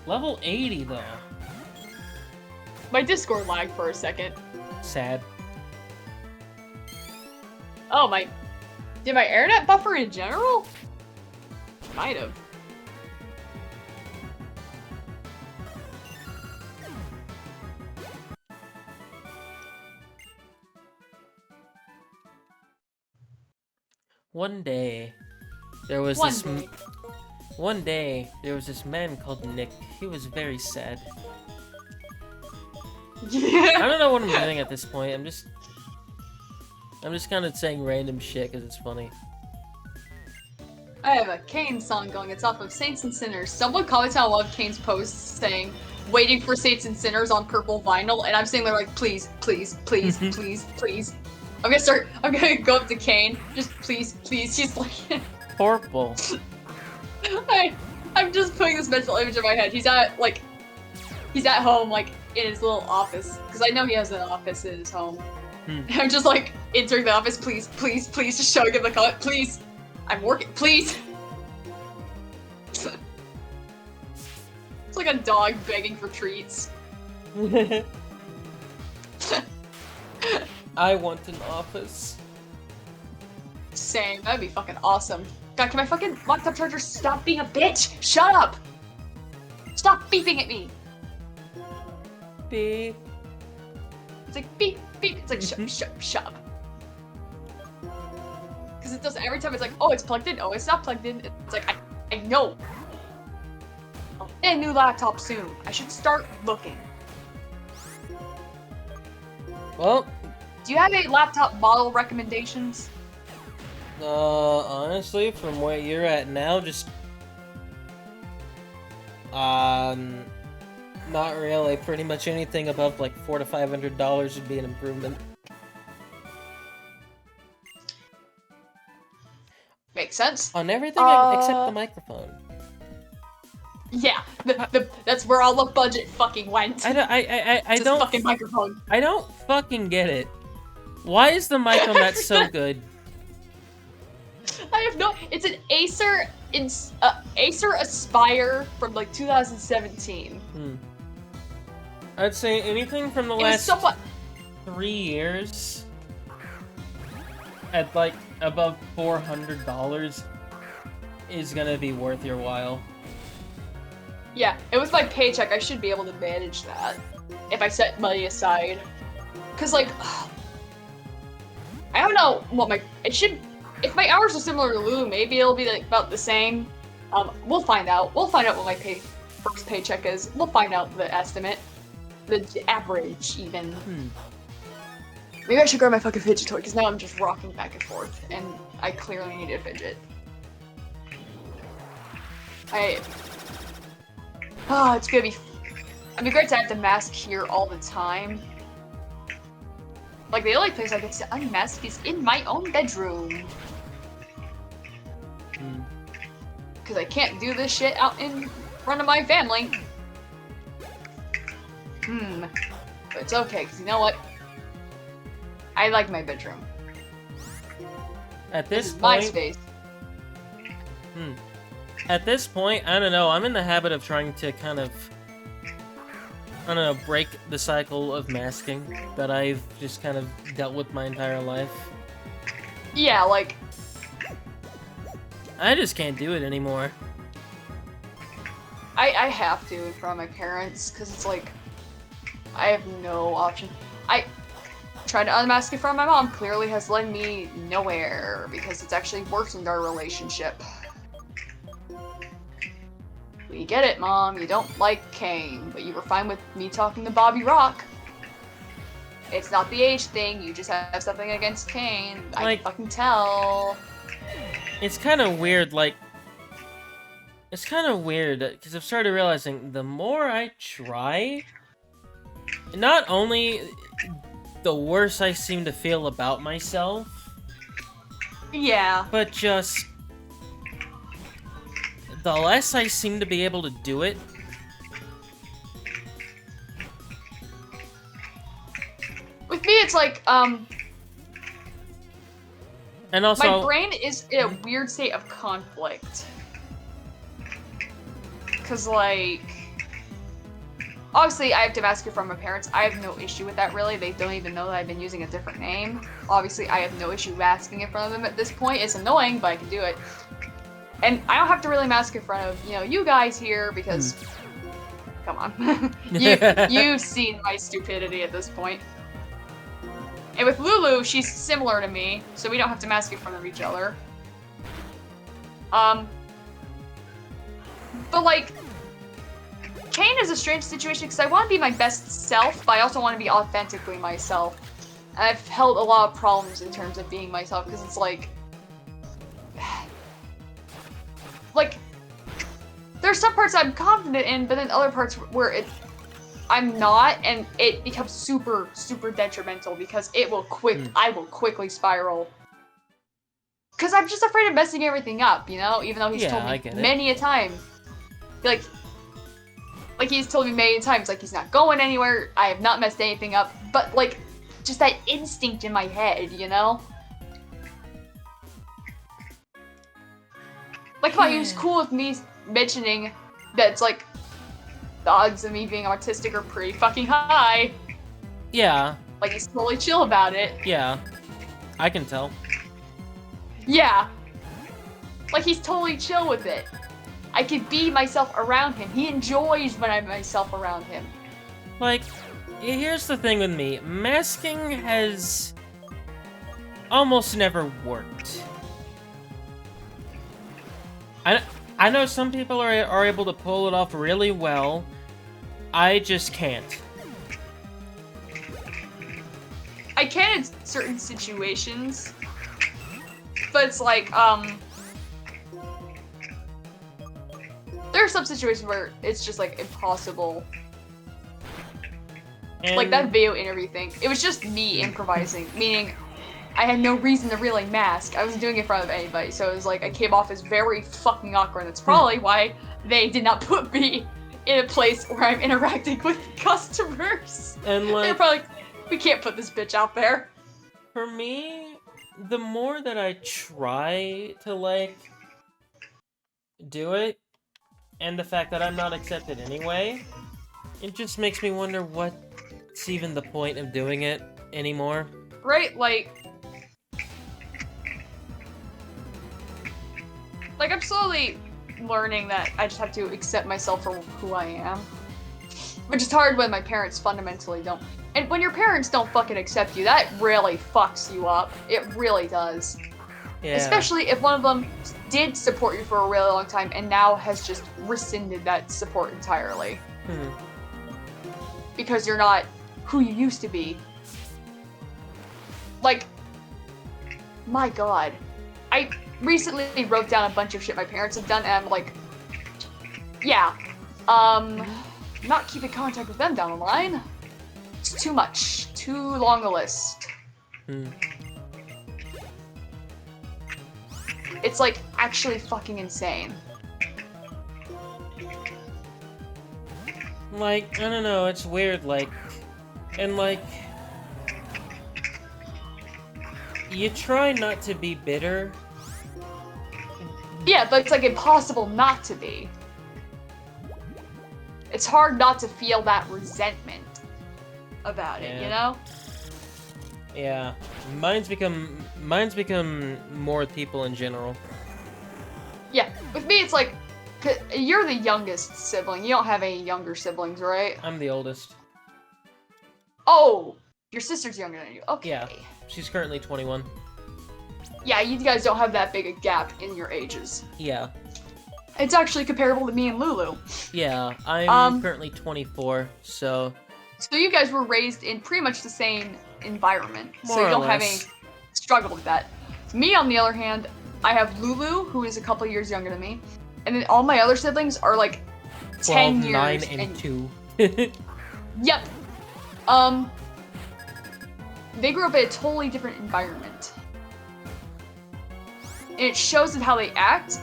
Level 80 though. My Discord lagged for a second. Sad. Oh, did my internet buffer in general? Might have. One day, there was One day, there was this man called Nick. He was very sad. I Yeah. don't know what I'm doing at this point. I'm just kind of saying random shit because it's funny. I have a Kane song going. It's off of Saints and Sinners. Someone commented on one of Kane's posts saying, waiting for Saints and Sinners on purple vinyl, and I'm sitting there like, please, please, please, please, please. I'm gonna go up to Kane. Just please, please. She's like, Purple. I'm just putting this mental image in my head. He's at home, like, in his little office. Because I know he has an office in his home. I'm just, like, entering the office, please, please, please, just showing him the cut, please. I'm working, please. It's like a dog begging for treats. I want an office. Same, that'd be fucking awesome. God, can my fucking laptop charger stop being a bitch? Shut up! Stop beeping at me! Beep. It's like beep, beep. It's like shut up. Because it does every time. It's like, oh, it's plugged in. Oh, it's not plugged in. It's like, I know. I'll get a new laptop soon. I should start looking. Well. Do you have any laptop model recommendations? Honestly, from where you're at now, just not really. Pretty much anything above like $400 to $500 would be an improvement. Makes sense. On everything except the microphone. Yeah, that's where all the budget fucking went. I don't fucking microphone. I don't fucking get it. Why is the mic on that so good? I have no. It's an Acer Acer Aspire from like 2017. I'd say anything from the last 3 years at like above $400 is gonna be worth your while. Yeah, it was my paycheck. I should be able to manage that if I set money aside. Cause like, I don't know what if my hours are similar to Lulu, maybe it'll be like about the same. We'll find out. We'll find out what my first paycheck is. We'll find out the estimate. The average, even. Maybe I should grab my fucking fidget toy, because now I'm just rocking back and forth, and I clearly need a fidget. It's gonna be... It'd be great to have to mask here all the time. Like, the only place I get to unmask is in my own bedroom. Because I can't do this shit out in front of my family. But it's okay, because you know what? I like my bedroom. At this point, my space. At this point, I don't know. I'm in the habit of trying to kind of, I don't know, break the cycle of masking that I've just kind of dealt with my entire life. Yeah, like... I just can't do it anymore. I have to in front of my parents, because it's like... I have no option. I tried to unmask in front of my mom, clearly has led me nowhere, because it's actually worsened our relationship. We get it, Mom, you don't like Kane, but you were fine with me talking to Bobby Rock. It's not the age thing, you just have something against Kane. I can fucking tell. It's kind of weird, like... It's kind of weird, because I've started realizing the more I try... Not only the worse I seem to feel about myself... Yeah. But just... The less I seem to be able to do it... With me, it's like, And also... my brain is in a weird state of conflict. Because, like... Obviously, I have to mask it from my parents. I have no issue with that, really. They don't even know that I've been using a different name. Obviously, I have no issue masking in front of them at this point. It's annoying, but I can do it. And I don't have to really mask in front of, you guys here, because... Come on. You've seen my stupidity at this point. And with Lulu, she's similar to me, so we don't have to mask in front of each other. But, like... Kane is a strange situation because I want to be my best self, but I also want to be authentically myself. And I've held a lot of problems in terms of being myself because it's like... Like, there's some parts I'm confident in, but then other parts where I'm not, and it becomes super, super detrimental because it will I will quickly spiral. Because I'm just afraid of messing everything up, you know? Even though he's told me many a time. Like he's told me many times, like, he's not going anywhere, I have not messed anything up, but, like, just that instinct in my head, you know? Like, come on, he was cool with me mentioning that it's, like, the odds of me being autistic are pretty fucking high. Yeah. Like, he's totally chill about it. Yeah. I can tell. Yeah. Like, he's totally chill with it. I can be myself around him. He enjoys when I'm myself around him. Like, here's the thing with me. Masking has almost never worked. I know some people are able to pull it off really well. I just can't. I can in certain situations, but it's like, there are some situations where it's just, like, impossible. And... like, that video interview thing, it was just me improvising, meaning I had no reason to really mask. I wasn't doing it in front of anybody, so it was like, I came off as very fucking awkward. That's probably why they did not put me in a place where I'm interacting with customers. And, like... they're probably like, we can't put this bitch out there. For me, the more that I try to, like, do it, and the fact that I'm not accepted anyway, it just makes me wonder what's even the point of doing it anymore. Right, like, I'm slowly learning that I just have to accept myself for who I am. Which is hard when my parents fundamentally don't. And when your parents don't fucking accept you, that really fucks you up. It really does. Yeah. Especially if one of them did support you for a really long time and now has just rescinded that support entirely. Because you're not who you used to be. Like, my god. I recently wrote down a bunch of shit my parents have done, and I'm like, yeah, not keeping contact with them down the line. It's too much. Too long a list. It's, like, actually fucking insane. Like, I don't know, it's weird, like, and, like, you try not to be bitter. Yeah, but it's, like, impossible not to be. It's hard not to feel that resentment about it, you know? Yeah. Mine's become more with people in general. Yeah, with me it's like, you're the youngest sibling. You don't have any younger siblings, right? I'm the oldest. Oh! Your sister's younger than you. Okay. Yeah. She's currently 21. Yeah, you guys don't have that big a gap in your ages. Yeah. It's actually comparable to me and Lulu. Yeah, I'm currently 24, so... So you guys were raised in pretty much the same environment, so you don't have any struggle with that. Me, on the other hand, I have Lulu, who is a couple years younger than me, and then all my other siblings are like 10 years. 9 and 2. Yep. They grew up in a totally different environment. And it shows in how they act.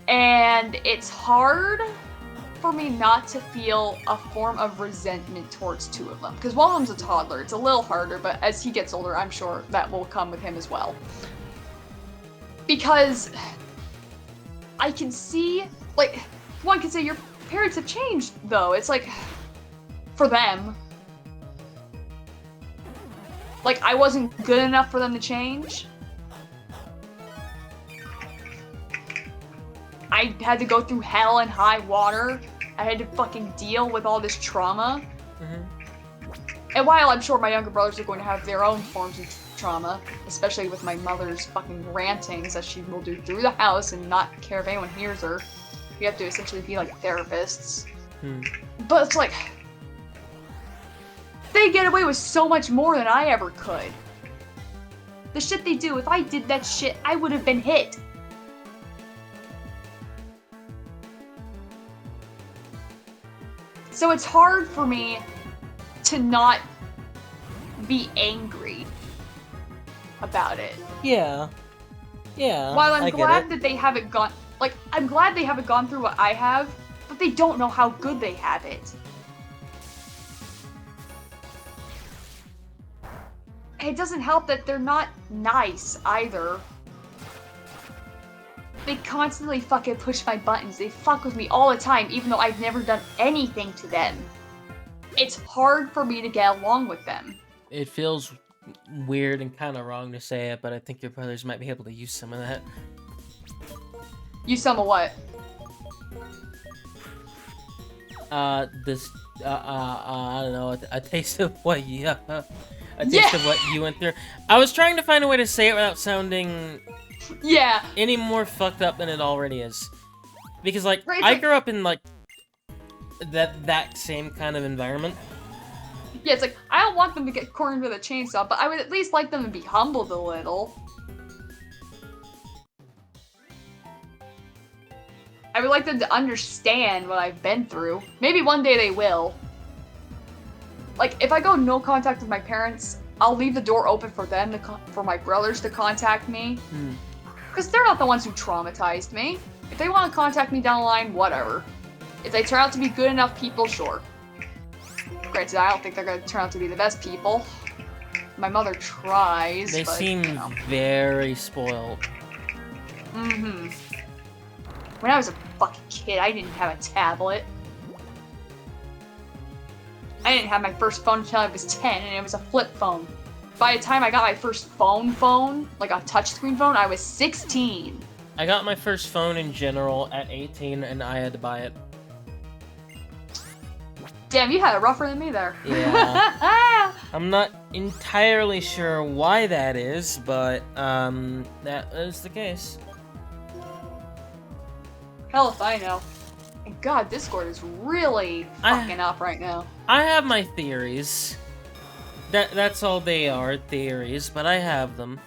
And it's hard for me not to feel a form of resentment towards two of them. Because one of them's a toddler. It's a little harder, but as he gets older, I'm sure that will come with him as well. Because I can see, like, one can say your parents have changed, though. It's like, for them. Like, I wasn't good enough for them to change. I had to go through hell and high water. I had to fucking deal with all this trauma. And while I'm sure my younger brothers are going to have their own forms of trauma, especially with my mother's fucking rantings that she will do through the house and not care if anyone hears her. We have to essentially be like therapists. But it's like, they get away with so much more than I ever could. The shit they do, if I did that shit, I would have been hit. So it's hard for me to not be angry about it. Yeah. Yeah. While I'm glad that they haven't gone, like, I'm glad they haven't gone through what I have, but they don't know how good they have it. It doesn't help that they're not nice either. They constantly fucking push my buttons. They fuck with me all the time, even though I've never done anything to them. It's hard for me to get along with them. It feels weird and kind of wrong to say it, but I think your brothers might be able to use some of that. Use some of what? I don't know, a taste of what you, of what you went through. I was trying to find a way to say it without sounding any more fucked up than it already is. Because, like, I grew up in, like, that same kind of environment. Yeah, it's like, I don't want them to get cornered with a chainsaw, but I would at least like them to be humbled a little. I would like them to understand what I've been through. Maybe one day they will. Like, if I go no contact with my parents, I'll leave the door open for them to for my brothers to contact me. Because they're not the ones who traumatized me. If they want to contact me down the line, whatever. If they turn out to be good enough people, sure. Granted, I don't think they're going to turn out to be the best people. My mother tries, They seem very spoiled. Mm-hmm. When I was a fucking kid, I didn't have a tablet. I didn't have my first phone until I was 10, and it was a flip phone. By the time I got my first phone, like a touchscreen phone, I was 16. I got my first phone in general at 18, and I had to buy it. Damn, you had it rougher than me there. Yeah. I'm not entirely sure why that is, but that is the case. Hell if I know. And God, Discord is really fucking up right now. I have my theories. That's all they are, theories, but I have them.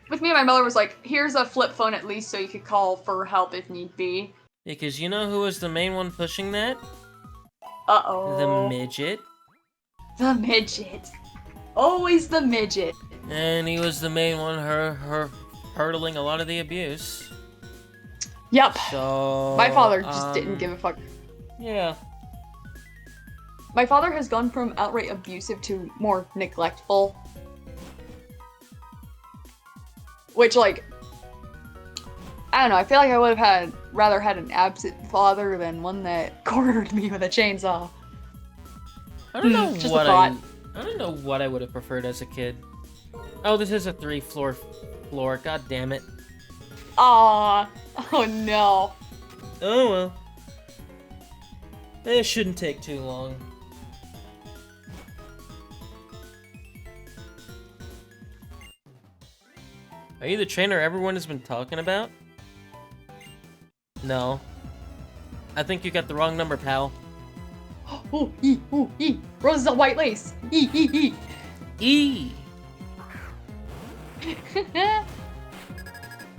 With me, my mother was like, here's a flip phone at least so you could call for help if need be. Because you know who was the main one pushing that? Uh-oh. The midget. The midget. Always the midget. And he was the main one hurdling a lot of the abuse. Yep. So... my father just didn't give a fuck. Yeah. My father has gone from outright abusive to more neglectful. Which, like... I don't know, I feel like I would have rather had an absent father than one that cornered me with a chainsaw. I don't know just what a thought. I don't know what I would have preferred as a kid. Oh, this is a 3-floor floor. God damn it. Aww. Oh no. Oh well. It shouldn't take too long. Are you the trainer everyone has been talking about? No. I think you got the wrong number, pal. Ooh, ee, ooh, ee. Roses on white lace. E, e, e. E!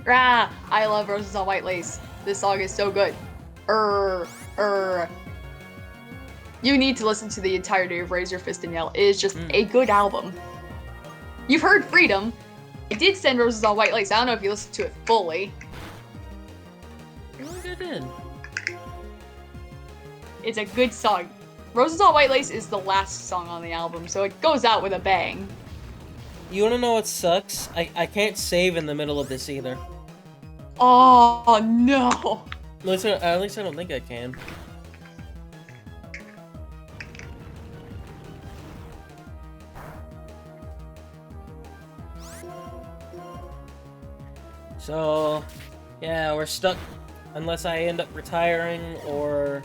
Rah! I love Roses on White Lace. This song is so good. You need to listen to the entirety of Raise Your Fist and Yell. It is just a good album. You've heard Freedom. It did send Roses on White Lace. I don't know if you listened to it fully. I think I did. It's a good song. Roses on White Lace is the last song on the album, so it goes out with a bang. You wanna know what sucks? I can't save in the middle of this either. Oh no! At least I don't think I can. So, yeah, we're stuck unless I end up retiring or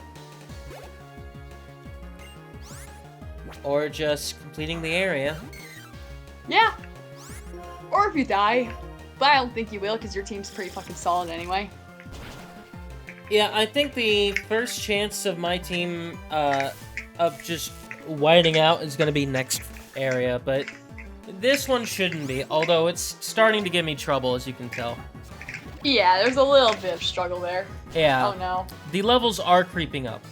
just completing the area. Yeah. Or if you die. But I don't think you will, because your team's pretty fucking solid anyway. Yeah, I think the first chance of my team of just whiting out is going to be next area, but this one shouldn't be, although it's starting to give me trouble, as you can tell. Yeah, there's a little bit of struggle there. Yeah. Oh no. The levels are creeping up.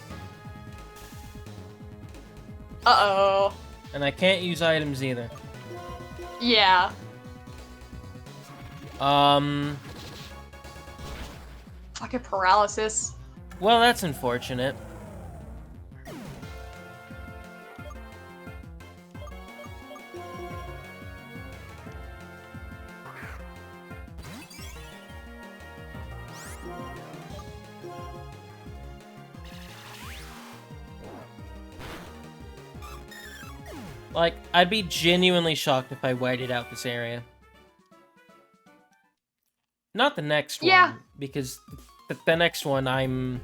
Uh-oh. And I can't use items either. Yeah. Fucking paralysis. Well, that's unfortunate. Like, I'd be genuinely shocked if I whited out this area. Not the next one, because the next one I'm...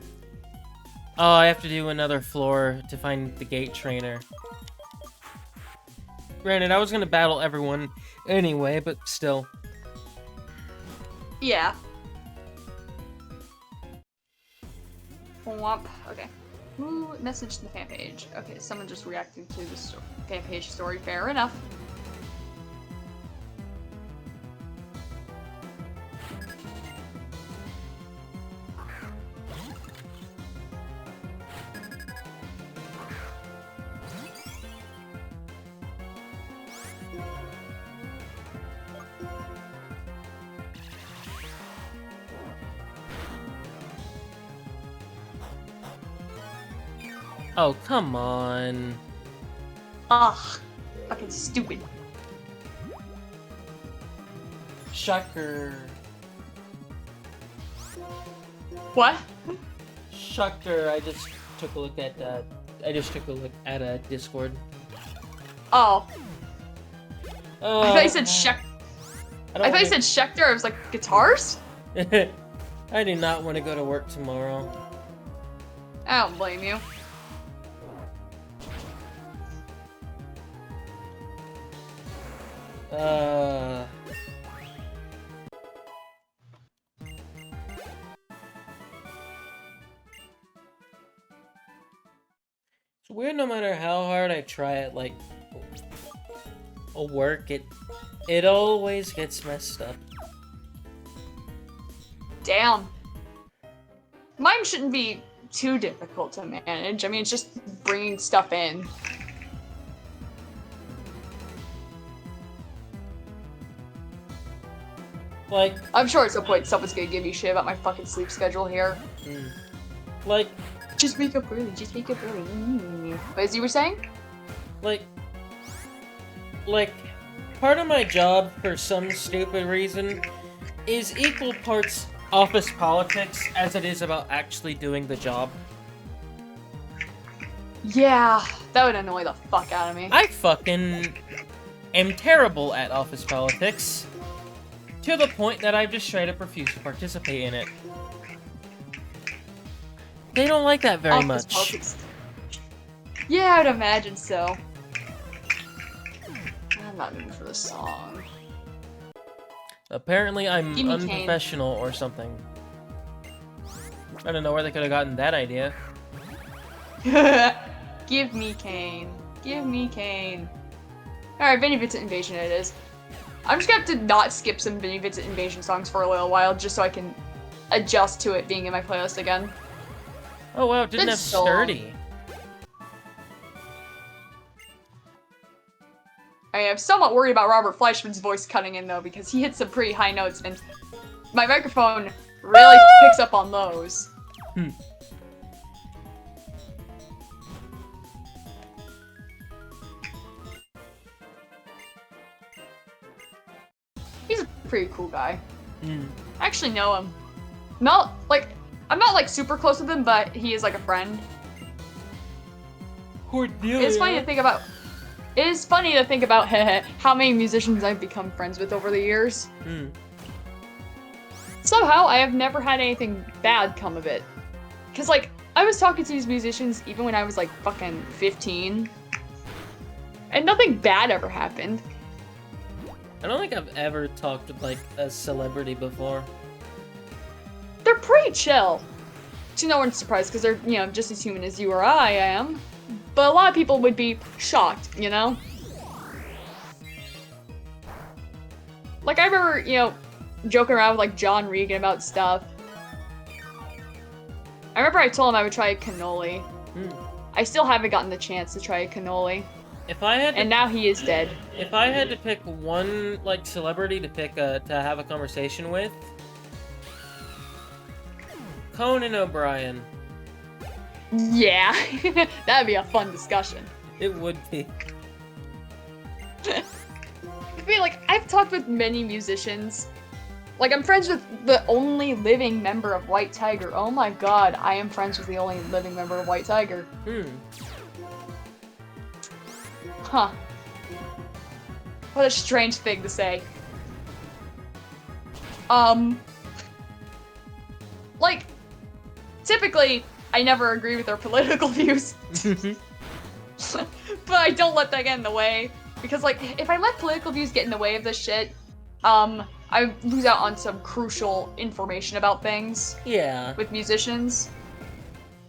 Oh, I have to do another floor to find the gate trainer. Granted, I was gonna battle everyone anyway, but still. Yeah. Womp. Okay. Who messaged the fan page? Okay, someone just reacted to the fan page story. Fair enough. Oh, come on. Ugh. Fucking stupid. Shucker. What? Shucker, I just took a look at, Discord. Oh. I thought you said I thought you said Schecter. I was like, guitars? I do not want to go to work tomorrow. I don't blame you. It's weird no matter how hard I try it, like, a work, it always gets messed up. Damn. Mine shouldn't be too difficult to manage. I mean, it's just bringing stuff in. Like, I'm sure at some point someone's gonna give me shit about my fucking sleep schedule here. Like, just wake up early, just wake up early. But as you were saying? Like, part of my job, for some stupid reason, is equal parts office politics as it is about actually doing the job. Yeah, that would annoy the fuck out of me. I fucking am terrible at office politics. To the point that I just straight up refuse to participate in it. They don't like that very much. Politics. Yeah, I would imagine so. I'm not moving for this song. Apparently I'm unprofessional or something. I don't know where they could have gotten that idea. Give me Kane. Give me Kane. Alright, Vinny Vincent Invasion it is. I'm just gonna have to not skip some Vinny Vincent Invasion songs for a little while, just so I can adjust to it being in my playlist again. Oh wow, it didn't have Sturdy. I'm somewhat worried about Robert Fleischman's voice cutting in though, because he hits some pretty high notes, and my microphone really picks up on those. He's a pretty cool guy. I actually know him. I'm not like super close with him, but he is like a friend. Cordelia. It's funny to think about. It is funny to think about how many musicians I've become friends with over the years. Somehow, I have never had anything bad come of it. Cause like, I was talking to these musicians even when I was like fucking 15. And nothing bad ever happened. I don't think I've ever talked to like a celebrity before. They're pretty chill. To no one's surprise, because they're, you know, just as human as you or I am. But a lot of people would be shocked, you know? Like, I remember, you know, joking around with, like, John Regan about stuff. I remember I told him I would try cannoli. I still haven't gotten the chance to try a cannoli. If I had, and now he is dead. If I had to pick one like celebrity to pick to have a conversation with, Conan O'Brien. Yeah, that'd be a fun discussion. It would be. I feel like I've talked with many musicians. Like, I'm friends with the only living member of White Tiger. Oh my god, I am friends with the only living member of White Tiger. Huh. What a strange thing to say. Like, typically, I never agree with their political views. But I don't let that get in the way. Because, like, if I let political views get in the way of this shit, I lose out on some crucial information about things. Yeah. With musicians.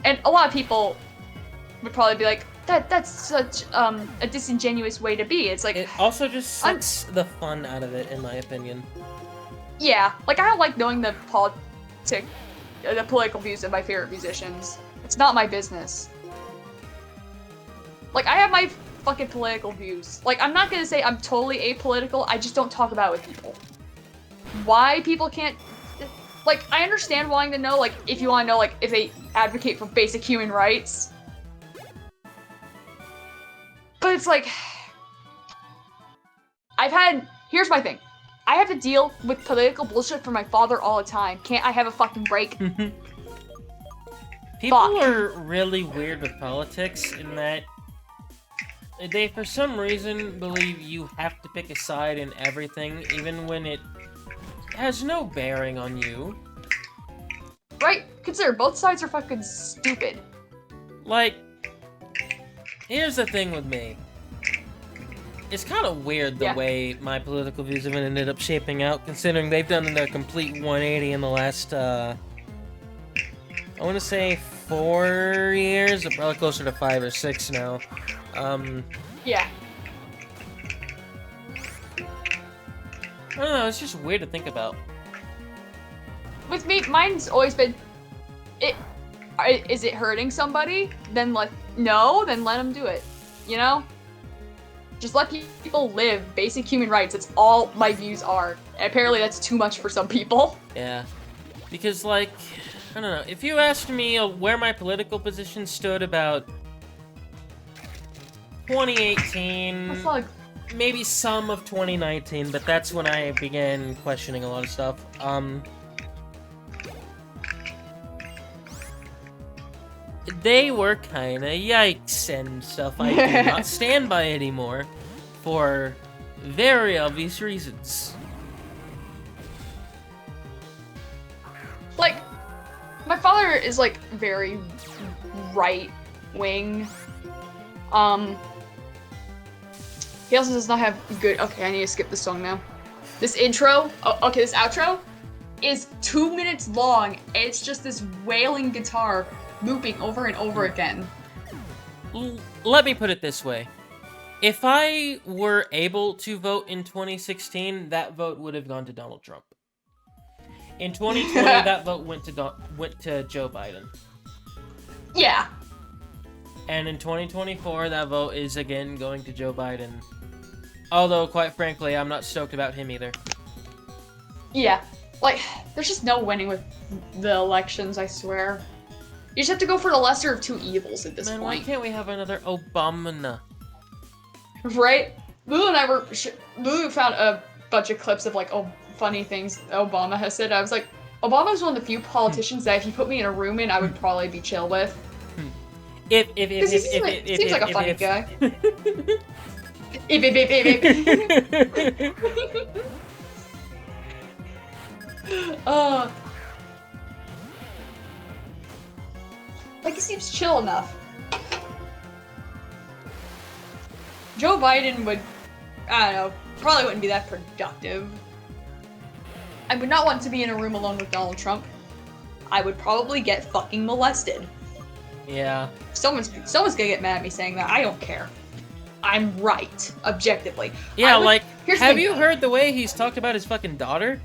And a lot of people would probably be like, that's such, a disingenuous way to be. It's like... It also just sucks the fun out of it, in my opinion. Yeah. Like, I don't like knowing the political views of my favorite musicians. It's not my business. Like, I have my fucking political views. Like, I'm not gonna say I'm totally apolitical, I just don't talk about it with people. Why people can't... Like, I understand wanting to know, like, if you want to know, like, if they advocate for basic human rights. But it's like... Here's my thing. I have to deal with political bullshit from my father all the time. Can't I have a fucking break? People are really weird with politics in that they, for some reason, believe you have to pick a side in everything, even when it has no bearing on you. Right? Consider, both sides are fucking stupid. Like, here's the thing with me. It's kind of weird the way my political views have ended up shaping out, considering they've done a complete 180 in the last, I want to say 4 years, or probably closer to 5 or 6 now. Yeah. I don't know, it's just weird to think about. With me, mine's always been, is it hurting somebody? Then let them do it, you know? Just let people live basic human rights. That's all my views are. And apparently that's too much for some people. Yeah. Because, like, I don't know, if you asked me where my political position stood about 2018, maybe some of 2019, but that's when I began questioning a lot of stuff. They were kinda yikes and stuff I do not stand by anymore, for very obvious reasons. Like, my father is, like, very right-wing. He also does not have good... Okay, I need to skip this song now. This intro, this outro, is 2 minutes long, and it's just this wailing guitar looping over and over again. Let me put it this way. If I were able to vote in 2016, that vote would have gone to Donald Trump. In 2020, that vote went to Joe Biden. Yeah. And in 2024, that vote is again going to Joe Biden. Although, quite frankly, I'm not stoked about him either. Yeah. Like, there's just no winning with the elections, I swear. You just have to go for the lesser of two evils at this point. Why can't we have another Obama? Right? Lulu and I Lulu found a bunch of clips of, like, funny things Obama has said. I was like, Obama's one of the few politicians that if you put me in a room I would probably be chill with. He seems like a funny guy. Like, he seems chill enough. Joe Biden would, I don't know, probably wouldn't be that productive. I would not want to be in a room alone with Donald Trump. I would probably get fucking molested. Yeah. Someone's gonna get mad at me saying that. I don't care. I'm right, objectively. Yeah, like, have you heard the way he's talked about his fucking daughter?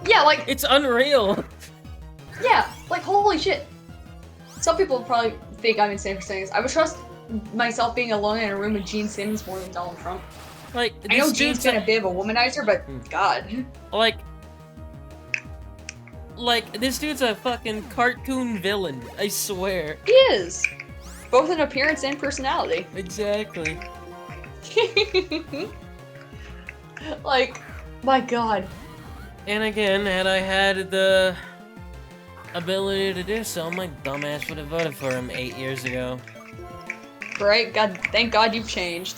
Yeah, like... It's unreal. Yeah, like, holy shit. Some people probably think I'm insane for saying this. I would trust myself being alone in a room with Gene Simmons more than Donald Trump. Like, I know Gene's been a bit of a womanizer, but God. Like, this dude's a fucking cartoon villain, I swear. He is. Both in appearance and personality. Exactly. Like, my God. And again, had I had the ability to do so, my dumbass would have voted for him 8 years ago. Right? God, thank God you've changed.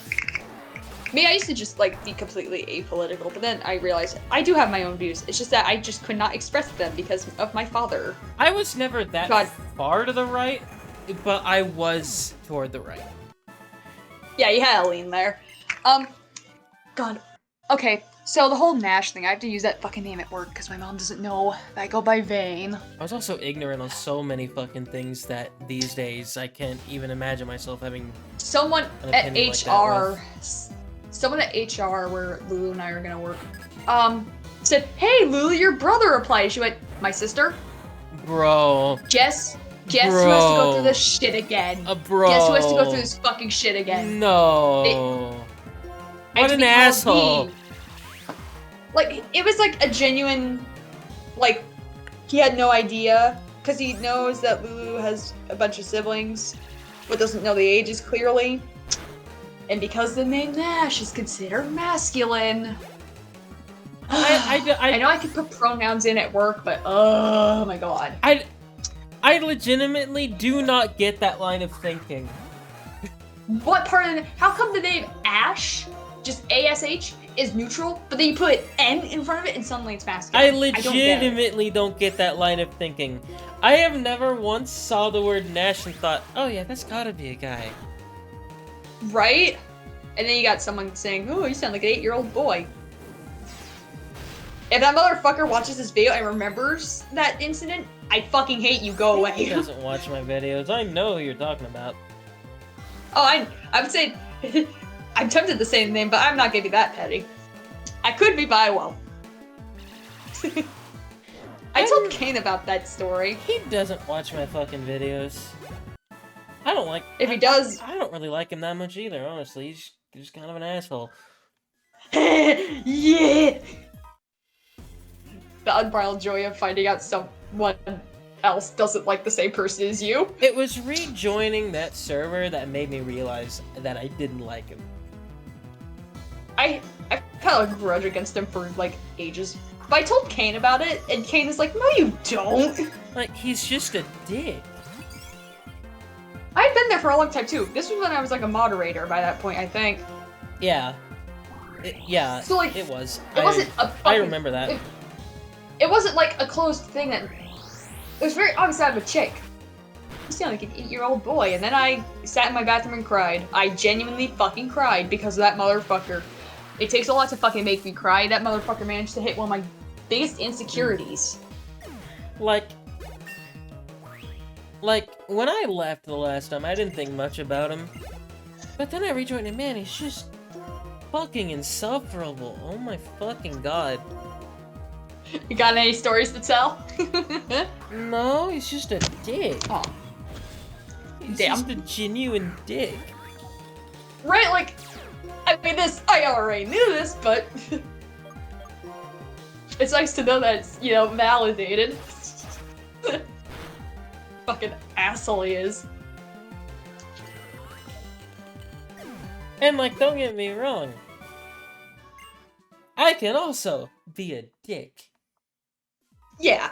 Me, I used to just, like, be completely apolitical, but then I realized I do have my own views. It's just that I just could not express them because of my father. I was never that far to the right, but I was toward the right. Yeah, you had a lean there. God. Okay, so the whole Nash thing, I have to use that fucking name at work because my mom doesn't know that I go by Vane. I was also ignorant on so many fucking things that these days I can't even imagine myself having someone an at opinion HR, like that someone at HR where Lulu and I are gonna work, said, "Hey, Lulu, your brother applied." She went, "My sister?" Bro. Guess who has to go through this shit again? Bro. Guess who has to go through this fucking shit again? No. What an asshole. Like, it was like a genuine, like, he had no idea, because he knows that Lulu has a bunch of siblings, but doesn't know the ages clearly. And because the name Nash is considered masculine. I know I could put pronouns in at work, but oh my God. I legitimately do not get that line of thinking. What part of the, how come the name Ash, just ASH, is neutral, but then you put N in front of it and suddenly it's masculine? I legitimately don't get that line of thinking. I have never once saw the word Nash and thought, oh yeah, that's gotta be a guy. Right? And then you got someone saying, oh, you sound like an 8-year-old boy. If that motherfucker watches this video and remembers that incident, I fucking hate you, go away. He doesn't watch my videos. I know who you're talking about. Oh, I would say, I'm tempted to say the name, but I'm not gonna be that petty. I could be, but I won't. I told Kane about that story. He doesn't watch my fucking videos. I don't like... If he does... I don't really like him that much either, honestly. He's just kind of an asshole. Yeah! The unbridled joy of finding out someone else doesn't like the same person as you. It was rejoining that server that made me realize that I didn't like him. I kind of a grudge against him for, like, ages. But I told Kane about it, and Kane is like, no you don't! Like, he's just a dick. I've been there for a long time, too. This was when I was, like, a moderator by that point, I think. Yeah. Yeah, so, like, it was. It wasn't a fucking, I remember that. It wasn't, like, a closed thing that... It was very obvious I have a chick. You sound like an 8-year-old boy, and then I sat in my bathroom and cried. I genuinely fucking cried because of that motherfucker. It takes a lot to fucking make me cry. That motherfucker managed to hit one of my biggest insecurities. Like, when I left the last time, I didn't think much about him. But then I rejoined and man, he's just fucking insufferable. Oh my fucking God. You got any stories to tell? No, he's just a dick. Oh. He's Damn. just a genuine dick. Right, like, I mean, I already knew this, but it's nice to know that it's, you know, validated. Fucking asshole he is. And, like, don't get me wrong. I can also be a dick. Yeah.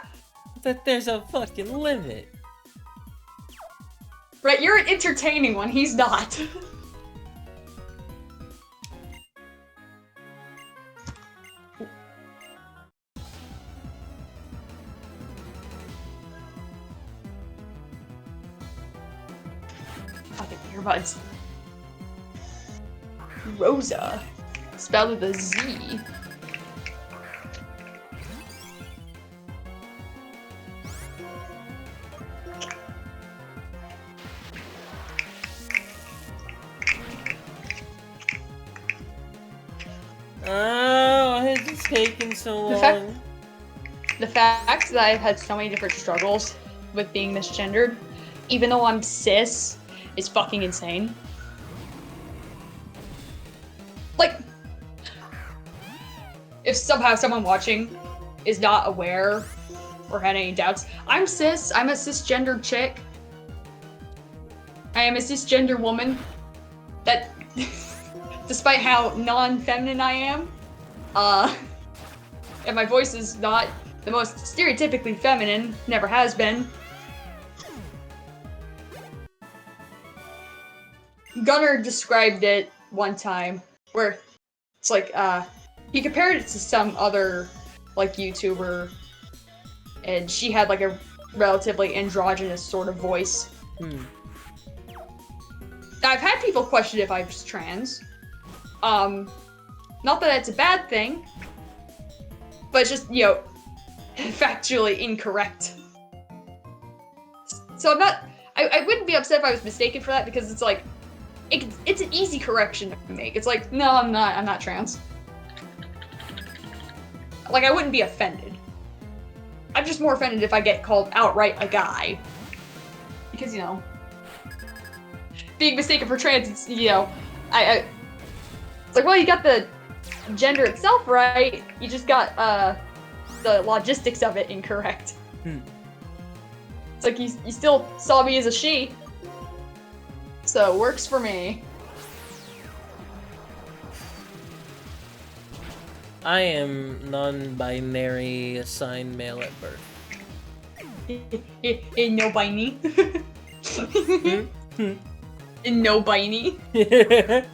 But there's a fucking limit. Right, you're an entertaining one, he's not. Fucking earbuds. Rosa. Spelled with a Z. Oh, it's just taking so long. The fact that I've had so many different struggles with being misgendered even though I'm cis, is fucking insane. Like, if somehow someone watching is not aware or had any doubts, I'm cis, I'm a cisgender chick. I am a cisgender woman that, despite how non-feminine I am, and my voice is not the most stereotypically feminine, never has been. Gunnar described it one time where it's like, he compared it to some other, like, YouTuber, and she had, like, a relatively androgynous sort of voice. I've had people question if I was trans. Not that that's a bad thing, but it's just, you know, factually incorrect. So I'm not, I wouldn't be upset if I was mistaken for that, because it's like, it's an easy correction to make. It's like, no, I'm not trans. Like, I wouldn't be offended. I'm just more offended if I get called outright a guy. Because, you know, being mistaken for trans, it's, you know, it's like, well, you got the gender itself right, you just got, the logistics of it incorrect. It's like, you still saw me as a she. So, works for me. I am non-binary, assigned male at birth. No binary. No binary. I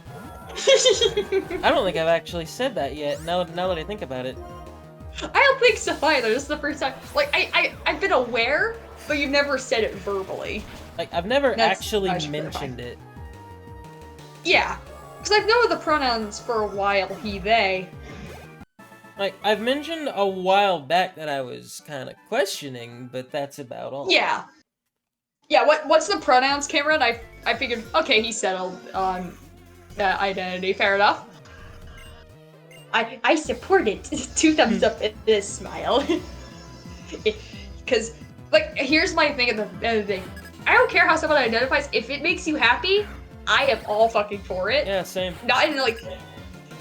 don't think I've actually said that yet, now that I think about it. I don't think so either. This is the first time. Like, I've been aware, but you've never said it verbally. Like, I've never actually mentioned it. Yeah. Because I've known the pronouns for a while, he, they. Like, I've mentioned a while back that I was kind of questioning, but that's about all. Yeah. Yeah, what's the pronouns, Cameron? I figured, okay, he settled on that identity, fair enough. I support it. 2 thumbs up at this smile. Because, like, here's my thing at the end of the day. I don't care how someone identifies. If it makes you happy, I am all fucking for it. Yeah, same. Not in, like,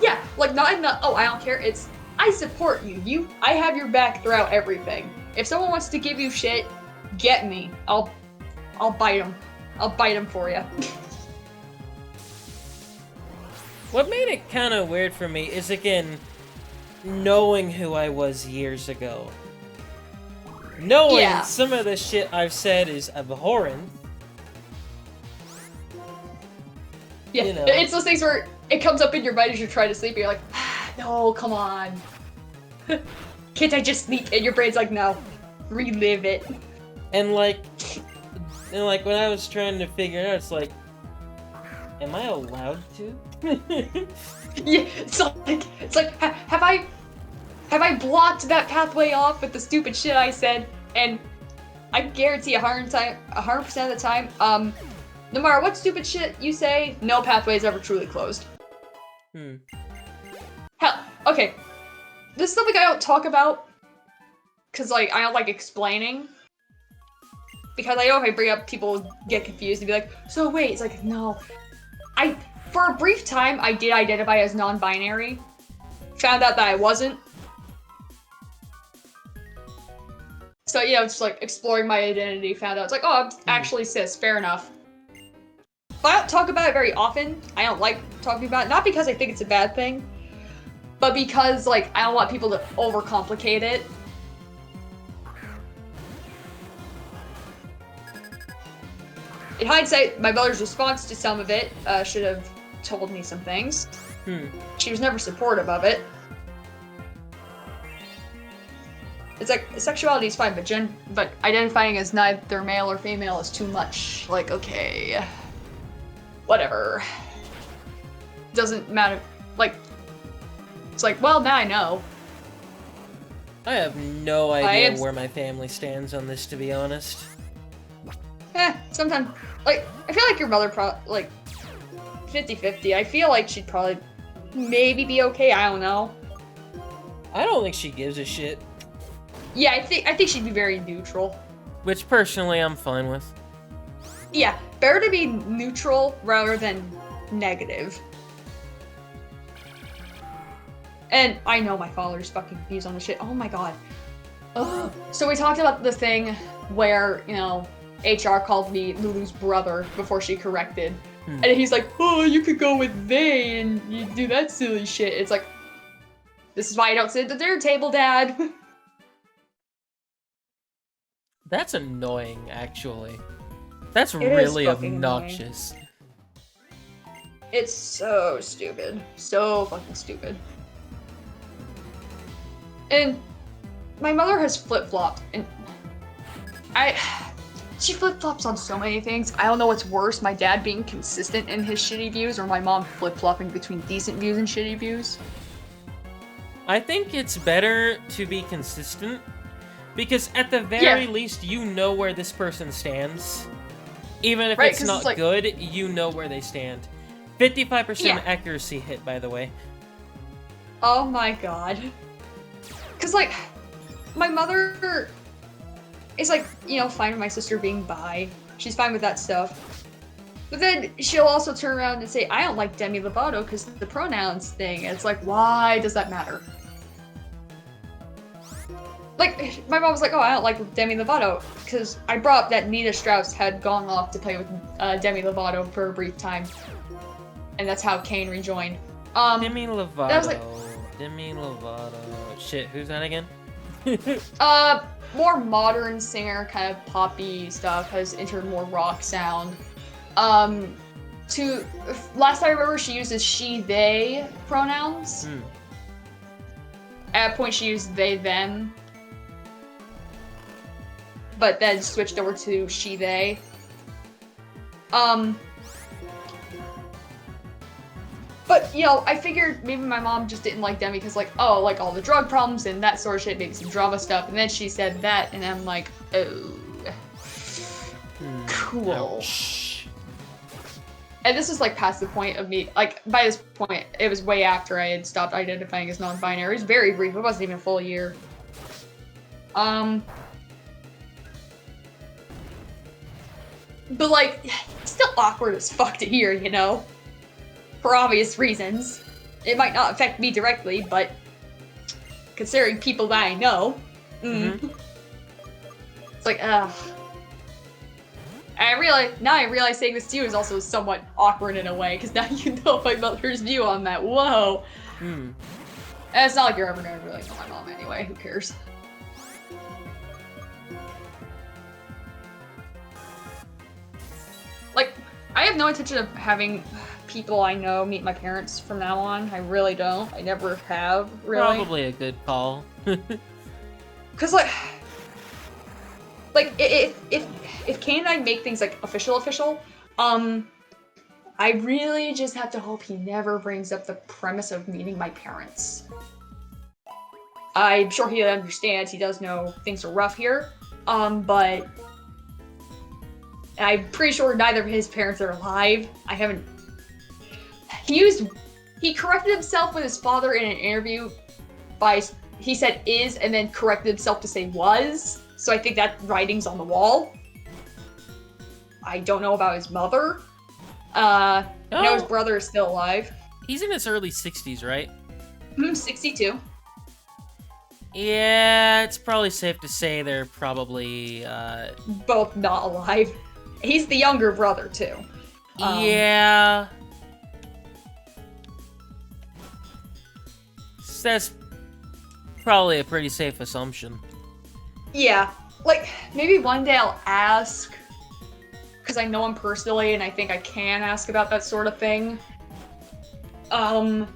yeah, like, not in the, oh, I don't care. It's, I support you. I have your back throughout everything. If someone wants to give you shit, get me. I'll bite them. I'll bite them for you. What made it kind of weird for me is, again, knowing who I was years ago. Knowing some of the shit I've said is abhorrent. Yeah, you know. It's those things where it comes up in your mind as you're trying to sleep, and you're like, ah, no, come on. Can't I just sleep? And your brain's like, no, relive it. And like when I was trying to figure it out, it's like, am I allowed to? Yeah, it's like, have I blocked that pathway off with the stupid shit I said? And I guarantee 100% of the time, no matter what stupid shit you say, no pathway is ever truly closed. Hell, okay, this is something I don't talk about, cause like, I don't like explaining. Because I know if I bring up, people get confused and be like, so wait, it's like, no. For a brief time, I did identify as non-binary. Found out that I wasn't. So, you know, just like exploring my identity, found out it's like, oh, I'm actually cis, fair enough. But I don't talk about it very often. I don't like talking about it, not because I think it's a bad thing, but because, like, I don't want people to overcomplicate it. In hindsight, my mother's response to some of it should have told me some things. She was never supportive of it. It's like, sexuality is fine, but identifying as neither male or female is too much. Like, okay, whatever. Doesn't matter. Like, it's like, well, now I know. I have no idea where my family stands on this, to be honest. Sometimes, like, I feel like your mother like, 50-50. I feel like she'd probably maybe be okay, I don't know. I don't think she gives a shit. Yeah, I think she'd be very neutral. Which, personally, I'm fine with. Yeah, better to be neutral rather than negative. And I know my father's fucking views on the shit. Oh my god. Ugh. So we talked about the thing where, you know, HR called me Lulu's brother before she corrected. And he's like, oh, you could go with they and you do that silly shit. It's like, this is why I don't sit at the dinner table, Dad. That's annoying, actually. That's really obnoxious. Annoying. It's so stupid. So fucking stupid. And my mother has flip-flopped, and she flip-flops on so many things. I don't know what's worse, my dad being consistent in his shitty views, or my mom flip-flopping between decent views and shitty views. I think it's better to be consistent, because at the very least, you know where this person stands. Even if it's not good, you know where they stand. 55% accuracy hit, by the way. Oh my god. Because, like, my mother is, like, you know, fine with my sister being bi. She's fine with that stuff. But then she'll also turn around and say, I don't like Demi Lovato because the pronouns thing. And it's like, why does that matter? Like, my mom was like, oh, I don't like Demi Lovato because I brought up that Nina Strauss had gone off to play with Demi Lovato for a brief time. And that's how Kane rejoined. Demi Lovato. Demi Lovato. Shit, who's that again? More modern singer, kind of poppy stuff, has entered more rock sound. Last I remember, she uses she, they pronouns. At a point, she used they, them. But then switched over to she, they. But, you know, I figured maybe my mom just didn't like Demi because, like, oh, like, all the drug problems and that sort of shit, maybe some drama stuff. And then she said that, and I'm like, oh. Cool. Ouch. And this is, like, past the point of me, like, by this point, it was way after I had stopped identifying as non-binary. It was very brief. It wasn't even a full year. But, like, it's still awkward as fuck to hear, you know? For obvious reasons. It might not affect me directly, but considering people that I know, it's like, ugh. Now I realize saying this to you is also somewhat awkward in a way, because now you know my mother's view on that. Whoa. And it's not like you're ever gonna really know my mom anyway. Who cares? Like, I have no intention of having people I know meet my parents from now on. I really don't. I never have, really. Probably a good call. Cause like if Kane and I make things like official, I really just have to hope he never brings up the premise of meeting my parents. I'm sure he understands. He does know things are rough here. But I'm pretty sure neither of his parents are alive. I haven't. He corrected himself with his father in an interview he said is and then corrected himself to say was. So I think that writing's on the wall. I don't know about his mother. I know his brother is still alive. He's in his early 60s, right? 62. Yeah, it's probably safe to say they're probably, both not alive. He's the younger brother, too. Yeah. That's probably a pretty safe assumption. Yeah. Like, maybe one day I'll ask, because I know him personally and I think I can ask about that sort of thing. I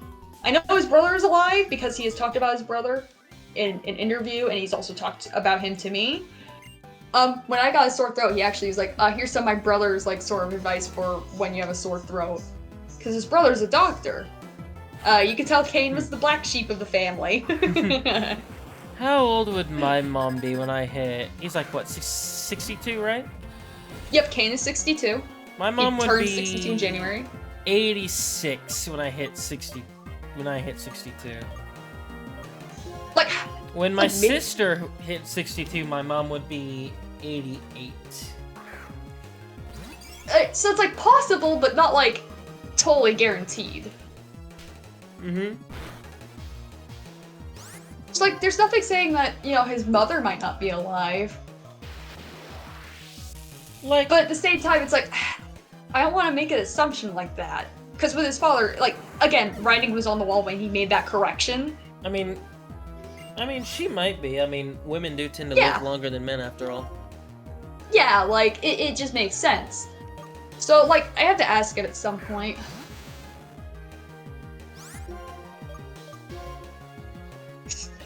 know his brother is alive because he has talked about his brother in an interview, and he's also talked about him to me. When I got a sore throat, he actually was like, here's some of my brother's, like, sort of advice for when you have a sore throat. Because his brother's a doctor. You could tell Kane was the black sheep of the family. How old would my mom be when I hit? He's like, what, 62, right? Yep, Kane is 62. My mom would be 62 in January. 86 when I hit 60. When I hit 62. Like, when my sister hit 62, my mom would be 88. so it's like possible, but not like totally guaranteed. Mm-hmm. It's like there's nothing saying that, you know, his mother might not be alive. Like, but at the same time, it's like I don't want to make an assumption like that because with his father, like again, writing was on the wall when he made that correction. I mean, she might be. I mean, women do tend to Yeah. live longer than men, after all. Yeah, like it just makes sense. So like I have to ask it at some point.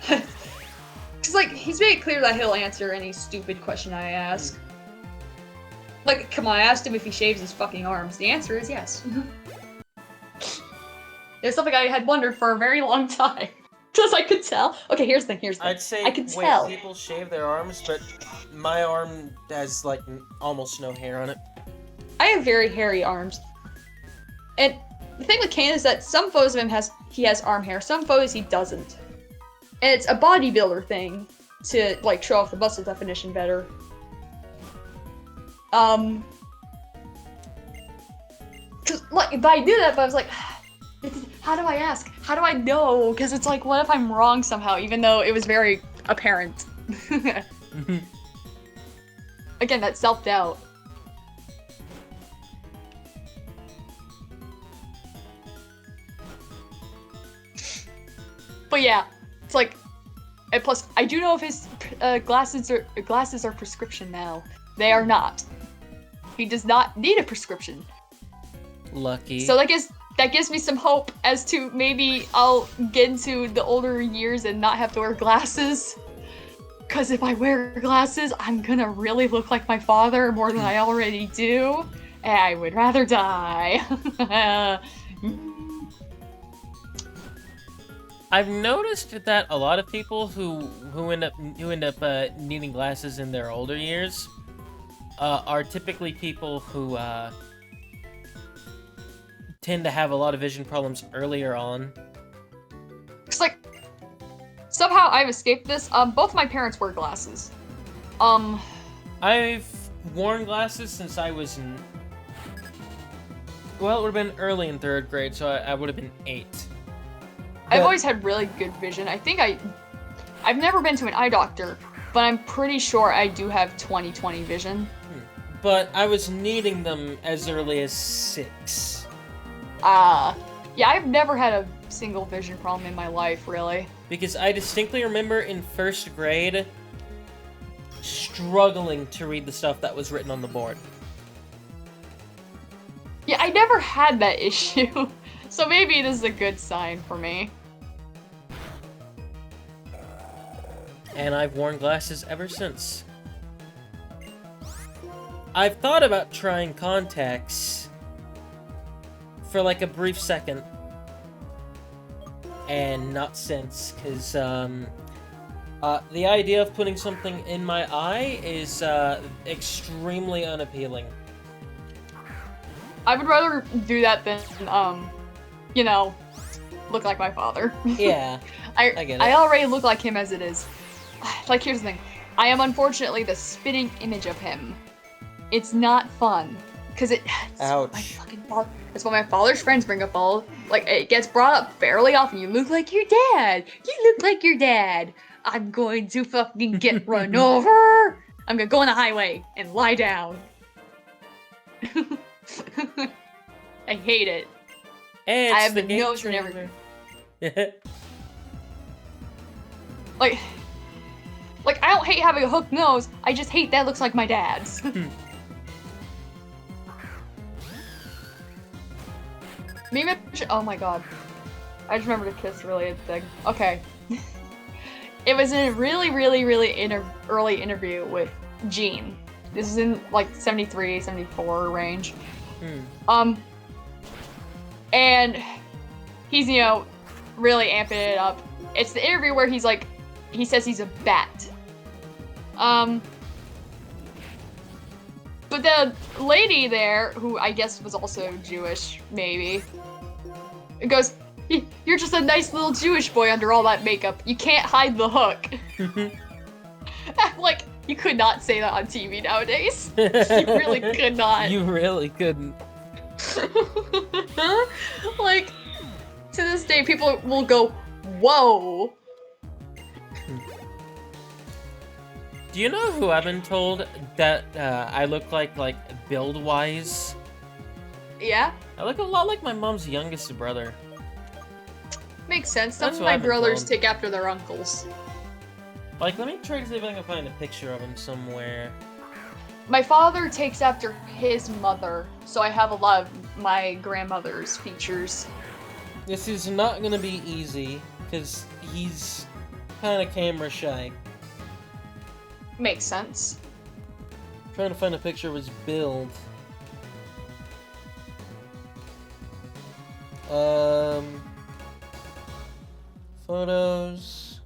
Cause like he's made it clear that he'll answer any stupid question I ask. Like, come on, I asked him if he shaves his fucking arms. The answer is yes. It's something I had wondered for a very long time. Because I could tell. Okay, here's the thing. I'd say, I could tell. people shave their arms, but my arm has, like, almost no hair on it. I have very hairy arms. And the thing with Kane is that some photos of him he has arm hair, some photos he doesn't. And it's a bodybuilder thing to, like, show off the muscle definition better. Cause, like, but I knew that, but I was like, how do I ask? How do I know? Because it's like, what if I'm wrong somehow, even though it was very apparent. Again, that self-doubt. But yeah, it's like, and plus, I do know if his glasses are prescription now. They are not. He does not need a prescription. Lucky. So that gives me some hope as to maybe I'll get into the older years and not have to wear glasses. Cause if I wear glasses, I'm gonna really look like my father more than I already do. And I would rather die. I've noticed that a lot of people who end up needing glasses in their older years are typically people who tend to have a lot of vision problems earlier on. It's like somehow I've escaped this. Both my parents wear glasses. I've worn glasses since I was well, it would have been early in 3rd grade, so I would have been 8. I've always had really good vision. I think I've never been to an eye doctor, but I'm pretty sure I do have 20/20 vision. But I was needing them as early as 6. Yeah, I've never had a single vision problem in my life, really. Because I distinctly remember in 1st grade struggling to read the stuff that was written on the board. Yeah, I never had that issue, so maybe this is a good sign for me. And I've worn glasses ever since. I've thought about trying contacts for like a brief second, and not since, because the idea of putting something in my eye is extremely unappealing. I would rather do that than, you know, look like my father. Yeah, I get it. I already look like him as it is. Like, here's the thing. I am unfortunately the spitting image of him. It's not fun. Because Ouch. My fucking father. That's what my father's friends bring up all. Like, it gets brought up fairly often. You look like your dad. You look like your dad. I'm going to fucking get run over. I'm gonna go on the highway and lie down. I hate it. And I have the nose and everything. Like, I don't hate having a hooked nose. I just hate that it looks like my dad's. Maybe oh my god. I just remembered a kiss-related thing. Okay. It was in a really early interview with Gene. This is in, like, 73, 74 range. And he's, you know, really amping it up. It's the interview where he's like, he says he's a bat. But the lady there, who I guess was also Jewish, maybe, it goes, "You're just a nice little Jewish boy under all that makeup. You can't hide the hook." Like, You could not say that on TV nowadays. You really could not. You really couldn't. Like, to this day, people will go, whoa. Do you know who I've been told that I look like build-wise? Yeah? I look a lot like my mom's youngest brother. Makes sense. Some That's of what my I've been brothers told. take after their uncles. Like, let me try to see if I can find a picture of him somewhere. My father takes after his mother, so I have a lot of my grandmother's features. This is not gonna be easy, because he's kind of camera shy. Makes sense. Trying to find a picture of his build. Photos.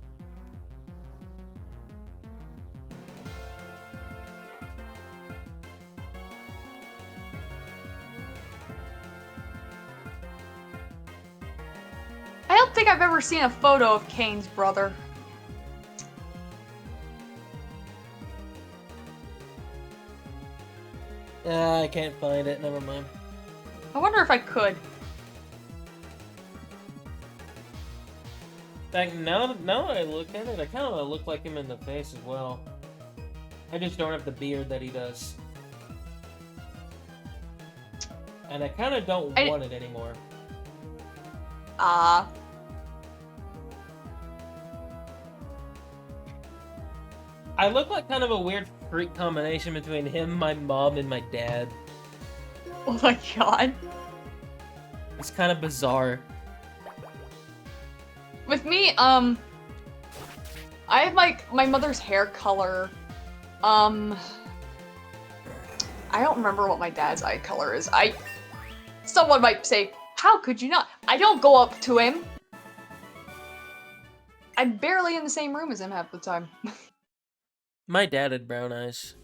I don't think I've ever seen a photo of Kane's brother. I can't find it. Never mind. I wonder if I could. In fact, now that I look at it, I kind of look like him in the face as well. I just don't have the beard that he does. And I kind of don't want it anymore. I look like kind of a weird freak combination between him, my mom, and my dad. Oh my god. It's kind of bizarre. With me, I have my mother's hair color. I don't remember what my dad's eye color is. Someone might say, how could you not? I don't go up to him. I'm barely in the same room as him half the time. My dad had brown eyes.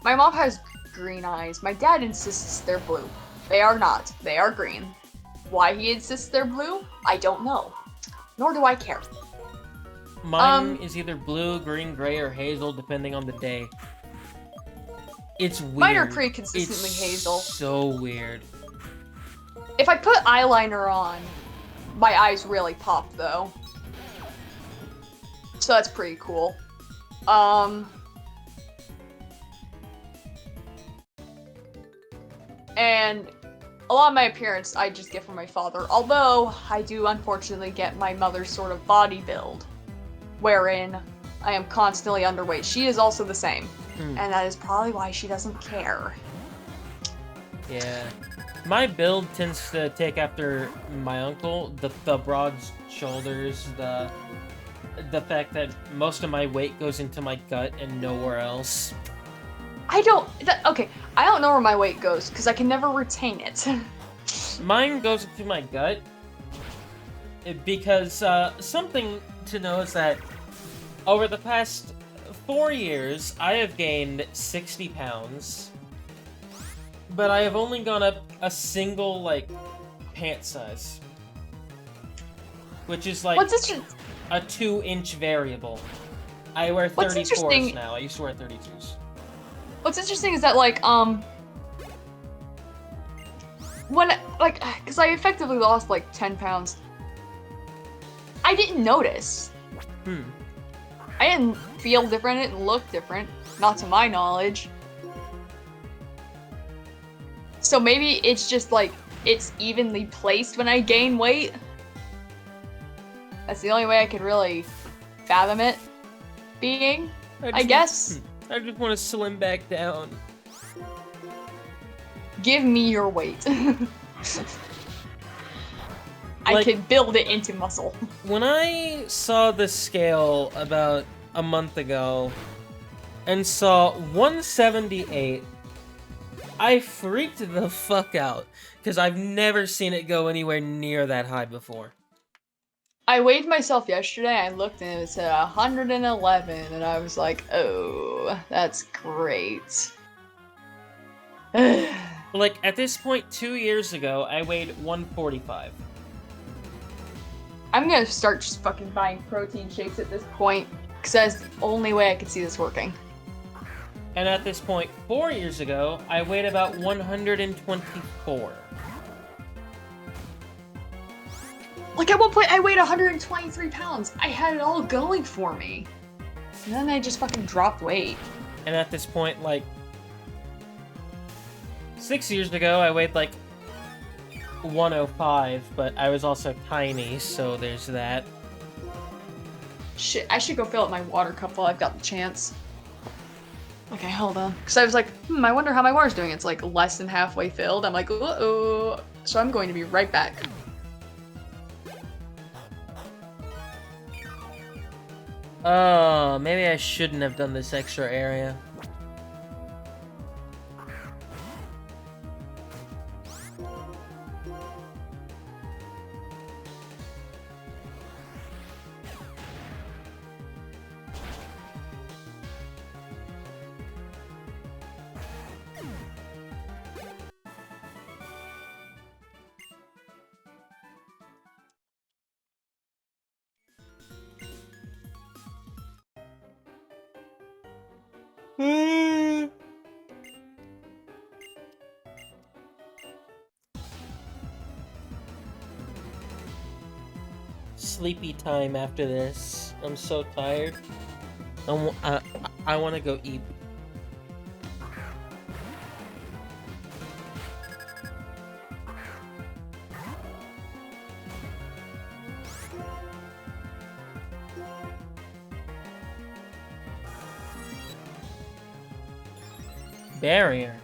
My mom has green eyes. My dad insists they're blue. They are not. They are green. Why he insists they're blue, I don't know. Nor do I care. Mine is either blue, green, gray, or hazel, depending on the day. It's weird. Mine are pretty consistently it's hazel. So weird. If I put eyeliner on, my eyes really pop, though. So that's pretty cool. And a lot of my appearance I just get from my father, although I do unfortunately get my mother's sort of body build, wherein I am constantly underweight. She is also the same, and that is probably why she doesn't care. Yeah. My build tends to take after my uncle, the broad shoulders, the fact that most of my weight goes into my gut and nowhere else. Okay, I don't know where my weight goes, because I can never retain it. Mine goes into my gut, because something to know is that over the past 4 years, I have gained 60 pounds, but I have only gone up a single, pant size. Which is, a 2-inch variable. I wear 34s now. I used to wear 32s. What's interesting is that, because I effectively lost, 10 pounds, I didn't notice. I didn't feel different, it didn't look different, not to my knowledge. So maybe it's just, it's evenly placed when I gain weight. That's the only way I could really fathom it being, I guess. I just want to slim back down. Give me your weight. I can build it into muscle. When I saw the scale about a month ago and saw 178, I freaked the fuck out because I've never seen it go anywhere near that high before. I weighed myself yesterday, I looked and it said 111, and I was like, oh, that's great. At this point, 2 years ago, I weighed 145. I'm gonna start just fucking buying protein shakes at this point, because that's the only way I could see this working. And at this point, 4 years ago, I weighed about 124. Like, at one point, I weighed 123 pounds. I had it all going for me. And then I just fucking dropped weight. And at this point, like, 6 years ago, I weighed, like, 105, but I was also tiny, so there's that. Shit, I should go fill up my water cup while I've got the chance. Okay, hold on. Because I was like, I wonder how my water's doing. It's like less than halfway filled. I'm like, uh-oh. So I'm going to be right back. Oh, maybe I shouldn't have done this extra area. Sleepy time after this. I'm so tired. I want to go eat. Barrier.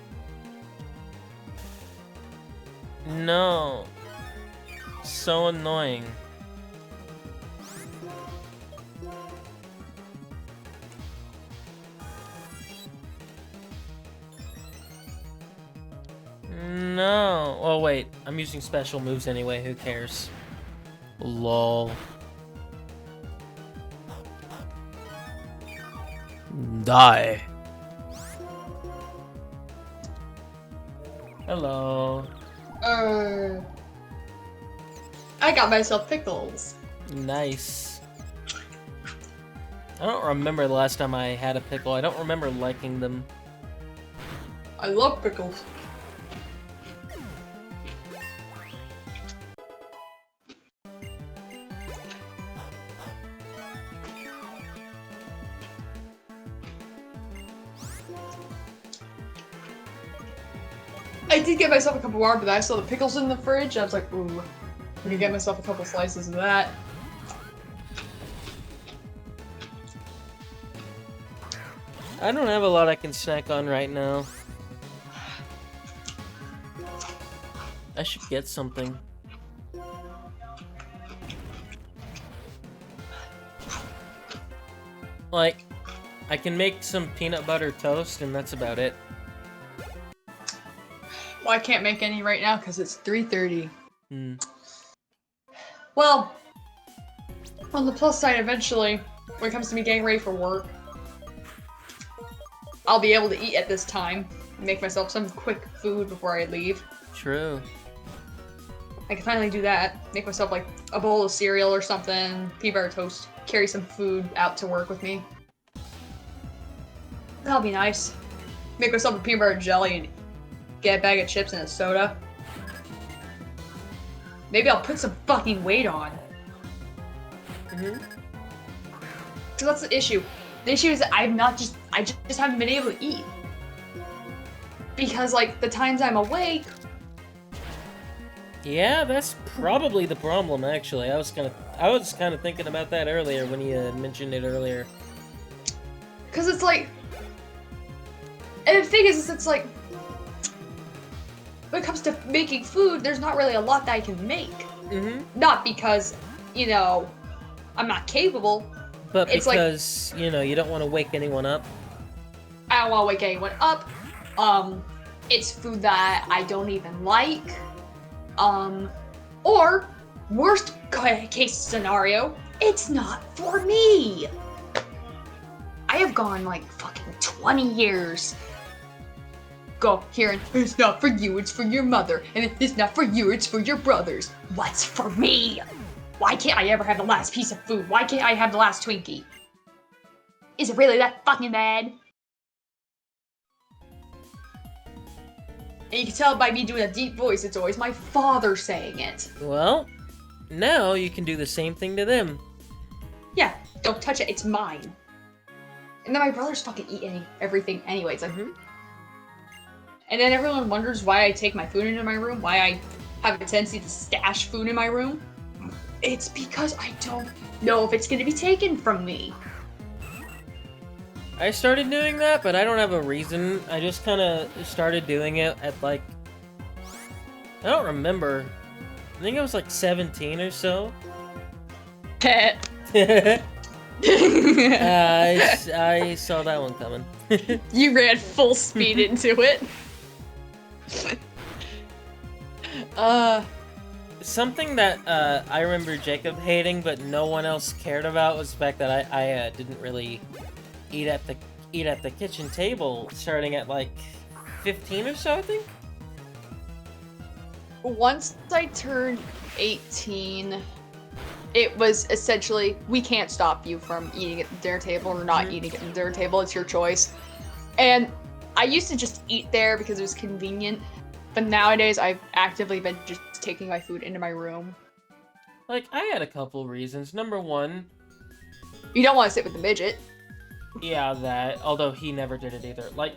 No. So annoying. No. Oh wait, I'm using special moves anyway, who cares? Lol. Die. Hello. I got myself pickles. Nice. I don't remember the last time I had a pickle. I don't remember liking them. I love pickles. I did get myself a cup of water, but I saw the pickles in the fridge. I was like, ooh, I'm gonna get myself a couple slices of that. I don't have a lot I can snack on right now. I should get something. Like, I can make some peanut butter toast, and that's about it. Well, I can't make any right now because it's 3:30. Well, on the plus side, eventually, when it comes to me getting ready for work, I'll be able to eat at this time and make myself some quick food before I leave. True. I can finally do that. Make myself like a bowl of cereal or something, peanut butter toast, carry some food out to work with me. That'll be nice. Make myself a peanut butter jelly and get a bag of chips and a soda. Maybe I'll put some fucking weight on. Because that's the issue. The issue is that I just haven't been able to eat. Because like the times I'm awake. Yeah, that's probably the problem actually. I was kind of thinking about that earlier when you mentioned it earlier. Because it's like, and the thing is it's like, when it comes to making food, there's not really a lot that I can make. Not because, you know, I'm not capable. But it's because, like, you know, you don't want to wake anyone up. I don't want to wake anyone up. It's food that I don't even like. Or, worst case scenario, it's not for me. I have gone like fucking 20 years. Go here and it's not for you, it's for your mother. And if it's not for you, it's for your brothers. What's for me? Why can't I ever have the last piece of food? Why can't I have the last Twinkie? Is it really that fucking bad? And you can tell by me doing a deep voice, it's always my father saying it. Well, now you can do the same thing to them. Yeah, don't touch it, it's mine. And then my brothers fucking eat everything anyway. It's like, And then everyone wonders why I take my food into my room, why I have a tendency to stash food in my room. It's because I don't know if it's gonna be taken from me. I started doing that, but I don't have a reason. I just kind of started doing it at like... I don't remember. I think I was like 17 or so. I saw that one coming. You ran full speed into it. Something that I remember Jacob hating, but no one else cared about, was the fact that I didn't really eat at the kitchen table starting at like 15 or so, I think. Once I turned 18, it was essentially, we can't stop you from eating at the dinner table or not eating at the dinner table. It's your choice. And I used to just eat there because it was convenient. But nowadays, I've actively been just taking my food into my room. Like, I had a couple reasons. Number one... You don't want to sit with the midget. Yeah, that. Although he never did it either. Like,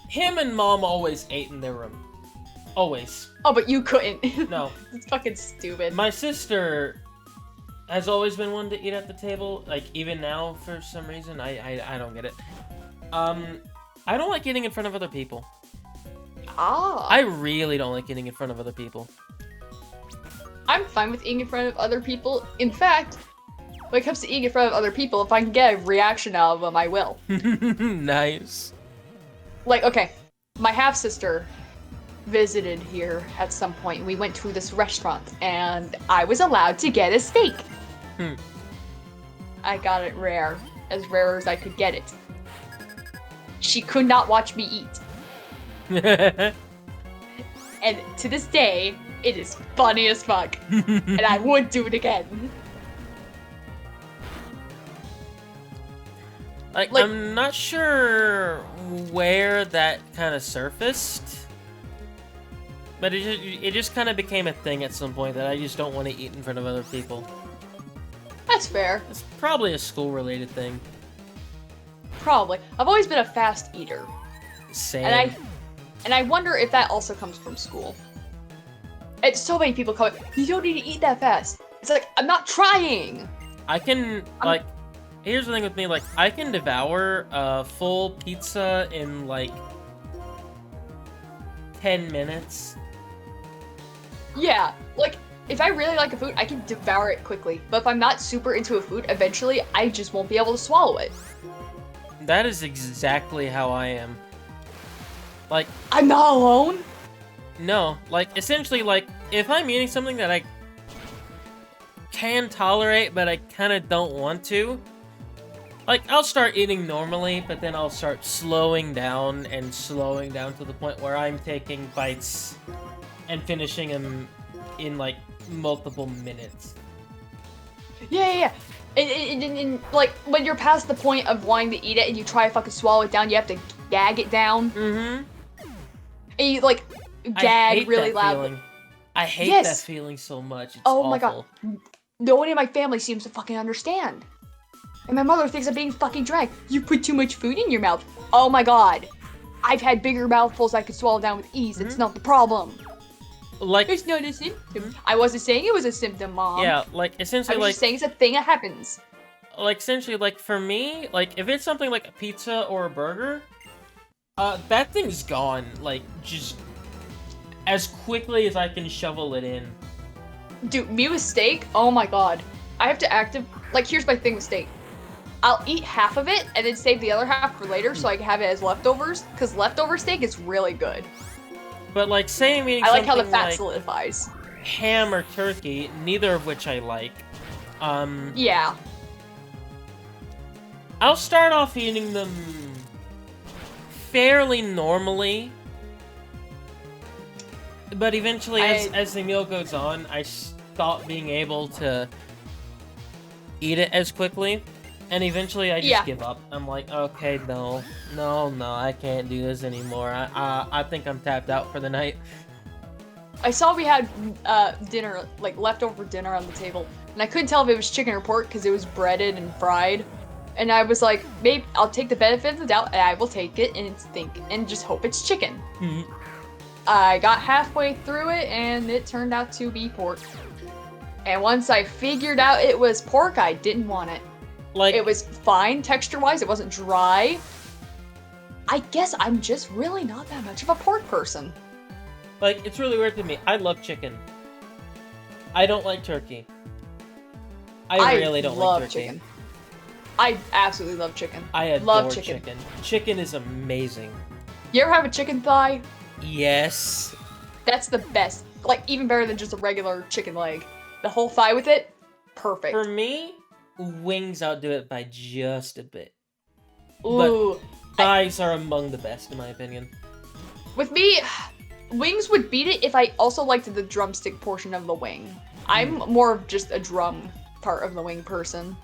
him and Mom always ate in their room. Always. Oh, but you couldn't. No. It's fucking stupid. My sister has always been one to eat at the table. Like, even now, for some reason. I don't get it. I don't like eating in front of other people. Ah. I really don't like eating in front of other people. I'm fine with eating in front of other people. In fact, when it comes to eating in front of other people, if I can get a reaction out of them, I will. Nice. Like, okay, my half-sister visited here at some point. We went to this restaurant, and I was allowed to get a steak. I got it rare as I could get it. She could not watch me eat. And to this day, it is funny as fuck. And I would do it again. Like, I'm not sure where that kind of surfaced. But it just kind of became a thing at some point that I just don't want to eat in front of other people. That's fair. It's probably a school-related thing. Probably. I've always been a fast eater. Same. And I wonder if that also comes from school. It's so many people come, you don't need to eat that fast. It's like, I'm not trying! Here's the thing with me, like, I can devour a full pizza in, like, 10 minutes. Yeah, like, if I really like a food, I can devour it quickly. But if I'm not super into a food, eventually, I just won't be able to swallow it. That is exactly how I am. Like... I'm not alone? No, like, essentially, like, if I'm eating something that I can tolerate, but I kind of don't want to, like, I'll start eating normally, but then I'll start slowing down to the point where I'm taking bites and finishing them in, like, multiple minutes. Yeah. And, like, when you're past the point of wanting to eat it and you try to fucking swallow it down, you have to gag it down. Mm-hmm. And you, like, gag really loud. I hate that feeling so much. It's oh awful. My god. No one in my family seems to fucking understand. And my mother thinks I'm being fucking dragged. You put too much food in your mouth. Oh my god. I've had bigger mouthfuls I could swallow down with ease. It's not the problem. Like, it's not a symptom. I wasn't saying it was a symptom, Mom. Yeah, like, essentially, I was just saying it's a thing that happens. Like, essentially, like, for me, like, if it's something like a pizza or a burger, that thing's gone, like, just as quickly as I can shovel it in. Dude, me with steak? Oh my god. I have to like, here's my thing with steak. I'll eat half of it and then save the other half for later so I can have it as leftovers, because leftover steak is really good. But, like, say I'm eating I like how the something fat like solidifies. ham or turkey, neither of which I like. Yeah. I'll start off eating them fairly normally, but eventually, as the meal goes on, I stop being able to eat it as quickly. And eventually I just give up. I'm like, okay, no, I can't do this anymore. I think I'm tapped out for the night. I saw we had dinner, like leftover dinner on the table, and I couldn't tell if it was chicken or pork because it was breaded and fried. And I was like, maybe I'll take the benefit of the doubt, and I will take it and just hope it's chicken. Mm-hmm. I got halfway through it, and it turned out to be pork. And once I figured out it was pork, I didn't want it. Like, it was fine texture-wise, it wasn't dry. I guess I'm just really not that much of a pork person. Like, it's really weird to me. I love chicken. I don't like turkey. I really don't like turkey. Chicken. I absolutely love chicken. I adore chicken. Chicken is amazing. You ever have a chicken thigh? Yes. That's the best. Like, even better than just a regular chicken leg. The whole thigh with it, perfect. For me, wings outdo it by just a bit. Ooh. But thighs are among the best, in my opinion. With me, wings would beat it if I also liked the drumstick portion of the wing. I'm more of just a drum part of the wing person.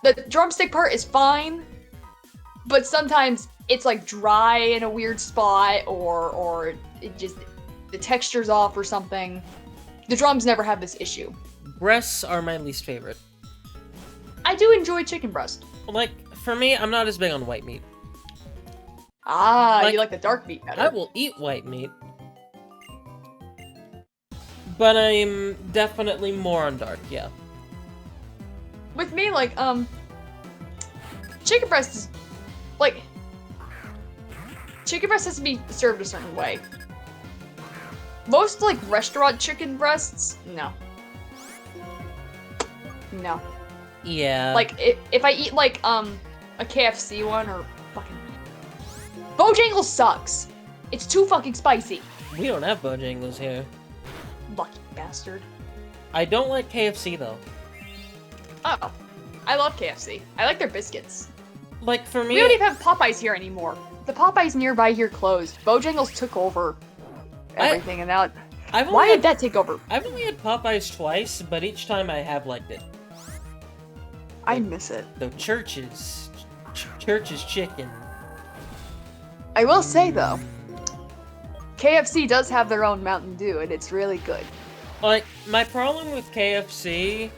The drumstick part is fine, but sometimes it's like dry in a weird spot, or it just, the texture's off or something. The drums never have this issue. Breasts are my least favorite. I do enjoy chicken breast. Like, for me, I'm not as big on white meat. Ah, you like the dark meat better. I will eat white meat. But I'm definitely more on dark, yeah. With me, like, chicken breast is, like, chicken breast has to be served a certain way. Most, like, restaurant chicken breasts, no. No. Yeah. Like, if I eat, like, a KFC one, or fucking... Bojangles sucks! It's too fucking spicy. We don't have Bojangles here. Lucky bastard. I don't like KFC, though. Oh. I love KFC. I like their biscuits. Like, for me... We don't even have Popeyes here anymore. The Popeyes nearby here closed. Bojangles took over everything, and now... Why did that take over? I've only had Popeyes twice, but each time I have liked it. I miss it. The Church's chicken. I will say, though, KFC does have their own Mountain Dew, and it's really good. Like, my problem with KFC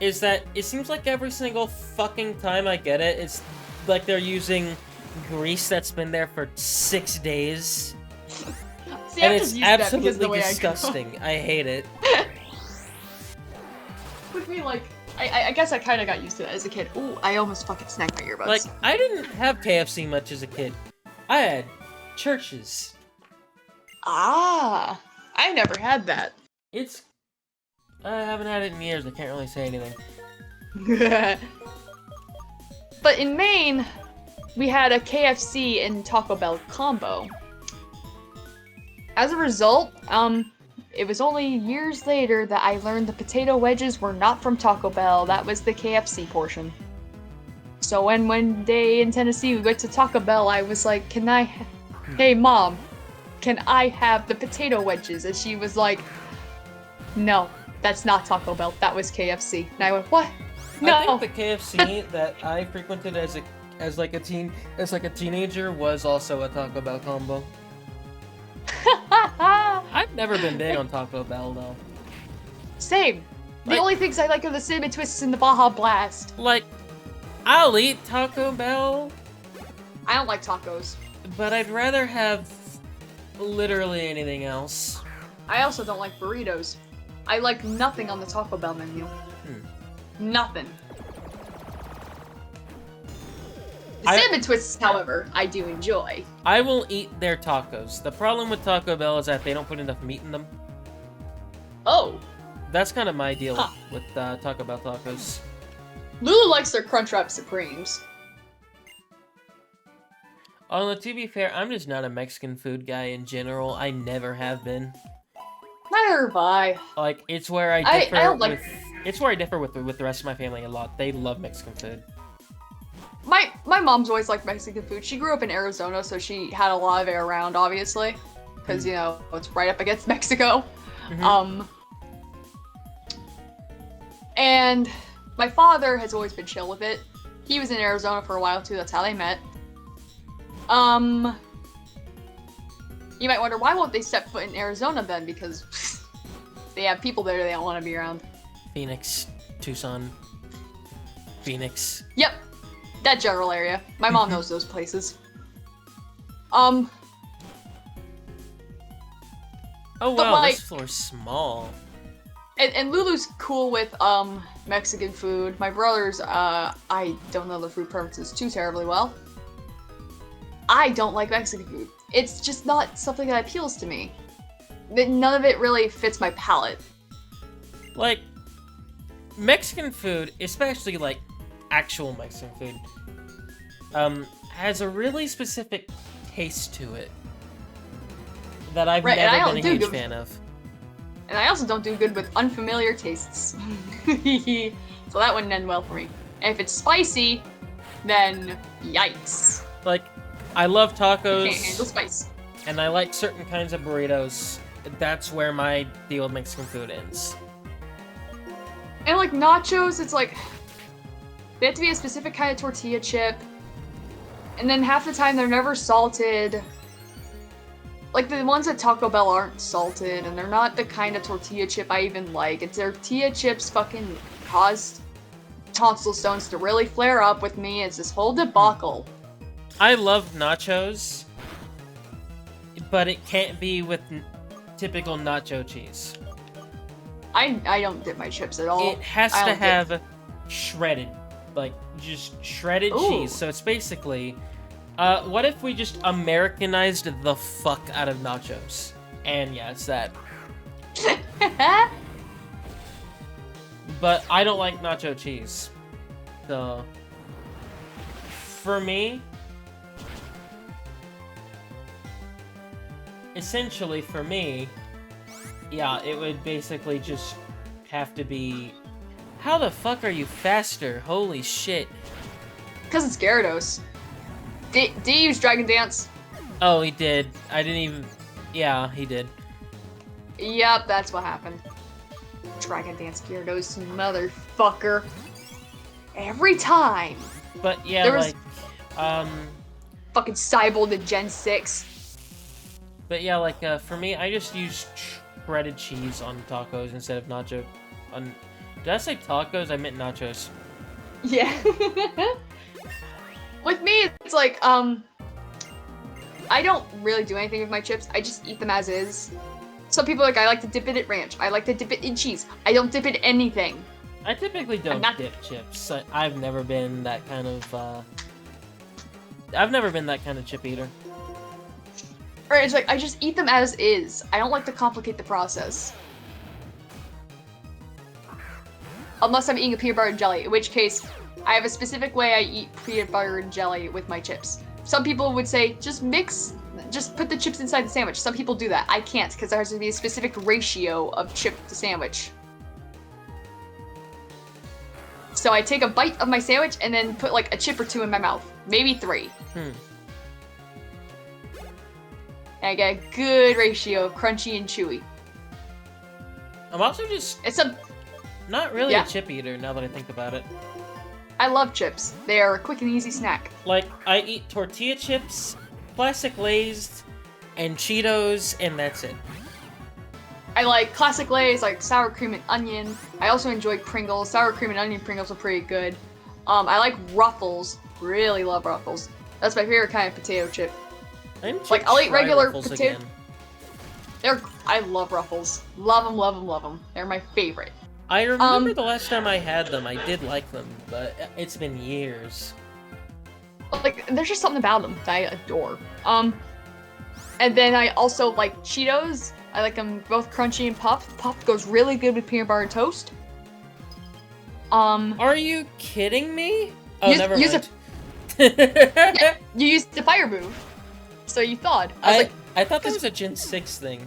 is that it seems like every single fucking time I get it, it's like they're using grease that's been there for 6 days. See, and it's absolutely disgusting. I hate it. With me, like, I guess I kind of got used to it as a kid. Ooh, I almost fucking snagged my earbuds. Like, I didn't have KFC much as a kid. I had Church's. Ah, I never had that. I haven't had it in years. I can't really say anything. But in Maine, we had a KFC and Taco Bell combo. As a result, it was only years later that I learned the potato wedges were not from Taco Bell. That was the KFC portion. So when one day in Tennessee we went to Taco Bell, I was like, hey mom, can I have the potato wedges? And she was like, no, that's not Taco Bell, that was KFC. And I went, what? No. I think the KFC that I frequented as a teenager was also a Taco Bell combo. I've never been big on Taco Bell though. Same. The only things I like are the cinnamon twists and the Baja Blast. Like, I'll eat Taco Bell. I don't like tacos. But I'd rather have literally anything else. I also don't like burritos. I like nothing on the Taco Bell menu. Nothing. The cinnamon twists, however, I do enjoy. I will eat their tacos. The problem with Taco Bell is that they don't put enough meat in them. Oh. That's kind of my deal with Taco Bell tacos. Lulu likes their Crunchwrap Supremes. Although, to be fair, I'm just not a Mexican food guy in general. I never have been. Neither have I. Like, it's where I differ it's where I differ with the rest of my family a lot. They love Mexican food. My mom's always liked Mexican food. She grew up in Arizona, so she had a lot of it around, obviously. Because, you know, it's right up against Mexico. Mm-hmm. And my father has always been chill with it. He was in Arizona for a while too, that's how they met. You might wonder, why won't they step foot in Arizona then? Because they have people there they don't want to be around. Phoenix, Tucson, Phoenix. Yep, that general area. My mom knows those places. Oh wow, like, this floor's small. And Lulu's cool with Mexican food. My brother's I don't know the food preferences too terribly well. I don't like Mexican food. It's just not something that appeals to me. None of it really fits my palate. Like, Mexican food, especially like actual Mexican food, has a really specific taste to it that I've never been a huge fan of. And I also don't do good with unfamiliar tastes. So that wouldn't end well for me. And if it's spicy, then yikes. Like, I love tacos. I can't handle spice. And I like certain kinds of burritos. That's where my deal with Mexican food ends. And like nachos, it's like, they have to be a specific kind of tortilla chip. And then half the time they're never salted. Like, the ones at Taco Bell aren't salted, and they're not the kind of tortilla chip I even like. And tortilla chips fucking caused tonsil stones to really flare up with me. It's this whole debacle. I love nachos, but it can't be with typical nacho cheese. I don't dip my chips at all. It has to have shredded, like, just shredded cheese. So it's basically... what if we just Americanized the fuck out of nachos? And yeah, it's that. But I don't like nacho cheese. So, for me, essentially for me, yeah, it would basically just have to be... How the fuck are you faster? Holy shit. Because it's Gyarados. Did he use Dragon Dance? Oh, he did. I didn't even... Yeah, he did. Yep, that's what happened. Dragon Dance Gyarados, motherfucker. Every time. But yeah, like, fucking Cyborg to Gen 6. But yeah, like, for me, I just use shredded cheese on tacos instead of nacho. Did I say tacos? I meant nachos. Yeah. With me, it's like, I don't really do anything with my chips. I just eat them as is. Some people are like, I like to dip it in ranch. I like to dip it in cheese. I don't dip it in anything. I typically don't dip chips. I've never been that kind of, I've never been that kind of chip eater. Or it's like, I just eat them as is. I don't like to complicate the process. Unless I'm eating a peanut butter and jelly, in which case, I have a specific way I eat peanut butter and jelly with my chips. Some people would say, just put the chips inside the sandwich. Some people do that. I can't, because there has to be a specific ratio of chip to sandwich. So I take a bite of my sandwich and then put like a chip or two in my mouth. Maybe 3. And I get a good ratio of crunchy and chewy. I'm also just... Not really a chip eater, now that I think about it. I love chips. They are a quick and easy snack. Like, I eat tortilla chips, classic Lay's, and Cheetos, and that's it. I like classic Lay's, like sour cream and onion. I also enjoy Pringles. Sour cream and onion Pringles are pretty good. I like Ruffles. Really love Ruffles. That's my favorite kind of potato chip. Like, I'll eat regular potato... I love Ruffles. Love them, love them, love them. They're my favorite. I remember the last time I had them, I did like them, but it's been years. Like, there's just something about them that I adore. And then I also like Cheetos. I like them both crunchy and puffed. Puffed goes really good with peanut butter and toast. Are you kidding me? Oh, never mind. Yeah, you used the fire move, so you thawed. I thought that was a Gen 6 thing.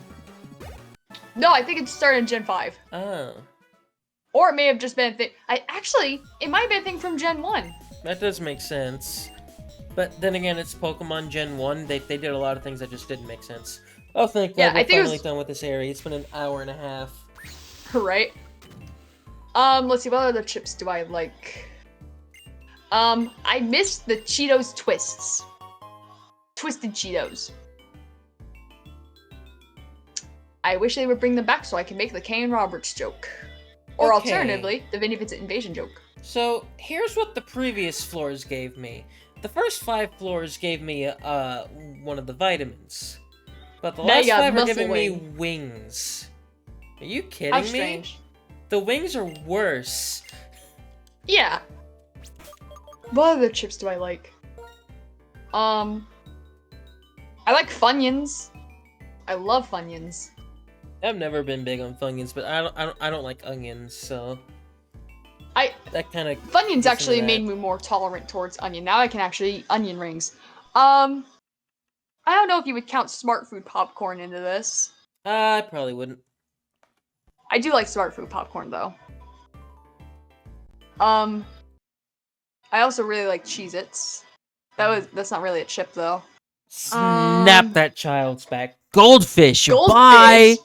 No, I think it started in Gen 5. Oh. Or it may have just been a thing. It might have been a thing from Gen 1. That does make sense. But then again, it's Pokemon Gen 1. They did a lot of things that just didn't make sense. Oh, thank God we're finally done with this area. It's been an hour and a half. Right. Let's see, what other chips do I like? I miss the Cheetos Twists. Twisted Cheetos. I wish they would bring them back so I can make the Kane Roberts joke. Or Okay. alternatively, the Vinny Vincent invasion joke. So, here's what the previous floors gave me. The first 5 floors gave me, one of the vitamins. But the Now last you got 5 are muscle giving me wing. wings. Are you kidding How me? strange. The wings are worse. Yeah. What other chips do I like? I like Funyuns. I love Funyuns. I've never been big on Funyuns, but I don't like onions, so that kind of Funyuns actually made me more tolerant towards onion. Now I can actually eat onion rings. I don't know if you would count Smart Food popcorn into this. I probably wouldn't. I do like Smart Food popcorn though. I also really like Cheez-Its. That's not really a chip though. Snap that child's back. Goldfish. Goldfish. Bye.